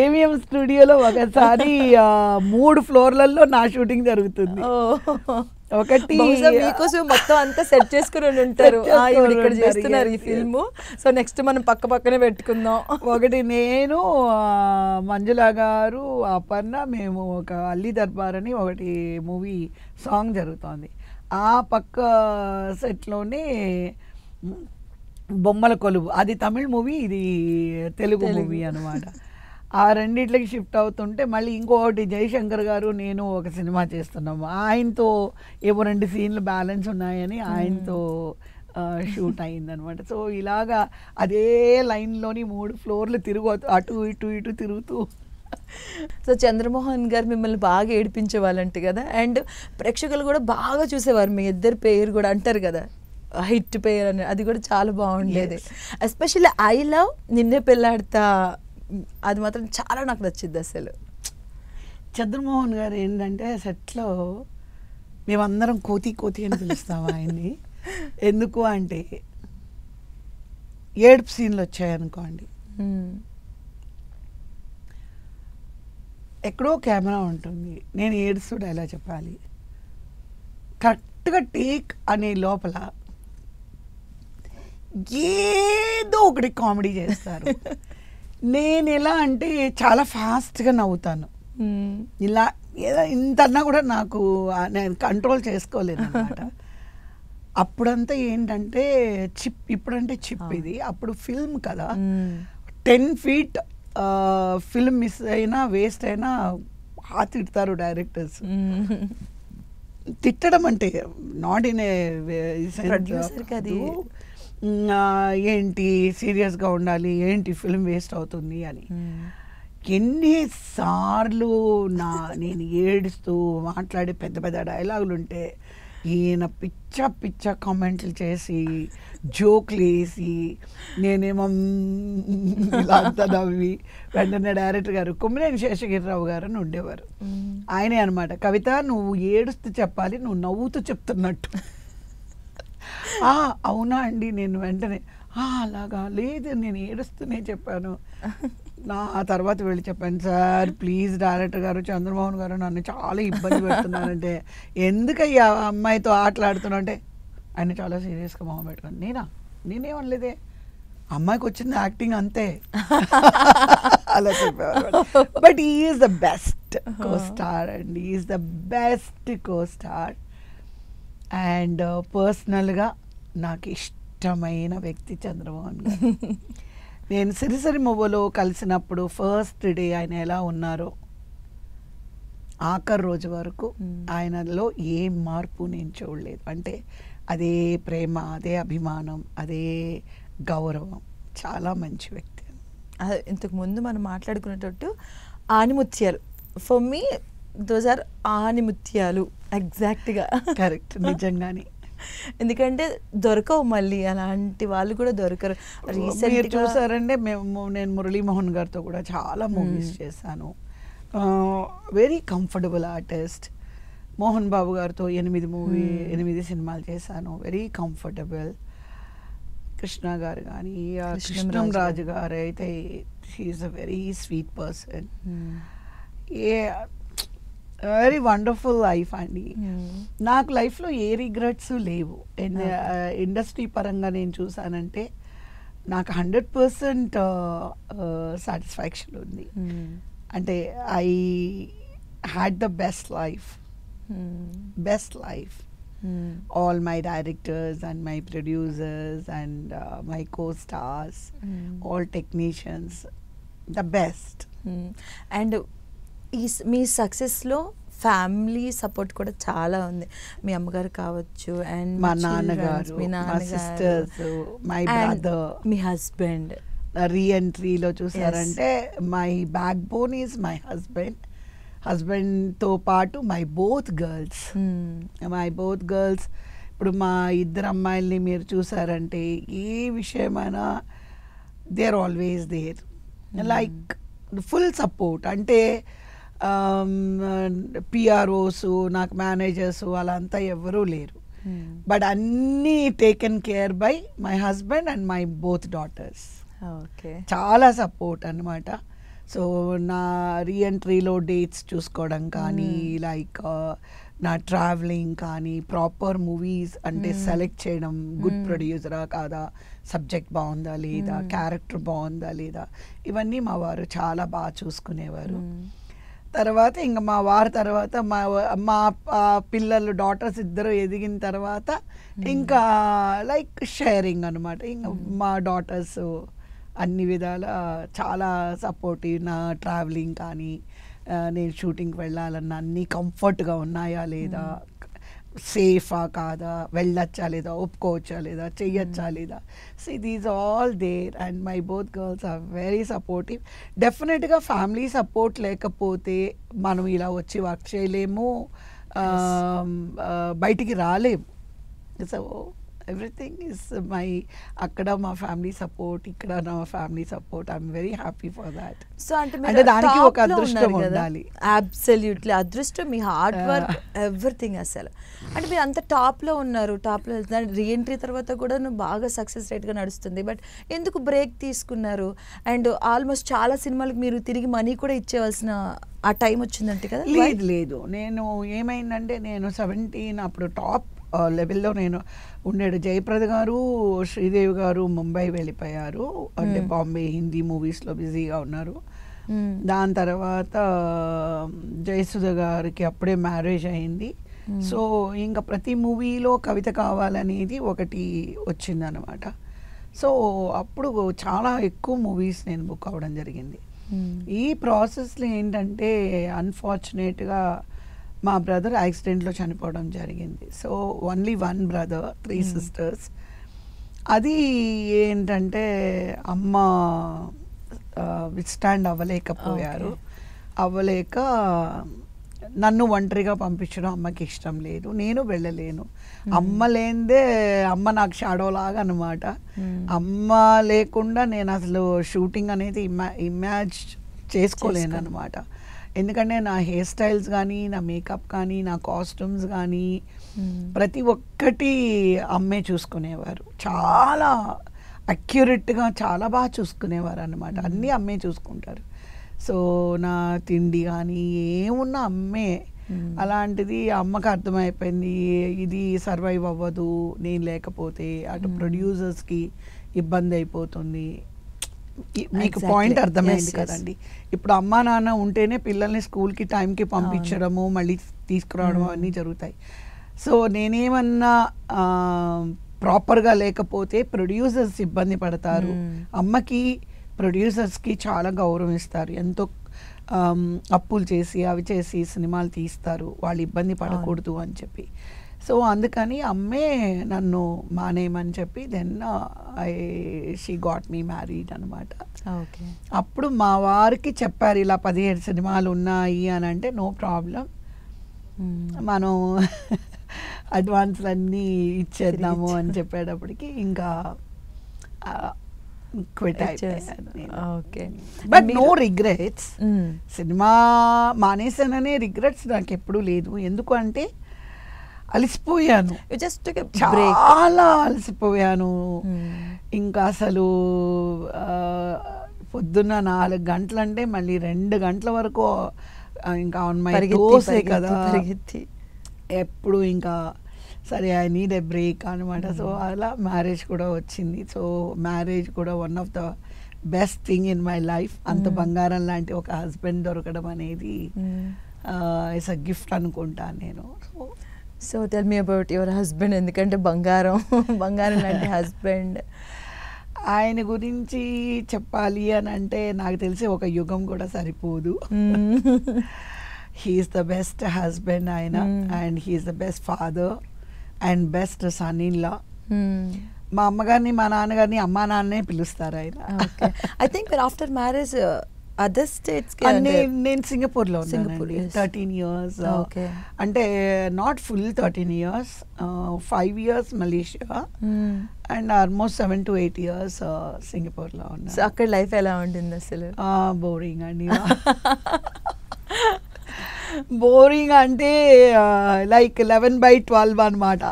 ఏవిఎం స్టూడియోలో ఒకసారి 3 ఫ్లోర్లలో నా షూటింగ్ జరుగుతుంది. ఒకటి మీకోసం మొత్తం అంతా సెట్ చేసుకుని ఉంటారు, ఇక్కడ చేస్తున్నారు ఈ ఫిల్మ్, సో నెక్స్ట్ మనం పక్కనే పెట్టుకుందాం. ఒకటి నేను, మంజులా గారు, అపర్ణ, మేము ఒక అల్లి దర్బార్ అని ఒకటి మూవీ సాంగ్ జరుగుతోంది. ఆ పక్క సెట్లోనే బొమ్మల కొలువు, అది తమిళ్ మూవీ, ఇది తెలుగు మూవీ అనమాట. ఆ రెండిట్లకి షిఫ్ట్ అవుతుంటే మళ్ళీ ఇంకొకటి జయశంకర్ గారు నేను ఒక సినిమా చేస్తున్నాము, ఆయనతో ఏవో 2 సీన్లు బ్యాలెన్స్ ఉన్నాయని ఆయనతో షూట్ అయిందనమాట. సో ఇలాగా అదే లైన్లోని 3 ఫ్లోర్లు అటు ఇటు తిరుగుతూ. సో చంద్రమోహన్ గారు మిమ్మల్ని బాగా ఏడిపించే వాళ్ళంట కదా, అండ్ ప్రేక్షకులు కూడా బాగా చూసేవారు, మీ ఇద్దరు పేరు కూడా అంటారు కదా హిట్ పేరు అని, అది కూడా చాలా బాగుండేది. ఎస్పెషల్లీ ఐ లవ్ నిన్నే పెళ్ళాడతా, అది మాత్రం చాలా నాకు నచ్చింది అసలు. చంద్రమోహన్ గారు ఏంటంటే సెట్లో మేమందరం కోతి అని పిలుస్తాం ఆయన్ని. ఎందుకు అంటే ఏడుపు సీన్లు వచ్చాయనుకోండి, ఎక్కడో కెమెరా ఉంటుంది, నేను ఏడుస్తూ ఎలా చెప్పాలి, కరెక్ట్గా టేక్ అనే లోపల ఏదో ఒకటి కామెడీ చేస్తారు. నేను ఎలా అంటే చాలా ఫాస్ట్గా నవ్వుతాను, ఇలా ఏదో ఇంతన్నా కూడా నాకు నేను కంట్రోల్ చేసుకోలేదు అనమాట. అప్పుడంతా ఏంటంటే ఇప్పుడంటే చిప్ ఇది, అప్పుడు ఫిల్మ్ కదా, 10 feet ఫిల్మ్ మిస్ అయినా వేస్ట్ అయినా బాగా తిడతారు డైరెక్టర్స్. తిట్టడం అంటే నాట్ ఇన్ ఏ ఏంటి సీరియస్గా ఉండాలి, ఏంటి ఫిల్మ్ వేస్ట్ అవుతుంది అని. ఎన్నిసార్లు నేను ఏడుస్తూ మాట్లాడే పెద్ద పెద్ద డైలాగులు ఉంటే ఈయన పిచ్చ పిచ్చ కామెంట్లు చేసి జోక్లు వేసి నేనేమో ఇలా అంతా నవ్వి వెంటనే డైరెక్టర్ గారు కొమ్మినేని శేషగిరిరావు గారు అని ఉండేవారు. ఆయనే అనమాట, కవిత నువ్వు ఏడుస్తూ చెప్పాలి, నువ్వు నవ్వుతూ చెప్తున్నట్టు. అవునా అండి, నేను వెంటనే అలాగా లేదు నేను ఏడుస్తూనే చెప్పాను. ఆ తర్వాత వెళ్ళి చెప్పాను, సార్ ప్లీజ్ డైరెక్టర్ గారు చంద్రమోహన్ గారు నన్ను చాలా ఇబ్బంది పెడుతున్నానంటే, ఎందుకయ్యా అమ్మాయితో ఆటలాడుతున్నా అంటే ఆయన చాలా సీరియస్గా మొహం పెట్టుకుని, నేనేమనలేదే, అమ్మాయికి వచ్చింది యాక్టింగ్ అంతే అలా చెప్పేవారు. But he is the best co star and he is the best co star. And పర్సనల్గా నాకు ఇష్టమైన వ్యక్తి చంద్రమోహన్ గారు. నేను సిరిసిరి మువ్వలో కలిసినప్పుడు ఫస్ట్ డే ఆయన ఎలా ఉన్నారో ఆఖరి రోజు వరకు ఆయనలో ఏ మార్పు నేను చూడలేదు. అంటే అదే ప్రేమ, అదే అభిమానం, అదే గౌరవం. చాలా మంచి వ్యక్తి. ఇంతకు ముందు మనం మాట్లాడుకునేటట్టు ఆనిముత్యాలు, ఫర్ మీ దోస్ ఆర్ ఆనిముత్యాలు ఎగ్జాక్ట్గా. కరెక్ట్, నిజంగానే. ఎందుకంటే దొరకవు మళ్ళీ, అలాంటి వాళ్ళు కూడా దొరకరు. రీసెంట్ చూసారంటే నేను మురళీమోహన్ గారితో కూడా చాలా మూవీస్ చేశాను. Very comfortable artist. Mohan Babu గారితో 8 సినిమాలు చేశాను, వెరీ కంఫర్టబుల్. కృష్ణ గారు కానీ, కృష్ణం రాజు గారు అయితే she's a very sweet person. Very wonderful life అండి. నాకు లైఫ్లో ఏ రిగ్రెట్స్ లేవు. ఇండస్ట్రీ పరంగా నేను చూసానంటే నాకు 100% సాటిస్ఫాక్షన్ ఉంది. అంటే I had the best life. All my directors and my producers and my co-stars, all technicians, the best. And మీ సక్సెస్లో ఫ్యామిలీ సపోర్ట్ కూడా చాలా ఉంది. మీ అమ్మగారు కావచ్చు, అండ్ మా నాన్నగారు, మా సిస్టర్స్, మై బ్రదర్, మీ హస్బెండ్. రీఎంట్రీలో చూసారంటే my backbone is my హస్బెండ్తో పాటు మై బోత్ గర్ల్స్. ఇప్పుడు మా ఇద్దరు అమ్మాయిల్ని మీరు చూసారంటే ఏ విషయమైనా they are always there, like full support. అంటే పిఆర్ఓస్, నాకు మేనేజర్స్ అలా అంతా ఎవరూ లేరు. బట్ అన్నీ taken care by my husband and my both daughters. చాలా సపోర్ట్ అన్నమాట. సో నా రీఎంట్రీలో డేట్స్ చూసుకోవడం కానీ, లైక్ నా ట్రావెలింగ్ కానీ, ప్రాపర్ మూవీస్ అంటే సెలెక్ట్ చేయడం, గుడ్ ప్రొడ్యూసరా కాదా, సబ్జెక్ట్ బాగుందా లేదా, క్యారెక్టర్ బాగుందా లేదా, ఇవన్నీ మా వారు చాలా బాగా చూసుకునేవారు. తర్వాత ఇంకా మా వారి తర్వాత మా పిల్లలు డాటర్స్ ఇద్దరు ఎదిగిన తర్వాత ఇంకా లైక్ షేరింగ్ అనమాట. ఇంకా మా డాటర్స్ అన్ని విధాల చాలా సపోర్టివ్. నా ట్రావెలింగ్ కానీ, నేను షూటింగ్కి వెళ్ళాలన్నా అన్నీ కంఫర్ట్గా ఉన్నాయా లేదా, సేఫా కాదా, వెళ్ళొచ్చా లేదా, ఒప్పుకోవచ్చా లేదా, చెయ్యొచ్చా లేదా. So these all there and my both girls are very supportive. డెఫినెట్గా ఫ్యామిలీ సపోర్ట్ లేకపోతే మనం ఇలా వచ్చి వర్క్ చేయలేము, బయటికి రాలేము. సో ఎవ్రీథింగ్ ఇస్ అక్కడ మా ఫ్యామిలీ సపోర్ట్, ఇక్కడ నా family support. I'm very happy for that. So అంటే దానికి ఒక అదృష్టం ఉండాలి. అబ్సల్యూట్లీ అదృష్టం, మీ హార్డ్ వర్క్, ఎవ్రీథింగ్. అసలు అంటే మీరు అంత టాప్లో ఉన్నారు, టాప్లో వెళ్తున్నారు. రీఎంట్రీ తర్వాత కూడా బాగా సక్సెస్ రేట్గా నడుస్తుంది. బట్ ఎందుకు బ్రేక్ తీసుకున్నారు? అండ్ ఆల్మోస్ట్ చాలా సినిమాలకు మీరు తిరిగి మనీ కూడా ఇచ్చేవలసిన ఆ టైం వచ్చిందంటే కదా? లేదు, నేను ఏమైందంటే నేను 17 అప్పుడు టాప్ లెవెల్లో నేను ఉండేడు. జయప్రద గారు, శ్రీదేవి గారు ముంబై వెళ్ళిపోయారు, అంటే బాంబే హిందీ మూవీస్లో బిజీగా ఉన్నారు. దాని తర్వాత జయసుధ గారికి అప్పుడే మ్యారేజ్ అయింది. సో ఇంకా ప్రతి మూవీలో కవిత కావాలనేది ఒకటి వచ్చిందనమాట. సో అప్పుడు చాలా ఎక్కువ మూవీస్ నేను బుక్ అవ్వడం జరిగింది. ఈ ప్రాసెస్లో ఏంటంటే అన్ఫార్చునేట్గా మా బ్రదర్ యాక్సిడెంట్లో చనిపోవడం జరిగింది. So only 1 brother, 3 sisters. అది ఏంటంటే అమ్మ విత్స్టాండ్ అవ్వలేకపోయారు. అవ్వలేక నన్ను ఒంటరిగా పంపించడం అమ్మకి ఇష్టం లేదు, నేను వెళ్ళలేను. అమ్మ లేనిదే అమ్మ నాకు షాడో లాగా అనమాట. అమ్మ లేకుండా నేను అసలు షూటింగ్ అనేది ఇమాజ్ చేసుకోలేను అనమాట. ఎందుకంటే నా హెయిర్ స్టైల్స్ కానీ, నా మేకప్ కానీ, నా కాస్ట్యూమ్స్ కానీ ప్రతి ఒక్కటి అమ్మే చూసుకునేవారు. చాలా అక్యురేట్గా చాలా బాగా చూసుకునేవారు అనమాట. అన్నీ అమ్మే చూసుకుంటారు. సో నా తిండి కానీ ఏమున్నా అమ్మే. అలాంటిది అమ్మకు అర్థమైపోయింది ఇది సర్వైవ్ అవ్వదు నేను లేకపోతే, అటు ప్రొడ్యూసర్స్కి ఇబ్బంది అయిపోతుంది. మీకు పాయింట్ అర్థమైంది కదండి. ఇప్పుడు అమ్మా నాన్న ఉంటేనే పిల్లల్ని స్కూల్కి టైంకి పంపించడము, మళ్ళీ తీసుకురావడం అన్నీ జరుగుతాయి. సో నేనేమన్నా ప్రాపర్గా లేకపోతే ప్రొడ్యూసర్స్ ఇబ్బంది పడతారు. అమ్మకి ప్రొడ్యూసర్స్కి చాలా గౌరవం ఇస్తారు. ఎంతో అప్పులు చేసి అవి చేసి సినిమాలు తీస్తారు, వాళ్ళు ఇబ్బంది పడకూడదు అని చెప్పి. సో అందుకని అమ్మే నన్ను మానేయమని చెప్పి then she got me married అనమాట. అప్పుడు మా వారికి చెప్పారు ఇలా 17 సినిమాలు ఉన్నాయి అని అంటే నో ప్రాబ్లం, మనం అడ్వాన్స్లన్నీ ఇచ్చేద్దాము అని చెప్పేటప్పటికి ఇంకా క్విట్ అయిపోయాను. But no regrets. సినిమా మానేసాననే రిగ్రెట్స్ నాకు ఎప్పుడూ లేదు. ఎందుకు అంటే అలసిపోయాను, చాలా అలసిపోయాను. ఇంకా అసలు పొద్దున్న 4 గంటలంటే మళ్ళీ 2 గంటల వరకు ఇంకా ఆన్ మై టోసే కదా ఎప్పుడు. ఇంకా సరే ఐ నీడ్ ఎ బ్రేక్ అనమాట. సో అలా మ్యారేజ్ కూడా వచ్చింది. సో మ్యారేజ్ కూడా one of the best thing in my life. అంత బంగారం లాంటి ఒక హస్బెండ్ దొరకడం అనేది ఇట్స్ అ గిఫ్ట్ అనుకుంటాను నేను. So tell me about your husband. ఎందుకంటే బంగారం లాంటి హస్బెండ్. ఆయన గురించి చెప్పాలి అని అంటే నాకు తెలిసి ఒక యుగం కూడా సరిపోదు. హీఈస్ ద బెస్ట్ హస్బెండ్ ఆయన, and he's the best father and best son in law. మా అమ్మగారిని మా నాన్నగారిని అమ్మా నాన్నే పిలుస్తారు ఆయన. I think after marriage other states నేను సింగపూర్లో ఉన్నాను 13 years. అంటే not full 13 years, 5 years Malaysia and almost 7 to 8 years సింగపూర్లో ఉన్నాను. సో అక్కడ లైఫ్ ఎలా ఉంటుంది అసలు? బోరింగ్ అండి. బోరింగ్ అంటే లైక్ 11/12 అనమాట.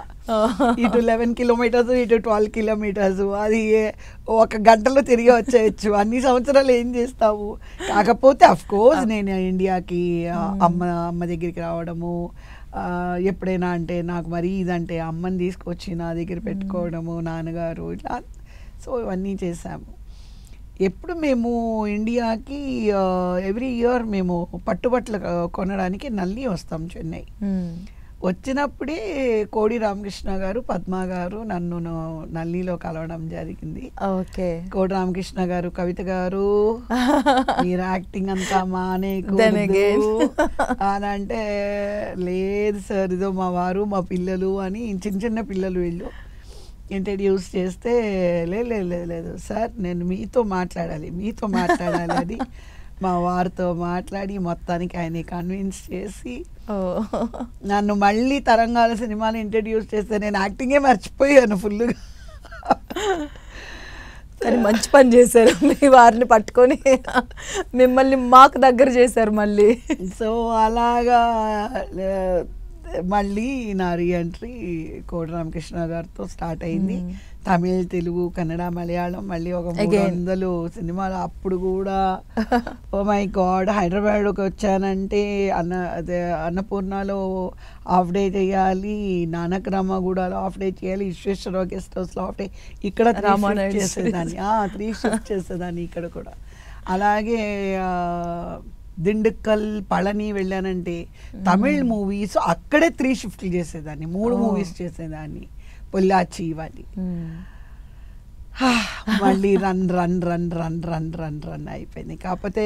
ఇటు 11 kilometers, ఇటు 12 kilometers. అది 1 గంటలో తిరిగి వచ్చేయచ్చు. అన్ని సంవత్సరాలు ఏం చేస్తావు? కాకపోతే అఫ్ కోర్స్ నేను ఇండియాకి అమ్మ దగ్గరికి రావడము, ఎప్పుడైనా అంటే నాకు మరీ ఇదంటే అమ్మని తీసుకొచ్చి నా దగ్గర పెట్టుకోవడము, నాన్నగారు ఇట్లా. సో ఇవన్నీ చేసాము. ఎప్పుడు మేము ఇండియాకి ఎవ్రీ ఇయర్ మేము పట్టుబట్టలు కొనడానికి నల్లి వస్తాం చెన్నై. వచ్చినప్పుడే కోడి రామకృష్ణ గారు, పద్మ గారు నన్ను నల్లిలో కలవడం జరిగింది. కోడి రామకృష్ణ గారు, కవిత గారు మీరు యాక్టింగ్ అంతా మానేకూడదు అని అంటే, లేదు సార్ ఇదో మా వారు మా పిల్లలు అని చిన్న పిల్లలు వీళ్ళు ఇంట్రడ్యూస్ చేస్తే, లేదు సార్ నేను మీతో మాట్లాడాలి అది మా వారితో మాట్లాడి మొత్తానికి ఆయన కన్విన్స్ చేసి నన్ను మళ్ళీ తరంగాల సినిమాని ఇంట్రడ్యూస్ చేస్తే నేను యాక్టింగే మర్చిపోయాను ఫుల్గా. కానీ మంచి పని చేశారు, మీ వారిని పట్టుకొని మిమ్మల్ని మాకు దగ్గర చేశారు మళ్ళీ. సో అలాగా మళ్ళీ నా రీఎంట్రీ కోడి రామకృష్ణ గారితో స్టార్ట్ అయింది. తమిళ్, తెలుగు, కన్నడ, మలయాళం మళ్ళీ ఒక 300 సినిమాలు. అప్పుడు కూడా ఓ మై గాడ్, హైదరాబాద్కి వచ్చానంటే అన్నపూర్ణలో హాఫ్ డే చేయాలి, నానక్రామగూడలో హాఫ్ డే చేయాలి, విశ్వేశ్వరరావు గెస్ట్ హౌస్లో హాఫ్ డే, ఇక్కడ 3 షిఫ్ట్ చేసేదాన్ని ఇక్కడ కూడా. అలాగే దిండుకల్, పళని వెళ్ళానంటే తమిళ్ మూవీస్ అక్కడే 3 షిఫ్ట్లు చేసేదాన్ని, 3 మూవీస్ చేసేదాన్ని, పొల్లాచి ఇవన్నీ. మళ్ళీ run run run run run run run అయిపోయింది. కాకపోతే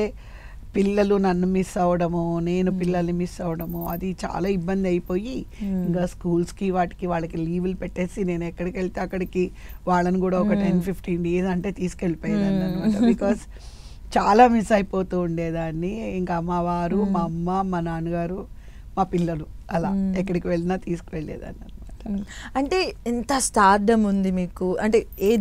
పిల్లలు నన్ను మిస్ అవ్వడము, నేను పిల్లల్ని మిస్ అవ్వడము, అది చాలా ఇబ్బంది అయిపోయి ఇంకా స్కూల్స్కి వాటికి వాళ్ళకి లీవులు పెట్టేసి నేను ఎక్కడికి వెళ్తే అక్కడికి వాళ్ళని కూడా ఒక 10-15 days అంటే తీసుకెళ్ళిపోయేదాన్ని అనమాట. బికాస్ చాలా మిస్ అయిపోతూ ఉండేదాన్ని. ఇంకా మా వారు, మా అమ్మ, మా నాన్నగారు, మా పిల్లలు అలా ఎక్కడికి వెళ్ళినా తీసుకువెళ్ళేదాన్ని అనమాట. అంటే ఎంత స్టార్డమ్ ఉంది మీకు, అంటే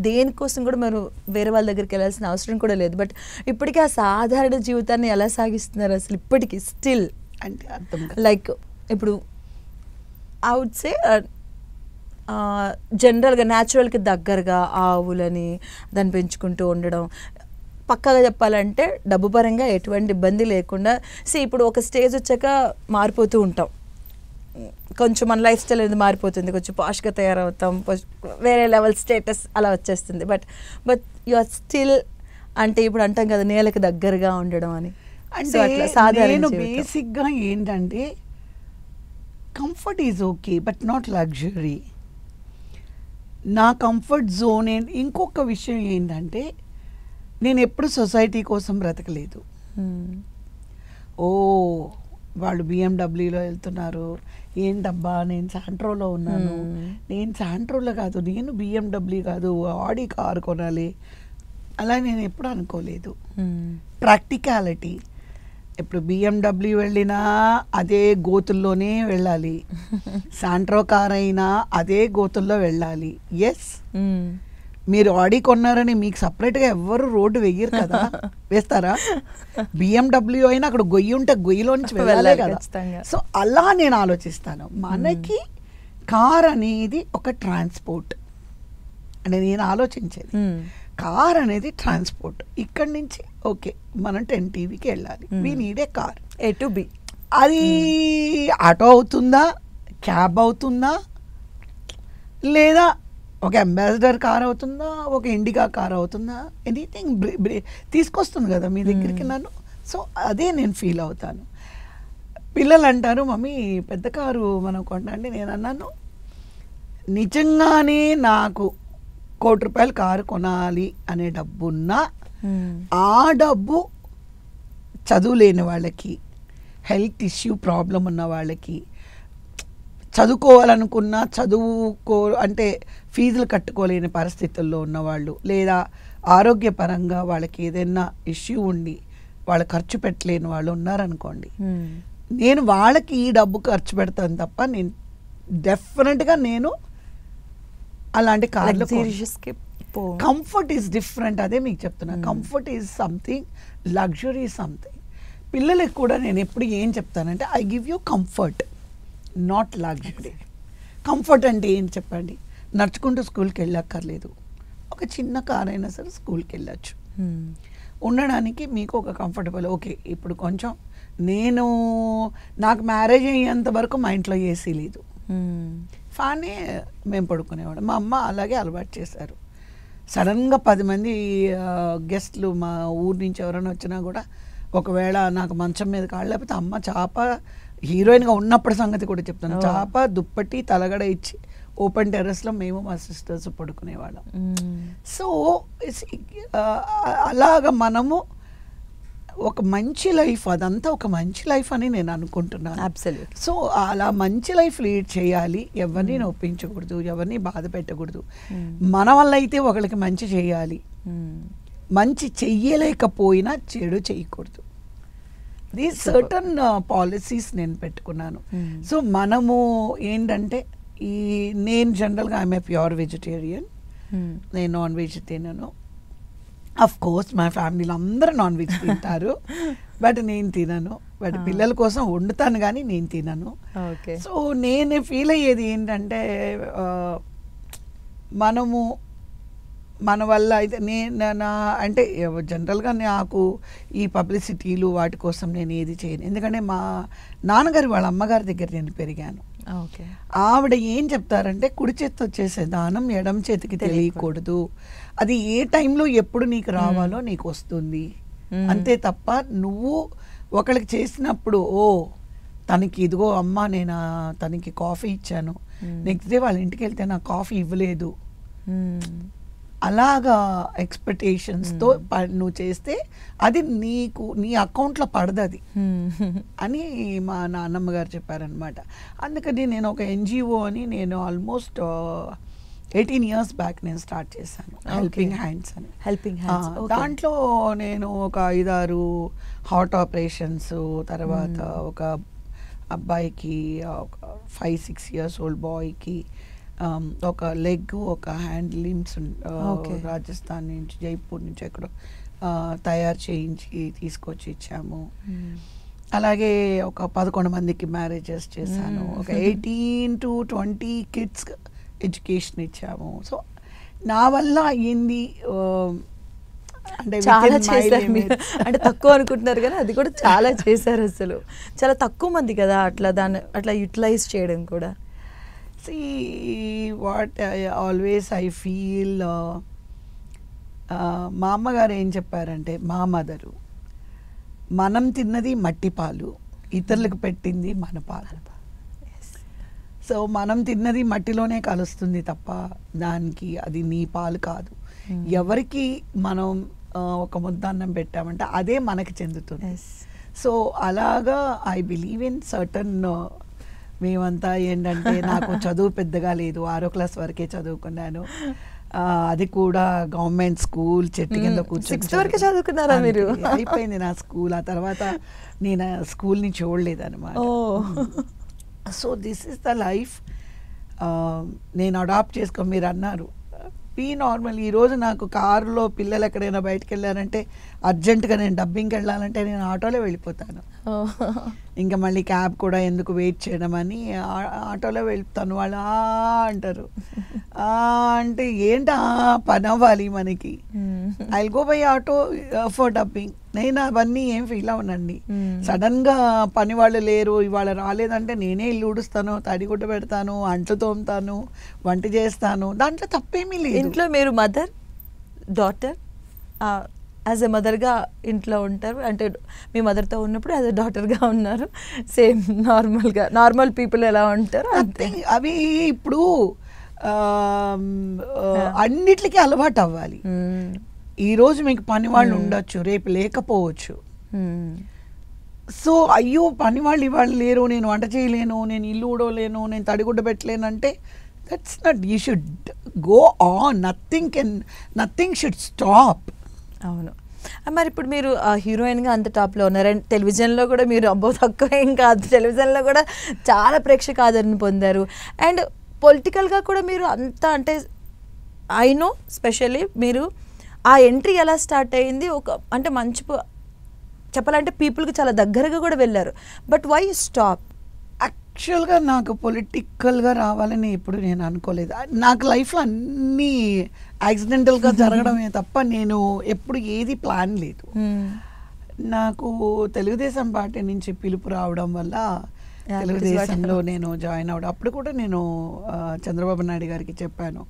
దేనికోసం కూడా మీరు వేరే వాళ్ళ దగ్గరికి వెళ్ళాల్సిన అవసరం కూడా లేదు. బట్ ఇప్పటికీ ఆ సాధారణ జీవితాన్ని ఎలా సాగిస్తున్నారు అసలు ఇప్పటికీ స్టిల్? అంటే అర్థం లైక్ ఇప్పుడు ఐ వుడ్ సే జనరల్గా న్యాచురల్కి దగ్గరగా ఆవులని దాన్ని పెంచుకుంటూ ఉండడం, పక్కాగా చెప్పాలంటే డబ్బు పరంగా ఎటువంటి ఇబ్బంది లేకుండా. ఇప్పుడు ఒక స్టేజ్ వచ్చాక మారిపోతూ ఉంటాం, కొంచెం మన లైఫ్ స్టైల్ అనేది మారిపోతుంది, కొంచెం పాష్గా తయారవుతాం, వేరే లెవెల్ స్టేటస్ అలా వచ్చేస్తుంది. బట్ యు ఆర్ స్టిల్, అంటే ఇప్పుడు అంటాం కదా నేలకు దగ్గరగా ఉండడం అని. అంటే నేను బేసిక్గా ఏంటంటే comfort is okay but not luxury. నా కంఫర్ట్ జోన్ ఇంకొక విషయం ఏంటంటే నేను ఎప్పుడు సొసైటీ కోసం బ్రతకలేదు. వాళ్ళు BMW వెళ్తున్నారు, ఏంటబ్బా నేను శాంట్రోలో ఉన్నాను, నేను శాంట్రోలో కాదు, నేను BMW కాదు ఆడి కారు కొనాలి, అలా నేను ఎప్పుడు అనుకోలేదు. ప్రాక్టికాలిటీ, ఇప్పుడు BMW వెళ్ళినా అదే గోతుల్లోనే వెళ్ళాలి, శాంట్రో కార్ అయినా అదే గోతుల్లో వెళ్ళాలి. ఎస్, మీరు ఆడి కొన్నారని మీకు సపరేట్గా ఎవరు రోడ్డు వెయ్యరు కదా, వేస్తారా? BMW అయినా అక్కడ గొయ్యి ఉంటే గొయ్యిలోంచి వెళ్ళాలి కదా. సో అలా నేను ఆలోచిస్తాను. మనకి కార్ అనేది ఒక ట్రాన్స్పోర్ట్ అంటే నేను ఆలోచించేది, కార్ అనేది ట్రాన్స్పోర్ట్. ఇక్కడి నుంచి ఓకే మనం 10TV వెళ్ళాలి, we need a car, A to B. అది ఆటో అవుతుందా, క్యాబ్ అవుతుందా, లేదా ఒక అంబాసిడర్ కార్ అవుతుందా, ఒక ఇండికా కార్ అవుతుందా, ఎనీథింగ్ తీసుకొస్తుంది కదా మీ దగ్గరికి నన్ను. సో అదే నేను ఫీల్ అవుతాను. పిల్లలు అంటారు మమ్మీ పెద్ద కారు మనం కొంటే, నేను అన్నాను నిజంగానే నాకు ₹1,00,00,000 కారు కొనాలి అనే డబ్బున్నా ఆ డబ్బు చదువు లేని వాళ్ళకి, హెల్త్ ఇష్యూ ప్రాబ్లం ఉన్న వాళ్ళకి, చదువుకోవాలనుకున్నా అంటే ఫీజులు కట్టుకోలేని పరిస్థితుల్లో ఉన్నవాళ్ళు, లేదా ఆరోగ్యపరంగా వాళ్ళకి ఏదైనా ఇష్యూ ఉండి వాళ్ళు ఖర్చు పెట్టలేని వాళ్ళు ఉన్నారనుకోండి, నేను వాళ్ళకి ఈ డబ్బు ఖర్చు పెడతాను తప్ప నేను డెఫినెట్గా నేను అలాంటి కార్లు. కంఫర్ట్ ఈజ్ డిఫరెంట్, అదే మీకు చెప్తున్నా. Comfort is something, luxury something. పిల్లలకి కూడా నేను ఎప్పుడు ఏం చెప్తానంటే I give you comfort, not luxury. Comfort అంటే ఏంటి చెప్పండి? నడుచుకుంటూ స్కూల్కి వెళ్ళక్కర్లేదు, ఒక చిన్న కార్ అయినా సరే స్కూల్కి వెళ్ళచ్చు. ఉండడానికి మీకు ఒక కంఫర్టబుల్, ఓకే ఇప్పుడు కొంచెం నాకు మ్యారేజ్ అయ్యేంత వరకు మా ఇంట్లో ఏసీ లేదు, ఫ్యానే మేము పడుకునేవాడు. మా అమ్మ అలాగే అలవాటు చేశారు. సడన్గా 10 మంది గెస్ట్లు మా ఊరు నుంచి ఎవరైనా వచ్చినా కూడా ఒకవేళ నాకు మంచం మీద కాళ్ళు, లేకపోతే అమ్మ చాప, హీరోయిన్గా ఉన్నప్పుడు సంగతి కూడా చెప్తాను, చాప దుప్పటి తలగడ ఇచ్చి ఓపెన్ టెర్రస్లో మేము మా సిస్టర్స్ పడుకునేవాళ్ళం. సో అలాగ మనము ఒక మంచి లైఫ్, అదంతా ఒక మంచి లైఫ్ అని నేను అనుకుంటున్నాను. అబ్సల్యూట్. సో అలా మంచి లైఫ్ లీడ్ చేయాలి, ఎవరిని నొప్పించకూడదు, ఎవరిని బాధ పెట్టకూడదు. మన వల్ల అయితే ఒకరికి మంచి చేయాలి, మంచి చెయ్యలేకపోయినా చెడు చేయకూడదు. దీస్ సర్టన్ పాలసీస్ నేను పెట్టుకున్నాను. సో మనము ఏంటంటే నేను జనరల్గా ఐఎమ్ ఏ ప్యూర్ వెజిటేరియన్, నేను నాన్ వెజ్ తినను. అఫ్ కోర్స్ మా ఫ్యామిలీలో అందరూ నాన్ వెజ్ తింటారు, బట్ నేను తినను. బట్ పిల్లల కోసం వండుతాను కానీ నేను తినను. సో నేను ఫీల్ అయ్యేది ఏంటంటే మనము మన వల్ల అయితే అంటే జనరల్గా నాకు ఈ పబ్లిసిటీలు వాటి కోసం నేను ఏది చేయను. ఎందుకంటే మా నాన్నగారి వాళ్ళ అమ్మగారి దగ్గర నేను పెరిగాను. ఆవిడ ఏం చెప్తారంటే కుడి చేతితో చేసే దానం ఎడమ చేతికి తెలియకూడదు, అది ఏ టైంలో ఎప్పుడు నీకు రావాలో నీకు వస్తుంది, అంతే తప్ప నువ్వు ఒకరికి చేసినప్పుడు తనకి ఇదిగో అమ్మ నేను తనకి కాఫీ ఇచ్చాను, నెక్స్ట్ డే వాళ్ళ ఇంటికి వెళ్తే నాకు కాఫీ ఇవ్వలేదు, అలాగా ఎక్స్పెక్టేషన్స్తో నువ్వు చేస్తే అది నీకు నీ అకౌంట్లో పడదది అని మా నాన్నమ్మ గారు చెప్పారనమాట. అందుకని నేను ఒక ఎన్జిఓ అని నేను ఆల్మోస్ట్ 18 years బ్యాక్ నేను స్టార్ట్ చేశాను, హెల్పింగ్ హ్యాండ్స్ అని. దాంట్లో నేను ఒక 5-6 హార్ట్ ఆపరేషన్స్, తర్వాత ఒక అబ్బాయికి, ఒక 5-6 years ఓల్డ్ బాయ్కి ఒక లెగ్, ఒక హ్యాండ్ లిమ్స్ రాజస్థాన్ నుంచి, జైపూర్ నుంచి ఎక్కడో తయారు చేయించి తీసుకొచ్చి ఇచ్చాము. అలాగే ఒక 11 మందికి మ్యారేజెస్ చేశాను, ఒక 18 to 20 kids ఎడ్యుకేషన్ ఇచ్చాము. సో నా వల్ల అయ్యింది అంటే చాలా చేశారు మీరు. అంటే తక్కువ అనుకుంటున్నారు కానీ అది కూడా చాలా చేశారు. అసలు చాలా తక్కువ మంది కదా అట్లా దాన్ని అట్లా యూటిలైజ్ చేయడం కూడా. See, what I feel, మా అమ్మగారు ఏం చెప్పారంటే, మా మదరు, మనం తిన్నది మట్టి పాలు, ఇతరులకు పెట్టింది మన పాలు. సో మనం తిన్నది మట్టిలోనే కలుస్తుంది తప్ప దానికి అది నీ పాలు కాదు. ఎవరికి మనం ఒక ముద్ద అన్నం పెట్టామంటే అదే మనకి చెందుతుంది. సో అలాగా ఐ బిలీవ్ ఇన్ సర్టన్. మేమంతా ఏంటంటే, నాకు చదువు పెద్దగా లేదు, 6వ క్లాస్ వరకే చదువుకున్నాను, అది కూడా గవర్నమెంట్ స్కూల్, చెట్టు కింద కూర్చొని చదువుకున్నారా మీరు? అయిపోయింది నా స్కూల్. ఆ తర్వాత నేను స్కూల్ని చూడలేదు అనమాట. So this is the life నేను అడాప్ట్ చేసుకో. మీరు అన్నారు బీ నార్మల్. ఈరోజు నాకు కారులో పిల్లలు ఎక్కడైనా బయటకు వెళ్ళారంటే, అర్జెంటుగా నేను డబ్బింగ్కి వెళ్ళాలంటే నేను ఆటోలో వెళ్ళిపోతాను. ఇంకా మళ్ళీ క్యాబ్ కూడా ఎందుకు వెయిట్ చేయడం అని ఆటోలో వెళ్తాను. వాళ్ళు అంటారు, అంటే ఏంటి పని అవ్వాలి మనకి, I will go by auto for dubbing. నేను అవన్నీ ఏం ఫీల్ అవనండి. సడన్గా పని వాళ్ళు లేరు, ఇవాళ రాలేదంటే నేనే ఇల్లు ఊడుస్తాను, తడిగుడ్డ పెడతాను, అంట్లు తోముతాను, వంట చేస్తాను, దాంట్లో తప్పేమీ లేదు. ఇంట్లో మీరు మదర్ డాటర్ యాజ్ ఎ మదర్గా ఇంట్లో ఉంటారు, అంటే మీ మదర్తో ఉన్నప్పుడు యాజ్ ఎ డాటర్గా ఉన్నారు. సేమ్ నార్మల్గా నార్మల్ పీపుల్ ఎలా ఉంటారు అంతే. అవి ఇప్పుడు అన్నిటికీ అలవాటు అవ్వాలి. ఈరోజు మీకు పని వాళ్ళు ఉండొచ్చు, రేపు లేకపోవచ్చు. సో అయ్యో పని వాళ్ళు ఇవాళ లేరు, నేను వంట చేయలేను, నేను ఇల్లు ఊడవలేను, నేను తడిగుడ్డ పెట్టలేను అంటే that's not. You should go on. Nothing should stop. అవును. మరి ఇప్పుడు మీరు హీరోయిన్గా అంత టాప్లో ఉన్నారు, అండ్ టెలివిజన్లో కూడా మీరు అబ్బో తక్కువ ఏం కాదు, టెలివిజన్లో కూడా చాలా ప్రేక్షక ఆదరణ పొందారు. అండ్ పొలిటికల్గా కూడా మీరు అంత, అంటే ఐ నో స్పెషల్లీ మీరు ఆ ఎంట్రీ ఎలా స్టార్ట్ అయ్యింది, ఒక అంటే మంచి చెప్పాలంటే పీపుల్కి చాలా దగ్గరగా కూడా వెళ్ళారు. But why stop? యాక్చువల్గా నాకు పొలిటికల్గా రావాలని ఎప్పుడు నేను అనుకోలేదు. నాకు లైఫ్లో అన్నీ యాక్సిడెంటల్గా జరగడమే తప్ప నేను ఎప్పుడు ఏది ప్లాన్ లేదు. నాకు తెలుగుదేశం పార్టీ నుంచి పిలుపు రావడం వల్ల తెలుగుదేశంలో నేను జాయిన్ అవ్వడం. అప్పుడు కూడా నేను చంద్రబాబు నాయుడు గారికి చెప్పాను,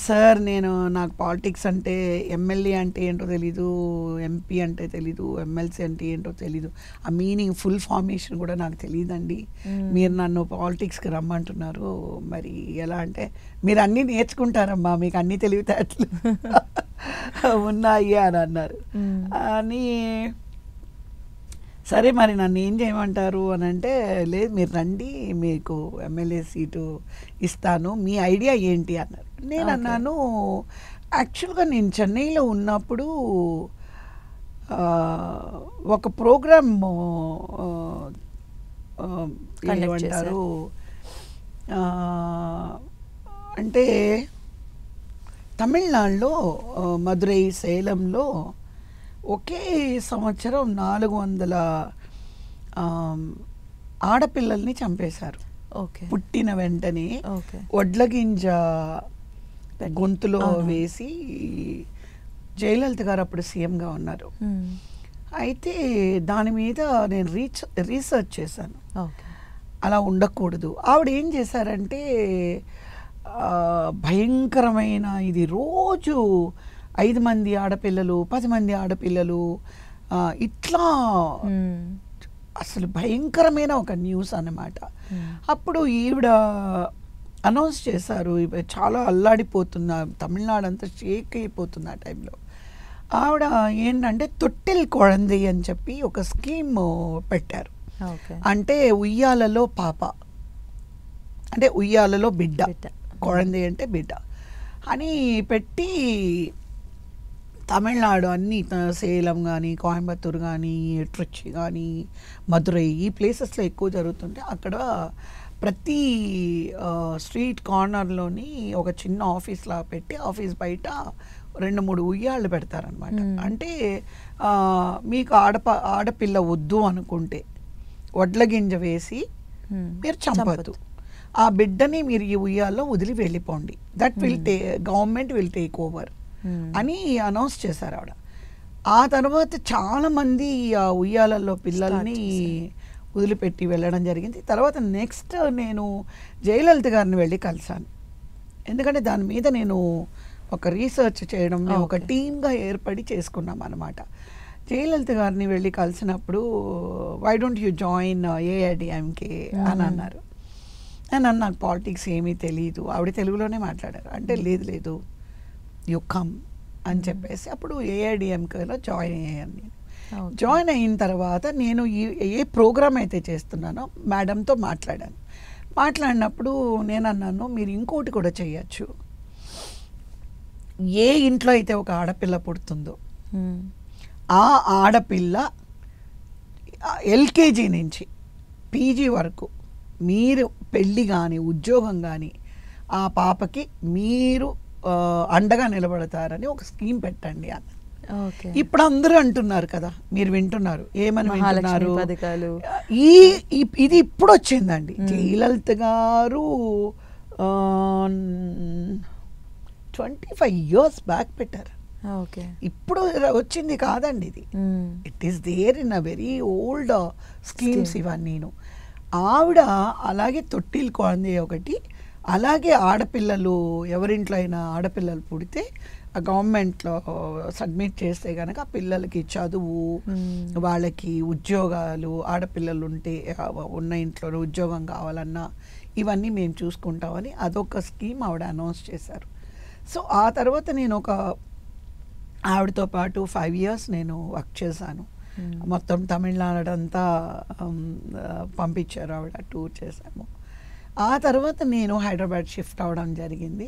సార్ నాకు పాలిటిక్స్ అంటే ఎమ్మెల్యే అంటే ఏంటో తెలీదు, ఎంపీ అంటే తెలీదు, ఎమ్మెల్సీ అంటే ఏంటో తెలీదు, ఆ మీనింగ్ ఫుల్ ఫార్మేషన్ కూడా నాకు తెలియదండి. మీరు నన్ను పాలిటిక్స్కి రమ్మంటున్నారు, మరి ఎలా అంటే, మీరు అన్నీ నేర్చుకుంటారమ్మా, మీకు అన్నీ తెలివితేటలు ఉన్నాయి అని అన్నారు. అని సరే మరి నన్ను ఏం చేయమంటారు అని అంటే, లేదు మీరు రండి, మీకు ఎమ్మెల్యే సీటు ఇస్తాను, మీ ఐడియా ఏంటి అన్నారు. నేను అన్నాను, యాక్చువల్గా నేను చెన్నైలో ఉన్నప్పుడు ఒక ప్రోగ్రామ్ ఏమంటారు అంటే తమిళనాడులో మదురై, సేలంలో ఒకే సంవత్సరం 400 ఆడపిల్లల్ని చంపేశారు. పుట్టిన వెంటనే వడ్ల గింజ గొంతులో వేసి. జయలలిత గారు అప్పుడు సీఎంగా ఉన్నారు. అయితే దాని మీద నేను రీసెర్చ్ చేశాను, అలా ఉండకూడదు. ఆవిడ ఏం చేశారంటే, భయంకరమైన ఇది, రోజు 5 మంది ఆడపిల్లలు, 10 మంది ఆడపిల్లలు, ఇట్లా అసలు భయంకరమైన ఒక న్యూస్ అన్నమాట. అప్పుడు ఈవిడ అనౌన్స్ చేశారు. చాలా అల్లాడిపోతున్న తమిళనాడు అంతా షేక్ అయిపోతుంది ఆ టైంలో. ఆవిడ ఏంటంటే తొట్టెల్ కొళంది అని చెప్పి ఒక స్కీమ్ పెట్టారు. అంటే ఉయ్యాలలో పాప అంటే ఉయ్యాలలో బిడ్డ, కొళంది అంటే బిడ్డ అని పెట్టి తమిళనాడు అన్ని సేలం కానీ, కోయంబత్తూరు కానీ, ట్రిచి కానీ, మధురై ఈ ప్లేసెస్లో ఎక్కువ జరుగుతుంటే అక్కడ ప్రతి స్ట్రీట్ కార్నర్లోని ఒక చిన్న ఆఫీస్లా పెట్టి ఆఫీస్ బయట 2-3 ఉయ్యాళ్ళు పెడతారనమాట. అంటే మీకు ఆడపిల్ల వద్దు అనుకుంటే వడ్ల గింజ వేసి మీరు చంపద్దు, ఆ బిడ్డని మీరు ఈ ఉయ్యాల్లో వదిలి వెళ్ళిపోండి, that will government will take over అని అనౌన్స్ చేశారు ఆవిడ. ఆ తర్వాత చాలామంది ఆ ఉయ్యాలలో పిల్లల్ని వదిలిపెట్టి వెళ్ళడం జరిగింది. తర్వాత నెక్స్ట్ నేను జయలలిత గారిని వెళ్ళి కలిశాను. ఎందుకంటే దాని మీద నేను ఒక రీసెర్చ్ చేయడం, ఒక టీమ్గా ఏర్పడి చేసుకున్నాం అనమాట. జయలలిత గారిని వెళ్ళి కలిసినప్పుడు why don't you join AIADMK అని అన్నారు. అని నాకు పాలిటిక్స్ ఏమీ తెలియదు. ఆవిడ తెలుగులోనే మాట్లాడారు. అంటే లేదు యు కమ్ అని చెప్పేసి అప్పుడు ఏఐడిఎంకేలో జాయిన్ అయ్యాను. నేను జాయిన్ అయిన తర్వాత నేను ఏ ప్రోగ్రామ్ అయితే చేస్తున్నానో మేడంతో మాట్లాడినప్పుడు నేను అన్నాను, మీరు ఇంకోటి కూడా చేయొచ్చు. ఏ ఇంట్లో అయితే ఒక ఆడపిల్ల పుడుతుందో ఆ ఆడపిల్ల ఎల్కేజీ నుంచి పీజీ వరకు మీరు పెళ్ళి కానీ ఉద్యోగం కానీ ఆ పాపకి మీరు అండగా నిలబడతారని ఒక స్కీమ్ పెట్టండి అన్న. ఇప్పుడు అందరూ అంటున్నారు కదా, మీరు వింటున్నారు, ఏమని వింటున్నారు, ఇది ఇప్పుడు వచ్చిందండి. జయలలిత గారు 25 years బ్యాక్ పెట్టారు. ఇప్పుడు వచ్చింది కాదండి ఇది. It is there in a very old schemes ఇవన్నీ. ఆవిడ అలాగే తొట్టిల్ కొళంది ఒకటి, అలాగే ఆడపిల్లలు ఎవరింట్లో అయినా ఆడపిల్లలు పుడితే ఆ గవర్నమెంట్లో సబ్మిట్ చేస్తే కనుక ఆ పిల్లలకి చదువు, వాళ్ళకి ఉద్యోగాలు, ఆడపిల్లలు ఉంటే ఉన్న ఇంట్లో ఉద్యోగం కావాలన్నా ఇవన్నీ మేము చూసుకుంటామని అదొక స్కీమ్ ఆవిడ అనౌన్స్ చేశారు. సో ఆ తర్వాత నేను ఆవిడతో పాటు 5 years నేను వర్క్ చేశాను. మొత్తం తమిళనాడు అంతా పంపించారు, ఆవిడ టూర్ చేశాము. ఆ తర్వాత నేను హైదరాబాద్ షిఫ్ట్ అవ్వడం జరిగింది.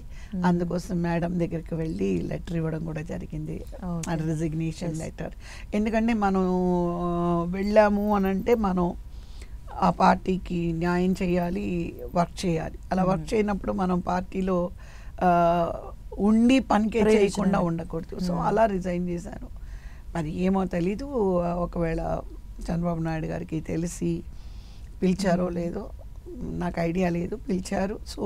అందుకోసం మేడం దగ్గరికి వెళ్ళి లెటర్ ఇవ్వడం కూడా జరిగింది, రిజిగ్నేషన్ లెటర్. ఎందుకంటే మనం వెళ్ళాము అని అంటే మనం ఆ పార్టీకి న్యాయం చేయాలి, వర్క్ చేయాలి. అలా వర్క్ చేయనప్పుడు మనం పార్టీలో ఉండి పనికే చేయకుండా ఉండకూడదు. సో అలా రిజైన్ చేశాను. మరి ఏమో తెలీదు, ఒకవేళ చంద్రబాబు నాయుడు గారికి తెలిసి పిలిచారో లేదో నాకు ఐడియా లేదు, పిలిచారు. సో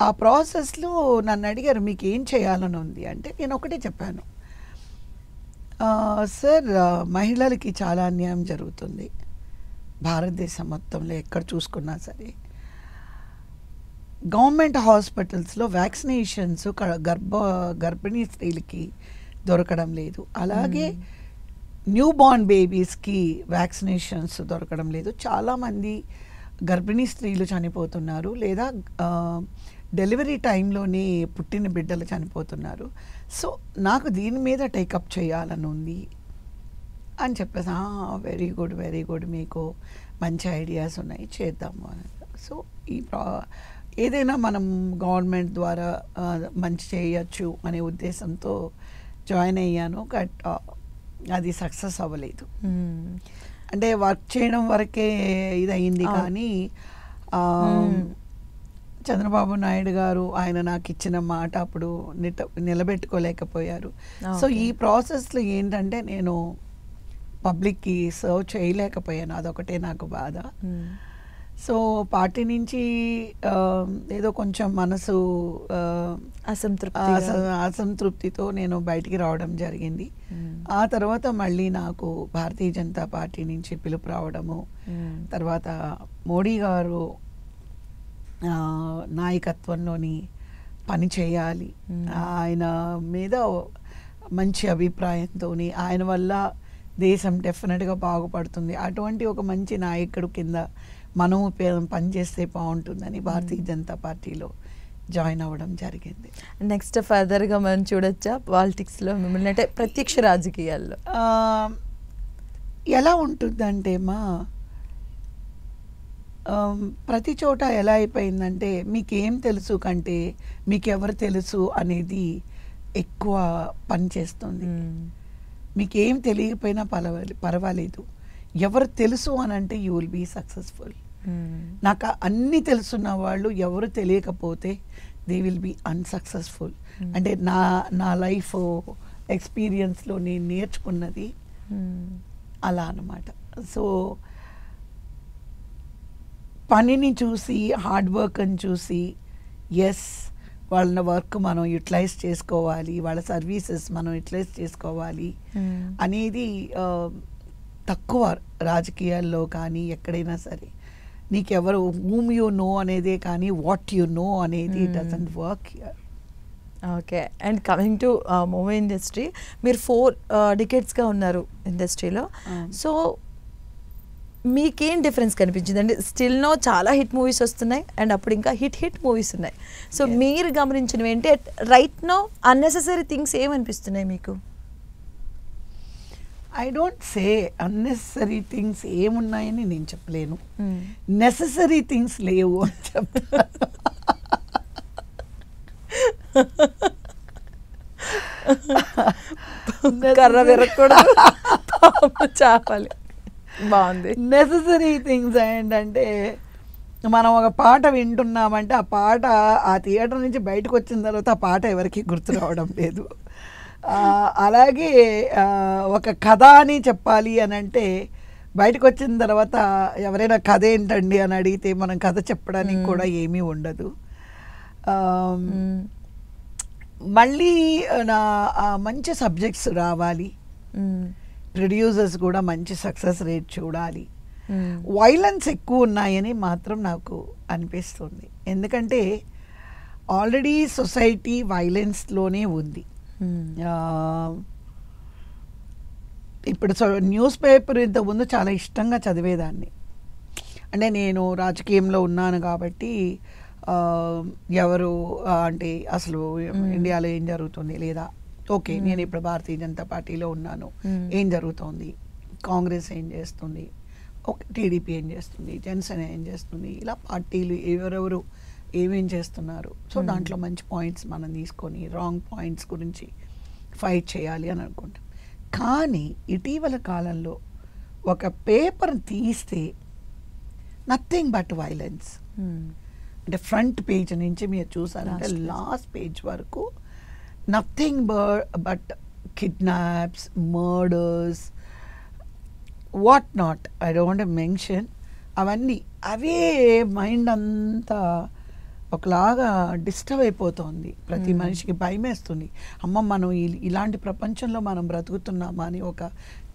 ఆ ప్రాసెస్లో నన్ను అడిగారు, మీకు ఏం చేయాలని ఉంది అంటే నేను ఒకటే చెప్పాను, సార్ మహిళలకి చాలా అన్యాయం జరుగుతుంది భారతదేశం మొత్తంలో ఎక్కడ చూసుకున్నా సరే. గవర్నమెంట్ హాస్పిటల్స్లో వ్యాక్సినేషన్స్ గర్భిణీ స్త్రీలకి దొరకడం లేదు, అలాగే న్యూ బార్న్ బేబీస్కి వ్యాక్సినేషన్స్ దొరకడం లేదు. చాలామంది గర్భిణీ స్త్రీలు చనిపోతున్నారు, లేదా డెలివరీ టైంలోనే పుట్టిన బిడ్డలు చనిపోతున్నారు. సో నాకు దీని మీద టేకప్ చేయాలని ఉంది అని చెప్పేసి, వెరీ గుడ్, మీకు మంచి ఐడియాస్ ఉన్నాయి, చేద్దాము అని. సో ఏదైనా మనం గవర్నమెంట్ ద్వారా మంచి చేయొచ్చు అనే ఉద్దేశంతో జాయిన్ అయ్యాను. బట్ అది సక్సెస్ అవ్వలేదు. అంటే వర్క్ చేయడం వరకే ఇది అయింది, కానీ చంద్రబాబు నాయుడు గారు ఆయన నాకు ఇచ్చిన మాట అప్పుడు నిలబెట్టుకోలేకపోయారు. సో ఈ ప్రాసెస్లో ఏంటంటే నేను పబ్లిక్కి సర్వ్ చేయలేకపోయాను, అదొకటే నాకు బాధ. సో పార్టీ నుంచి ఏదో కొంచెం మనసు అసంతృప్తితో నేను బయటికి రావడం జరిగింది. ఆ తర్వాత మళ్ళీ నాకు భారతీయ జనతా పార్టీ నుంచి పిలుపు రావడము, తర్వాత మోడీ గారు నాయకత్వంలోని పని చేయాలి, ఆయన మీద మంచి అభిప్రాయంతో, ఆయన వల్ల దేశం డెఫినెట్గా బాగుపడుతుంది, అటువంటి ఒక మంచి నాయకుడు కింద మనం పనిచేస్తే బాగుంటుందని భారతీయ జనతా పార్టీలో జాయిన్ అవ్వడం జరిగింది. నెక్స్ట్ ఫర్దర్గా మనం చూడొచ్చా పాలిటిక్స్లో మిమ్మల్ని, అంటే ప్రత్యక్ష రాజకీయాల్లో ఎలా ఉంటుందంటే ప్రతి చోట ఎలా అయిపోయిందంటే మీకేం తెలుసు కంటే మీకెవరు తెలుసు అనేది ఎక్కువ పనిచేస్తుంది. మీకేం తెలియకపోయినా పర్వాలేదు, ఎవరు తెలుసు అని అంటే యూ విల్ బీ సక్సెస్ఫుల్. నాకు అన్నీ తెలుసున్న వాళ్ళు ఎవరు తెలియకపోతే దే విల్ బీ అన్సక్సెస్ఫుల్. అంటే నా లైఫ్ ఎక్స్పీరియన్స్లో నేను నేర్చుకున్నది అలా అన్నమాట. సో పనిని చూసి హార్డ్ వర్క్ అని చూసి ఎస్ వాళ్ళ వర్క్ మనం యూటిలైజ్ చేసుకోవాలి, వాళ్ళ సర్వీసెస్ మనం యూటిలైజ్ చేసుకోవాలి అనేది తక్కువ రాజకీయాల్లో కానీ ఎక్కడైనా సరే. నీకెవరు హూమ్ యూ నో అనేదే కానీ వాట్ యు నో అనేది doesn't work here. Okay. And coming to movie industry, మీరు 4 డికేట్స్గా ఉన్నారు ఇండస్ట్రీలో. సో మీకేం డిఫరెన్స్ కనిపించింది? అంటే స్టిల్ నో చాలా హిట్ మూవీస్ వస్తున్నాయి అండ్ అప్పుడు ఇంకా హిట్ మూవీస్ ఉన్నాయి. సో మీరు గమనించినవి ఏంటి? రైట్ నో అన్నెసెసరీ థింగ్స్ ఏమనిపిస్తున్నాయి మీకు? I don't say unnecessary things ఏమున్నాయని నేను చెప్పలేను, నెససరీ థింగ్స్ లేవు అని చెప్తాను. కర్ర విరగకూడదు, చాపాలి. బాగుంది. నెససరీ థింగ్స్ ఏంటంటే మనం ఒక పాట వింటున్నామంటే ఆ పాట ఆ థియేటర్ నుంచి బయటకు వచ్చిన తర్వాత ఆ పాట ఎవరికి గుర్తు రావడం లేదు. అలాగే ఒక కథ అని చెప్పాలి అని అంటే బయటకు వచ్చిన తర్వాత ఎవరైనా కథ ఏంటండి అని అడిగితే మనం కథ చెప్పడానికి కూడా ఏమీ ఉండదు. మళ్ళీ మంచి సబ్జెక్ట్స్ రావాలి, ప్రొడ్యూసర్స్ కూడా మంచి సక్సెస్ రేట్ చూడాలి. వైలెన్స్ ఎక్కువ ఉన్నాయని మాత్రం నాకు అనిపిస్తుంది. ఎందుకంటే ఆల్రెడీ సొసైటీ వైలెన్స్లోనే ఉంది. ఇప్పుడు న్యూస్ పేపర్ ఇంతకుముందు చాలా ఇష్టంగా చదివేదాన్ని. అంటే నేను రాజకీయంలో ఉన్నాను కాబట్టి ఎవరు అంటే అసలు ఇండియాలో ఏం జరుగుతుంది లేదా ఓకే నేను ఇప్పుడు భారతీయ జనతా పార్టీలో ఉన్నాను, ఏం జరుగుతోంది, కాంగ్రెస్ ఏం చేస్తుంది, ఓకే టీడీపీ ఏం చేస్తుంది, జనసేన ఏం చేస్తుంది, ఇలా పార్టీలు ఎవరెవరు ఏమేం చేస్తున్నారు. సో దాంట్లో మంచి పాయింట్స్ మనం తీసుకొని రాంగ్ పాయింట్స్ గురించి ఫైట్ చేయాలి అని అనుకుంటాం. కానీ ఇటీవల కాలంలో ఒక పేపర్ తీస్తే నథింగ్ బట్ వైలెన్స్. అంటే ఫ్రంట్ పేజ్ నుంచి మీరు చూసారంటే లాస్ట్ పేజ్ వరకు nothing but kidnaps, murders, what not, I don't mention. అవన్నీ అవే మైండ్ అంతా ఒకలాగా డిస్టర్బ్ అయిపోతుంది. ప్రతి మనిషికి భయం వేస్తుంది, అమ్మ మనం ఇలాంటి ప్రపంచంలో మనం బ్రతుకుతున్నామా అని ఒక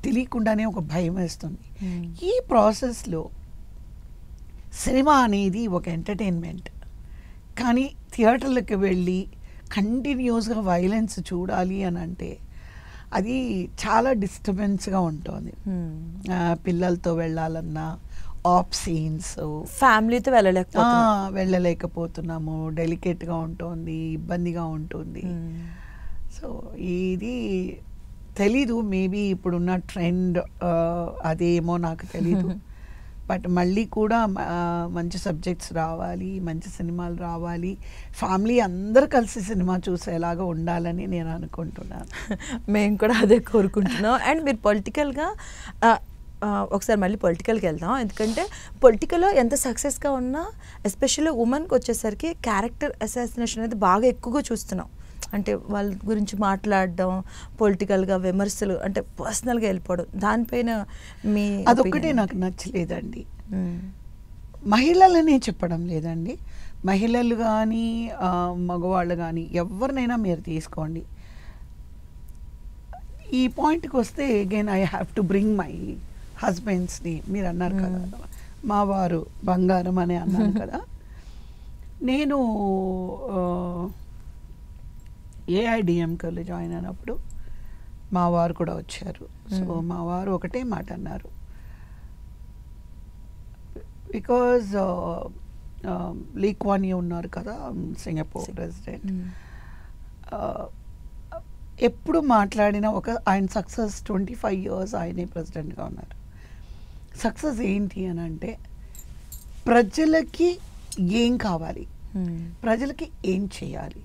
తెలియకుండానే ఒక భయం వేస్తుంది. ఈ ప్రాసెస్లో సినిమా అనేది ఒక ఎంటర్టైన్మెంట్, కానీ థియేటర్లకు వెళ్ళి కంటిన్యూస్గా వైలెన్స్ చూడాలి అని అంటే అది చాలా డిస్టర్బెన్స్గా ఉంటుంది. పిల్లలతో వెళ్ళాలన్నా ఆప్ సీన్స్, ఫ్యామిలీతో వెళ్ళలేకపోతున్నాము, డెలికేట్గా ఉంటుంది, ఇబ్బందిగా ఉంటుంది. సో ఇది తెలీదు, మేబీ ఇప్పుడున్న ట్రెండ్ అదేమో నాకు తెలీదు. బట్ మళ్ళీ కూడా మంచి సబ్జెక్ట్స్ రావాలి, మంచి సినిమాలు రావాలి, ఫ్యామిలీ అందరు కలిసి సినిమా చూసేలాగా ఉండాలని నేను అనుకుంటున్నాను. మేము కూడా అదే కోరుకుంటున్నాం. అండ్ మీరు పొలిటికల్గా ఒకసారి మళ్ళీ పొలిటికల్కి వెళ్దాం. ఎందుకంటే పొలిటికల్లో ఎంత సక్సెస్గా ఉన్నా ఎస్పెషల్లీ ఉమెన్కి వచ్చేసరికి క్యారెక్టర్ అసాసినేషన్ అనేది బాగా ఎక్కువగా చూస్తున్నాం. అంటే వాళ్ళ గురించి మాట్లాడడం, పొలిటికల్గా విమర్శలు, అంటే పర్సనల్గా వెళ్ళిపోవడం, దానిపైన మీ అదొక్కటే నాకు నచ్చలేదండి. మహిళలనే చెప్పడం లేదండి, మహిళలు కానీ మగవాళ్ళు కానీ ఎవరినైనా మీరు తీసుకోండి. ఈ పాయింట్కి వస్తే again I have to bring my హస్బెండ్స్ని. మీరు అన్నారు కదా మా వారు బంగారం అని అన్నాను కదా. నేను ఏఐడిఎంకేలో జాయిన్ అయినప్పుడు మా వారు కూడా వచ్చారు. సో మా వారు ఒకటే మాట అన్నారు, బికాజ్ లీ క్వాన్ యూ ఉన్నారు కదా సింగపూర్ ప్రెసిడెంట్, ఎప్పుడు మాట్లాడినా ఆయన సక్సెస్ 25 years ఆయనే ప్రెసిడెంట్గా ఉన్నారు. సక్సెస్ ఏంటి అని అంటే ప్రజలకి ఏం కావాలి, ప్రజలకి ఏం చేయాలి,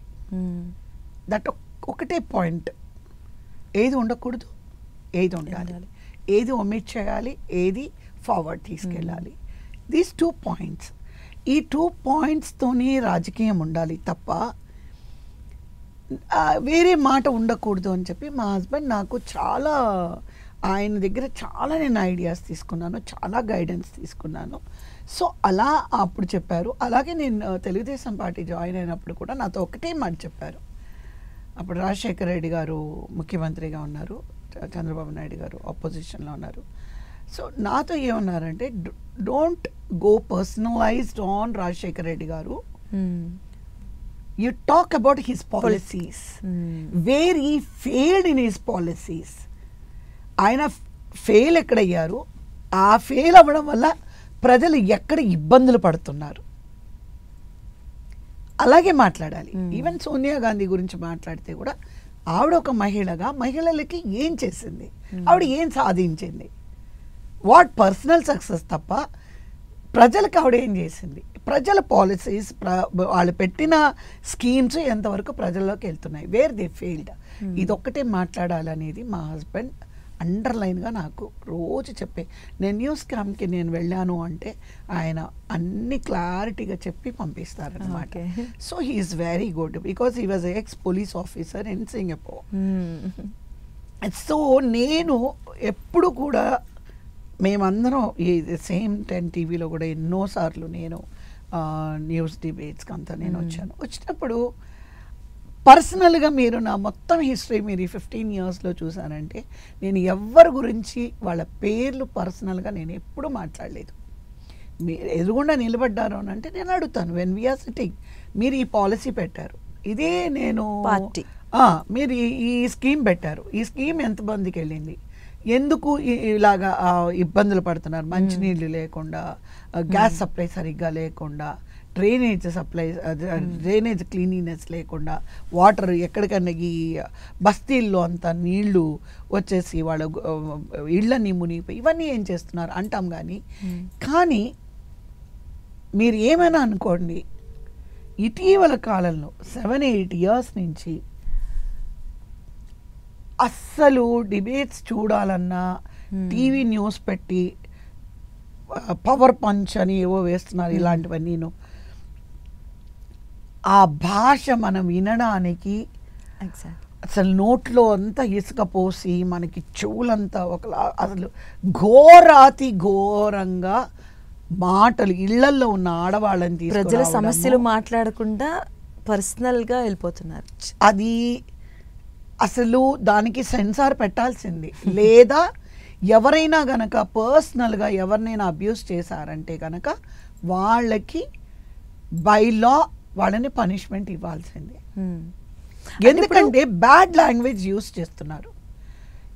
దట్ ఒకటే పాయింట్. ఏది ఉండకూడదు, ఏది ఉండాలి, ఏది ఒమిట్ చేయాలి, ఏది ఫార్వర్డ్ తీసుకెళ్ళాలి. దీస్ 2 points, ఈ 2 points-తోనే రాజకీయం ఉండాలి తప్ప వేరే మాట ఉండకూడదు అని చెప్పి మా హస్బెండ్ నాకు చాలా, ఆయన దగ్గర చాలా నేను ఐడియాస్ తీసుకున్నాను, చాలా గైడెన్స్ తీసుకున్నాను. సో అలా అప్పుడు చెప్పారు. అలాగే నేను తెలుగుదేశం పార్టీ జాయిన్ అయినప్పుడు కూడా నాతో ఒకటే మాట చెప్పారు. అప్పుడు రాజశేఖర రెడ్డి గారు ముఖ్యమంత్రిగా ఉన్నారు, చంద్రబాబు నాయుడు గారు ఆపోజిషన్లో ఉన్నారు. సో నాతో ఏమన్నారంటే, don't go personalised on Rajasekhara Reddy garu, you talk about his policies, where he failed in his policies. ఆయన ఫెయిల్ ఎక్కడయ్యారు, ఆ ఫెయిల్ అవ్వడం వల్ల ప్రజలు ఎక్కడ ఇబ్బందులు పడుతున్నారు అలాగే మాట్లాడాలి. ఈవెన్ సోనియా గాంధీ గురించి మాట్లాడితే కూడా ఆవిడ ఒక మహిళగా మహిళలకి ఏం చేసింది, ఆవిడ ఏం సాధించింది, వాట్ పర్సనల్ సక్సెస్ తప్ప ప్రజలకు ఆవిడ ఏం చేసింది, ప్రజల పాలసీస్, వాళ్ళు పెట్టిన స్కీమ్స్ ఎంతవరకు ప్రజల్లోకి వెళ్తున్నాయి, వేర్ దే ఫెయిల్డ్, ఇదొక్కటే మాట్లాడాలనేది మా హస్బెండ్ అండర్లైన్గా నాకు రోజు చెప్పే. నేను న్యూస్ క్యాంప్కి నేను వెళ్ళాను అంటే ఆయన అన్ని క్లారిటీగా చెప్పి పంపిస్తారనమాట. So he is very good because he was ex police officer in Singapore. So నేను ఎప్పుడు కూడా, మేమందరం ఈ సేమ్ 10 టీవీలో కూడా ఎన్నోసార్లు నేను న్యూస్ డిబేట్స్కి అంతా నేను వచ్చినప్పుడు పర్సనల్గా మీరు నా మొత్తం హిస్టరీ మీరు ఈ 15 yearsలో చూసానంటే నేను ఎవరి గురించి వాళ్ళ పేర్లు పర్సనల్గా నేను ఎప్పుడూ మాట్లాడలేదు. మీరు ఎదురుగుండా నిలబడ్డారు అని అంటే నేను అడుగుతాను, వెన్ వీఆర్ సిట్టింగ్ మీరు ఈ పాలసీ పెట్టారు, ఇదే నేను మీరు ఈ స్కీమ్ పెట్టారు, ఈ స్కీమ్ ఎంతమందికి వెళ్ళింది, ఎందుకు ఇలాగా ఇబ్బందులు పడుతున్నారు, మంచినీళ్ళు లేకుండా, గ్యాస్ సప్లై సరిగ్గా లేకుండా, డ్రైనేజ్ క్లీనినెస్ లేకుండా, వాటర్ ఎక్కడికన్నా ఈ బస్తీల్లో అంతా నీళ్లు వచ్చేసి వాళ్ళ ఇళ్ళని మునిగిపోయి, ఇవన్నీ ఏం చేస్తున్నారు అంటాం. కానీ మీరు ఏమైనా అనుకోండి, ఇటీవల కాలంలో 7-8 years నుంచి అస్సలు డిబేట్స్ చూడాలన్నా టీవీ న్యూస్ పెట్టి పవర్ పంచ్ అని ఏవో వేస్తున్నారు, ఇలాంటివన్నీ ఆ భాష మనం వినడానికి అసలు నోట్లో అంతా ఇసుక పోసి మనకి చెవులంతా ఒకలా, అసలు ఘోరాతి ఘోరంగా మాటలు, ఇళ్లల్లో ఉన్న ఆడవాళ్ళని ప్రజల సమస్యలు మాట్లాడకుండా పర్సనల్గా వెళ్ళిపోతున్నారు. అది అసలు దానికి సెన్సార్ పెట్టాల్సింది, లేదా ఎవరైనా గనక పర్సనల్గా ఎవరినైనా అబ్యూస్ చేశారంటే కనుక వాళ్ళకి బై లా వాళ్ళని పనిష్మెంట్ ఇవ్వాల్సిందే. ఎందుకంటే బ్యాడ్ లాంగ్వేజ్ యూస్ చేస్తున్నారు.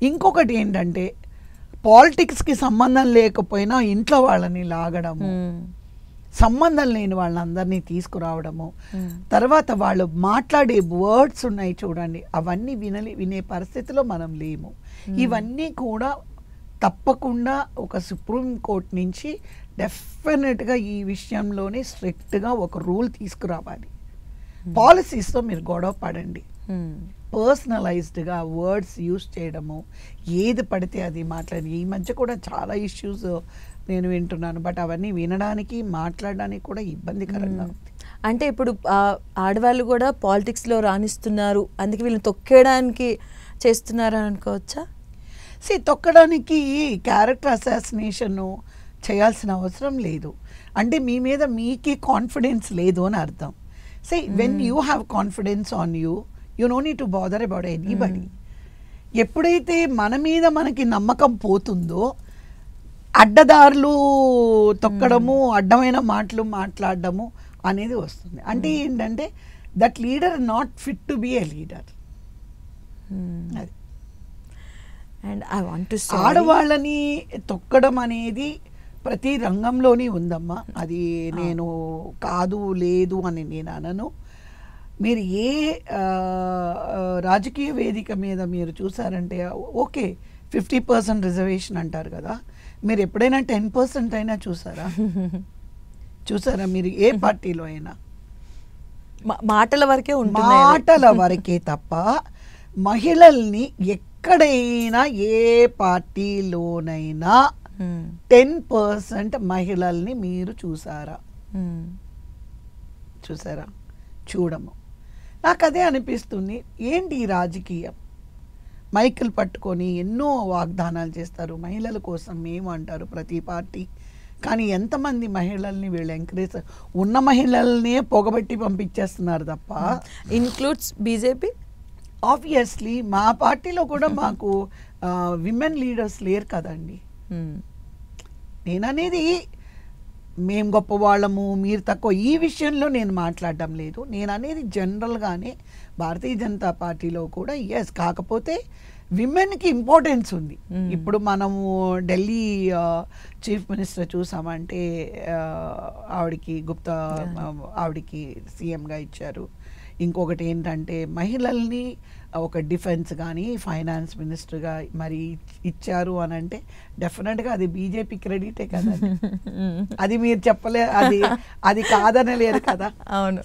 ఇంకొకటి ఏంటంటే పాలిటిక్స్కి సంబంధం లేకపోయినా ఇంట్లో వాళ్ళని లాగడము, సంబంధం లేని వాళ్ళందరినీ తీసుకురావడము, తర్వాత వాళ్ళు మాట్లాడే వర్డ్స్ ఉన్నాయి చూడండి, అవన్నీ వినే పరిస్థితిలో మనం లేము. ఇవన్నీ కూడా తప్పకుండా ఒక సుప్రీం కోర్ట్ నుంచి డెఫినెట్గా ఈ విషయంలోనే స్ట్రిక్ట్గా ఒక రూల్ తీసుకురావాలి. పాలసీస్తో మీరు గొడవ పడండి, పర్సనలైజ్డ్గా వర్డ్స్ యూస్ చేయడము, ఏది పడితే అది మాట్లాడి, ఈ మధ్య కూడా చాలా ఇష్యూస్ నేను వింటున్నాను, బట్ అవన్నీ వినడానికి మాట్లాడడానికి కూడా ఇబ్బందికరంగా ఉంది. అంటే ఇప్పుడు ఆడవాళ్ళు కూడా పాలిటిక్స్లో రాణిస్తున్నారు, అందుకే వీళ్ళని తొక్కేయడానికి చేస్తున్నారు అని అనుకోవచ్చా? తొక్కడానికి క్యారెక్టర్ అసాసినేషన్ చేయాల్సిన అవసరం లేదు. అంటే మీ మీద మీకే కాన్ఫిడెన్స్ లేదు అని అర్థం. When you have confidence on you, you know need to bother about anybody. ఎప్పుడైతే మన మీద మనకి నమ్మకం పోతుందో అడ్డదారులు తొక్కడము, అడ్డమైన మాటలు మాట్లాడడము అనేది వస్తుంది. అంటే ఏంటంటే that leader not fit to be a leader. అది and I want to say ఆడవాళ్ళని తొక్కడం అనేది ప్రతి రంగంలోని ఉందమ్మా. అది నేను కాదు లేదు అని నేను అనను. మీరు ఏ రాజకీయ వేదిక మీద మీరు చూసారంటే ఓకే 50% రిజర్వేషన్ అంటారు కదా, మీరు ఎప్పుడైనా 10% అయినా చూసారా? చూసారా మీరు ఏ పార్టీలో అయినా? మాటల వరకే మాటల వరకే తప్ప మహిళల్ని ఎక్కడైనా ఏ పార్టీలోనైనా 10% మహిళల్ని మీరు చూసారా? చూసారా? చూడము. నాకు అదే అనిపిస్తుంది, ఏంటి ఈ రాజకీయం? మైకులు పట్టుకొని ఎన్నో వాగ్దానాలు చేస్తారు మహిళల కోసం, మేము అంటారు ప్రతి పార్టీ. కానీ ఎంతమంది మహిళల్ని వీళ్ళు ఎంకరేజ్, ఉన్న మహిళల్నే పొగబెట్టి పంపించేస్తున్నారు తప్ప. Includes BJP. ఆబ్వియస్లీ మా పార్టీలో కూడా మాకు విమెన్ లీడర్స్ లేరు కదండి. నేననేది మేము గొప్పవాళ్ళము మీరు తక్కువ ఈ విషయంలో నేను మాట్లాడడం లేదు. నేను అనేది జనరల్గానే భారతీయ జనతా పార్టీలో కూడా ఎస్, కాకపోతే విమెన్కి ఇంపార్టెన్స్ ఉంది. ఇప్పుడు మనము ఢిల్లీ చీఫ్ మినిస్టర్ చూసామంటే ఆవిడకి గుప్తా ఆవిడకి సీఎంగా ఇచ్చారు. ఇంకొకటి ఏంటంటే మహిళల్ని ఒక డిఫెన్స్ కానీ ఫైనాన్స్ మినిస్టర్గా మరి ఇచ్చారు అని అంటే డెఫినెట్గా అది బీజేపీ క్రెడిటే కదా. అది మీరు చెప్పలే, అది కాదనలేరు కదా. అవును,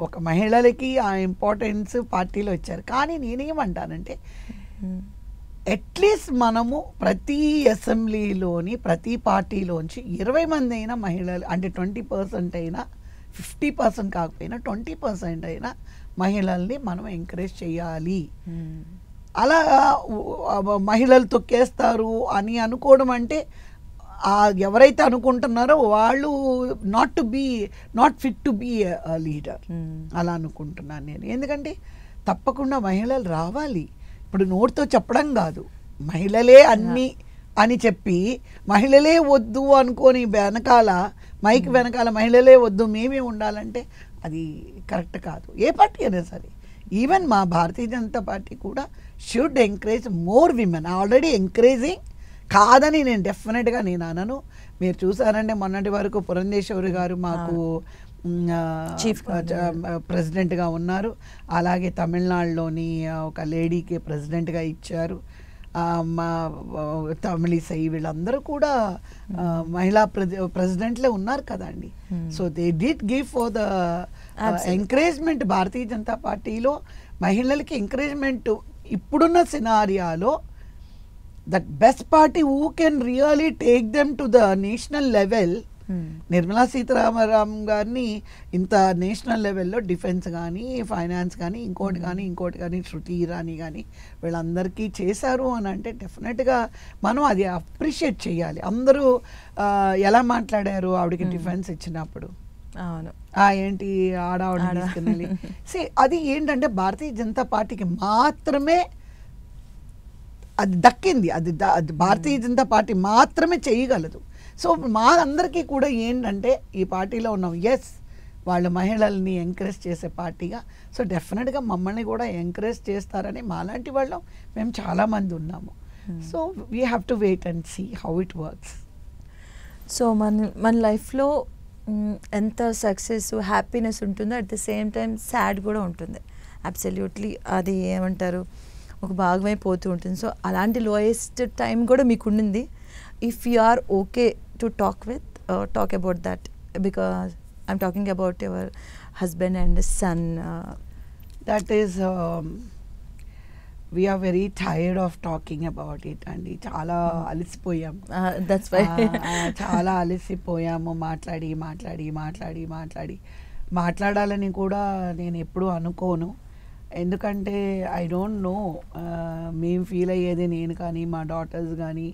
ఒక మహిళలకి ఆ ఇంపార్టెన్స్ పార్టీలో ఇచ్చారు. కానీ నేనేమంటానంటే అట్లీస్ట్ మనము ప్రతి అసెంబ్లీలోని ప్రతి పార్టీలోంచి 20 మంది అయినా మహిళలు, అంటే 20% అయినా 50% కాకపోయినా 20% అయినా మహిళల్ని మనం ఎంకరేజ్ చేయాలి. అలా మహిళలు తొక్కేస్తారు అని అనుకోవడం అంటే ఎవరైతే అనుకుంటున్నారో వాళ్ళు not fit to be leader అలా అనుకుంటున్నాను నేను. ఎందుకంటే తప్పకుండా మహిళలు రావాలి. ఇప్పుడు నోటితో చెప్పడం కాదు, మహిళలే అన్నీ అని చెప్పి మహిళలే వద్దు అనుకొని వెనకాల మైక్ వెనకాల మహిళలే వద్దు మేమే ఉండాలంటే అది కరెక్ట్ కాదు. ఏ పార్టీ అయినా సరే, ఈవెన్ మా భారతీయ జనతా పార్టీ కూడా should encourage more women. Already encouraging కాదని నేను డెఫినెట్గా నేను అనను. మీరు చూసారంటే మొన్నటి వరకు పురంధేశ్వరి గారు మాకు చీఫ్ ప్రెసిడెంట్గా ఉన్నారు. అలాగే తమిళనాడులోని ఒక లేడీకి ప్రెసిడెంట్గా ఇచ్చారు. మా తమిళిసై వీళ్ళందరూ కూడా మహిళా ప్రెసిడెంట్లే ఉన్నారు కదండి. So they did give for the encouragement. Bharatiya Janata పార్టీలో మహిళలకి ఎంకరేజ్మెంట్ ఇప్పుడున్న సినారియాలో that best party who can really take them to the national level. Nirmala Sitharaman గారిని ఇంత నేషనల్ లెవెల్లో డిఫెన్స్ కానీ ఫైనాన్స్ కానీ ఇంకోటి కానీ శృతి ఇరానీ కానీ వీళ్ళందరికీ చేశారు అని అంటే డెఫినెట్గా మనం అది అప్రిషియేట్ చేయాలి. అందరూ ఎలా మాట్లాడారు ఆవిడకి డిఫెన్స్ ఇచ్చినప్పుడు, ఏంటి ఆడవాడిని తీసుకుని అది ఏంటంటే భారతీయ జనతా పార్టీకి మాత్రమే అది దక్కింది. అది భారతీయ జనతా పార్టీ మాత్రమే చేయగలదు. సో మా అందరికీ కూడా ఏంటంటే ఈ పార్టీలో ఉన్నాం, ఎస్ వాళ్ళు మహిళల్ని ఎంకరేజ్ చేసే పార్టీగా. సో డెఫినెట్గా మమ్మల్ని కూడా ఎంకరేజ్ చేస్తారని మాలాంటి వాళ్ళం మేము చాలామంది ఉన్నాము. So we have to wait and see how it works. So మన లైఫ్లో ఎంత సక్సెస్ హ్యాపీనెస్ ఉంటుందో at the same time sad కూడా ఉంటుంది. అబ్సల్యూట్లీ అది ఏమంటారు ఒక భాగమే పోతూ ఉంటుంది. సో అలాంటి లోయెస్ట్ టైం కూడా మీకు ఉండింది. If you are okay to talk about that, because I'm talking about your husband and son. That is, we are very tired of talking about it and చాలా అలసిపోయాం. That's why చాలా అలసిపోయాము. మాట్లాడాలని కూడా నేను ఎప్పుడూ అనుకోను. ఎందుకంటే ఐ డోంట్ నో, మేము ఫీల్ అయ్యేది నేను కానీ మా డాటర్స్ కానీ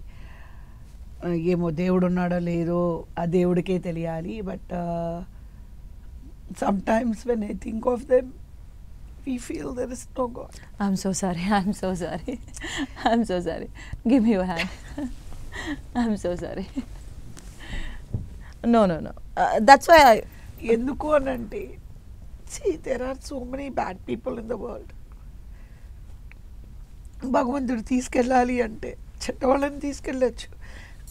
ఏమో దేవుడు ఉన్నాడో లేదో ఆ దేవుడికే తెలియాలి. But sometimes when I think of them we feel there is no God. I'm so sorry. Give me your hand. I'm so sorry. No. That's why ఎందుకు అనంటే see there are so many bad people in the world. భగవంతుడు తీసుకెళ్ళాలి అంటే చెడ్డవాళ్ళని తీసుకెళ్ళచ్చు,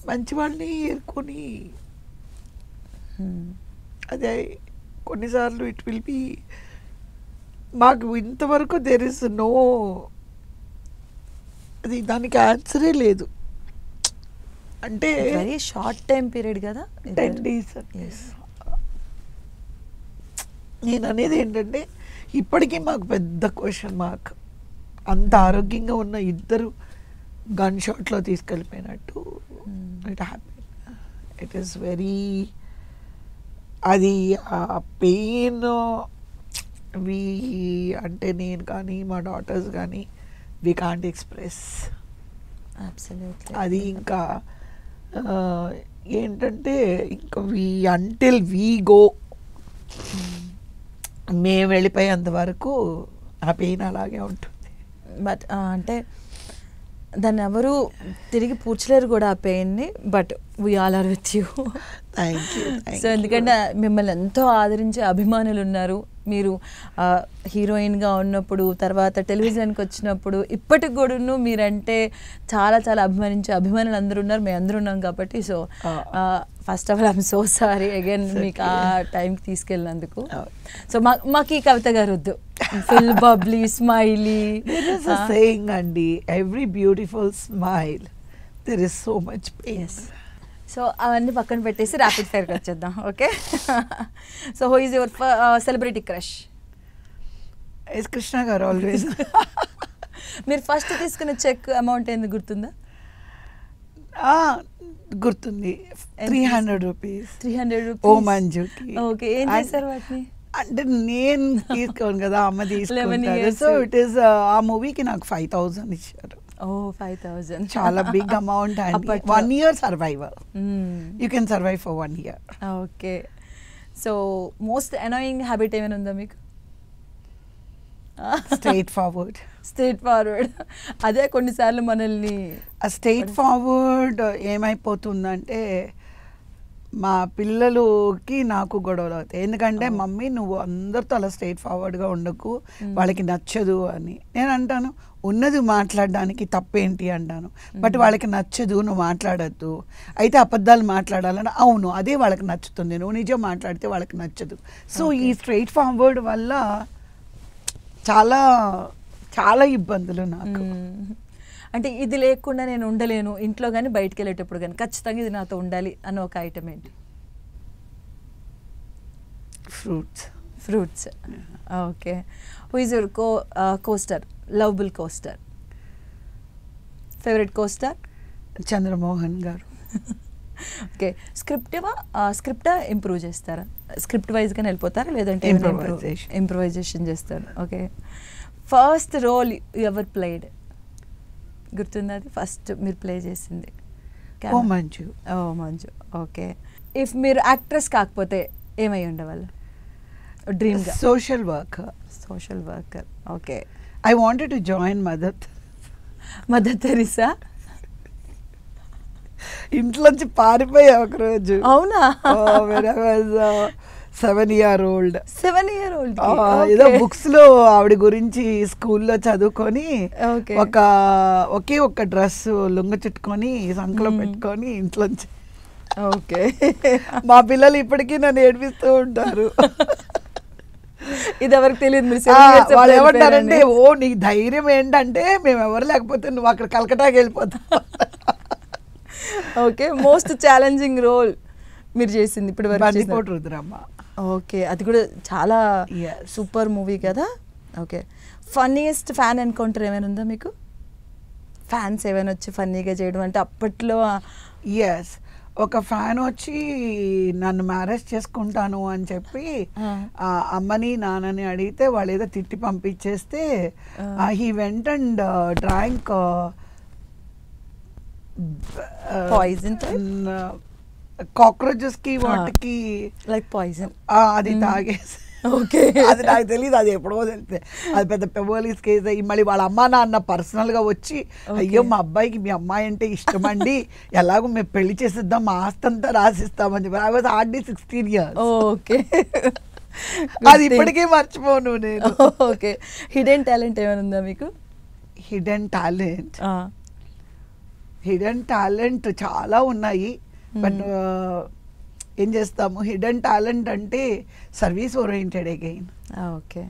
మంచి వాళ్ళని ఏరుకొని అదే కొన్నిసార్లు ఇట్ విల్ బి మాకు ఇంతవరకు దెర్ ఇస్ నో అది దానికి ఆన్సరే లేదు. అంటే వెరీ షార్ట్ టైం పీరియడ్ కదా 10 days. నేను అనేది ఏంటంటే ఇప్పటికీ మాకు పెద్ద క్వశ్చన్ మార్క్. అంత ఆరోగ్యంగా ఉన్న ఇద్దరు గన్ షాట్లో తీసుకెళ్ళిపోయినట్టు it happen. It is very అది ఆ పెయిన్ వి అంటే నేను కానీ మా డాటర్స్ కానీ వి కాంట్ ఎక్స్ప్రెస్. అది ఇంకా ఏంటంటే ఇంకా అంటిల్ వీ గో మేము వెళ్ళిపోయేంత వరకు ఆ పెయిన్ అలాగే ఉంటుంది. బట్ అంటే దాన్ని ఎవరు తిరిగి పూడ్చలేరు కూడా ఆ పెయిన్ని. But we all are with you. So ఎందుకంటే మిమ్మల్ని ఎంతో ఆదరించే అభిమానులు ఉన్నారు. మీరు హీరోయిన్గా ఉన్నప్పుడు, తర్వాత టెలివిజన్కి వచ్చినప్పుడు, ఇప్పటికి కూడా మీరంటే చాలా చాలా అభిమానించే అభిమానులు అందరూ ఉన్నారు. మేము అందరూ ఉన్నాం కాబట్టి. So first of all I'm so sorry again మీకు ఆ టైంకి తీసుకెళ్ళినందుకు. సో మాకు ఈ కవిత గారు వద్దు. ఫుల్ బబ్లీ స్మైలీ సేయింగ్ అండి, every beautiful smile there is so much pain. So అవన్నీ పక్కన పెట్టేసి ర్యాపిడ్ ఫైర్కి వచ్చేద్దాం. Okay. So who is your celebrity crush? Yes Krishna garu always. మీరు ఫస్ట్ తీసుకున్న చెక్ అమౌంట్ ఏంది గుర్తుందా? గుర్తుంది, 300 rupees. 300 rupees. ఓ మంజుకి. ఓకే, ఏం చేశారు వాటిని? అంటే నేను తీసుకోను కదా, అమ్మ తీసుకుంటారు. సో ఇట్ ఈస్ ఆ మూవీకి నాకు 5,000 ఇచ్చారు. 5,000 చాలా big amount. 1 year survival. You can survive for 1 year. Okay. So most annoying habit ఏమైనా ఉందా మీకు? Straightforward. అదే కొన్నిసార్లు మనల్ని స్ట్రైట్ ఫార్వర్డ్ ఏమైపోతుందంటే మా పిల్లలకి నాకు గొడవలు అవుతాయి. ఎందుకంటే మమ్మీ నువ్వు అందరితో అలా స్ట్రైట్ ఫార్వర్డ్గా ఉండకు, వాళ్ళకి నచ్చదు అని. నేను అంటాను ఉన్నది మాట్లాడడానికి తప్పేంటి అంటాను. బట్ వాళ్ళకి నచ్చదు, నువ్వు మాట్లాడద్దు. అయితే అబద్ధాలు మాట్లాడాలని, అవును అదే వాళ్ళకి నచ్చుతుంది, నువ్వు నిజం మాట్లాడితే వాళ్ళకి నచ్చదు. సో ఈ స్ట్రైట్ ఫార్వర్డ్ వల్ల చాలా చాలా ఇబ్బందులు నాకు. అంటే ఇది లేకుండా నేను ఉండలేను, ఇంట్లో కానీ బయటకు వెళ్ళేటప్పుడు కానీ ఖచ్చితంగా ఇది నాతో ఉండాలి అన్న ఒక ఐటమ్ ఏంటి? Fruits. Okay. Who is your costar, lovable costar, favourite costar? Chandramohan గారు. ఓకే. స్క్రిప్టా ఇంప్రూవ్ చేస్తారా? స్క్రిప్ట్ వైజ్గానే వెళ్ళిపోతారా లేదంటే ఇంప్రూవైజేషన్ చేస్తారు? Okay. First role ever played గుర్తుందా? అది ఫస్ట్ మీరు ప్లే చేసింది? ఓ మంజు. ఓకే. ఇఫ్ మీరు యాక్ట్రెస్ కాకపోతే ఏమై ఉండేవాళ్ళు డ్రీమ్గా? Social worker. Okay. I wanted to join Mother Teresa. ఇంట్లోంచి పారిపోయా ఒకరోజు. అవునా? 7 year old. ఏదో బుక్స్ లో ఆవిడ గురించి స్కూల్లో చదువుకొని ఒకే ఒక్క డ్రెస్ లుంగ చుట్టుకొని సంకలో పెట్టుకొని ఇంట్లోంచి. ఓకే. మా పిల్లలు ఇప్పటికీ నన్ను ఏడిపిస్తూ ఉంటారు. ఇది ఎవరికి తెలియదు. వాళ్ళు ఏమంటారంటే, ఓ నీ ధైర్యం ఏంటంటే మేము ఎవరు లేకపోతే నువ్వు అక్కడ కలకటాకి వెళ్ళిపోతావు. ఓకే. మోస్ట్ ఛాలెంజింగ్ రోల్ మీరు చేసింది ఇప్పుడు బందిపోటు రుద్రమ్మ. ఓకే. అది కూడా చాలా సూపర్ మూవీ కదా. ఓకే. ఫన్నీయెస్ట్ ఫ్యాన్ ఎన్కౌంటర్ ఏమైనా ఉందా మీకు? ఫ్యాన్స్ ఏమైనా వచ్చి ఫన్నీగా చేయడం అంటే అప్పట్లో? ఎస్, ఒక ఫ్యాన్ వచ్చి నన్ను మ్యారేజ్ చేసుకుంటాను అని చెప్పి అమ్మని నాన్నని అడిగితే వాళ్ళు ఏదో తిట్టి పంపించేస్తే he went and drank poison, cockroaches కి వాటికి లైక్ పాయిజన్ అది తాగేసి. ఓకే. అది నాకు తెలియదు, అది ఎప్పుడో తెలిస్తే. అది పెద్ద పోలీస్ కేసు అయ్యి మళ్ళీ వాళ్ళ అమ్మ నాన్న పర్సనల్ గా వచ్చి, అయ్యో మా అబ్బాయికి మీ అమ్మాయి అంటే ఇష్టం అండి, ఎలాగో మేము పెళ్లి చేసిద్దాం, మా ఆస్తి అంతా రాసిస్తామని చెప్పి. I was hardly 16 years. Okay. అది ఇప్పటికీ మర్చిపోను నేను. ఓకే. హిడెన్ టాలెంట్ ఏమైనా ఉందా మీకు? హిడెన్ టాలెంట్ హిడెన్ టాలెంట్ చాలా ఉన్నాయి, బట్ ఏం చేస్తాము, హిడెన్ టాలెంట్ అంటే సర్వీస్ ఓరియంటెడ్ అగైన్. ఓకే,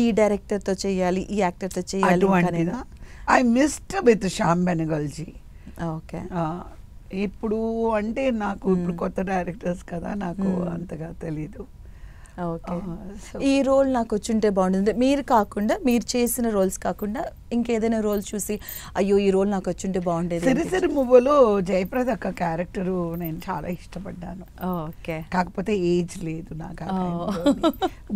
ఈ డైరెక్టర్తో చేయాలి, ఈ యాక్టర్తో చేయాలి అటువంటిదా? I missed with Shyam Benegal ji. Okay, ఇప్పుడు అంటే నాకు ఇప్పుడు కొత్త డైరెక్టర్స్ కదా, నాకు అంతగా తెలీదు. ఓకే, ఈ రోల్ నాకు వచ్చుంటే బాగుంటుంది, మీరు కాకుండా మీరు చేసిన రోల్స్ కాకుండా ఇంకేదైనా రోల్ చూసి అయ్యో ఈ రోల్ నాకు వచ్చుంటే బాగుండేది? సిరిసిరి మువ్వలో జయప్రద అక్క క్యారెక్టరు నేను చాలా ఇష్టపడ్డాను. ఓకే, కాకపోతే ఏజ్ లేదు నాకు.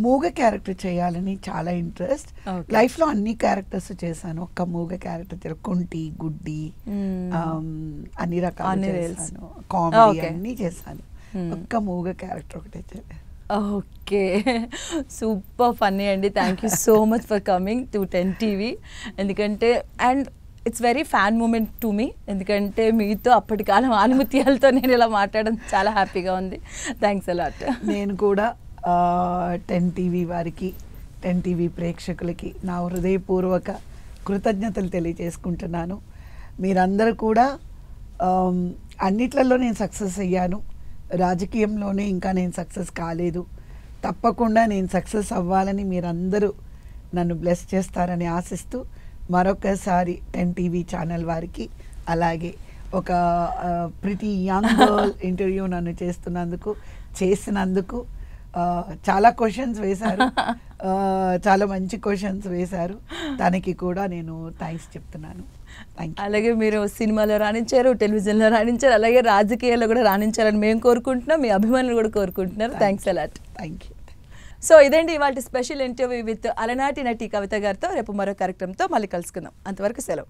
మూగ క్యారెక్టర్ చేయాలని చాలా ఇంట్రెస్ట్. లైఫ్ లో అన్ని క్యారెక్టర్స్ చేశాను, ఒక్క మూగ క్యారెక్టర్ కుంటి గుడ్డి అన్ని రకాలు చేశాను, కామెడీ అన్ని చేశాను, ఒక్క మూగ క్యారెక్టర్ ఒకటే చేయలేదు. ఓకే, సూపర్ ఫన్నీ అండి. Thank you so much for coming to 10 TV. ఎందుకంటే and it's very fan moment to me, ఎందుకంటే మీతో అప్పటి కాలం ఆనుమత్యాలతో నేను ఇలా మాట్లాడడం చాలా హ్యాపీగా ఉంది. Thanks a lot. నేను కూడా 10 TV వారికి, 10 TV ప్రేక్షకులకి నా హృదయపూర్వక కృతజ్ఞతలు తెలియజేసుకుంటున్నాను. మీరందరూ కూడా అన్నిట్లలో నేను సక్సెస్ అయ్యాను, రాజకీయంలోనే ఇంకా నేను సక్సెస్ కాలేదు. తప్పకుండా నేను సక్సెస్ అవ్వాలని మీరందరూ నన్ను బ్లెస్ చేస్తారని ఆశిస్తూ మరొకసారి 10 TV ఛానల్ వారికి, అలాగే ఒక ప్రిటీ యంగ్ గర్ల్ ఇంటర్వ్యూ నన్ను చేసినందుకు చాలా క్వశ్చన్స్ వేశారు, చాలా మంచి క్వశ్చన్స్ వేశారు, దానికి కూడా నేను థ్యాంక్స్ చెప్తున్నాను. అలాగే మీరు సినిమాలో రాణించారు, టెలివిజన్లో రాణించారు, అలాగే రాజకీయాల్లో కూడా రాణించాలని మేము కోరుకుంటున్నాం, మీ అభిమానులు కూడా కోరుకుంటున్నారు. Thanks a lot. Thank you. So ఇదండి ఇవాళ స్పెషల్ ఇంటర్వ్యూ విత్ అలనాటి నటి కవిత గారితో. రేపు మరో కార్యక్రమంతో మళ్ళీ కలుసుకుందాం. అంతవరకు సెలవు.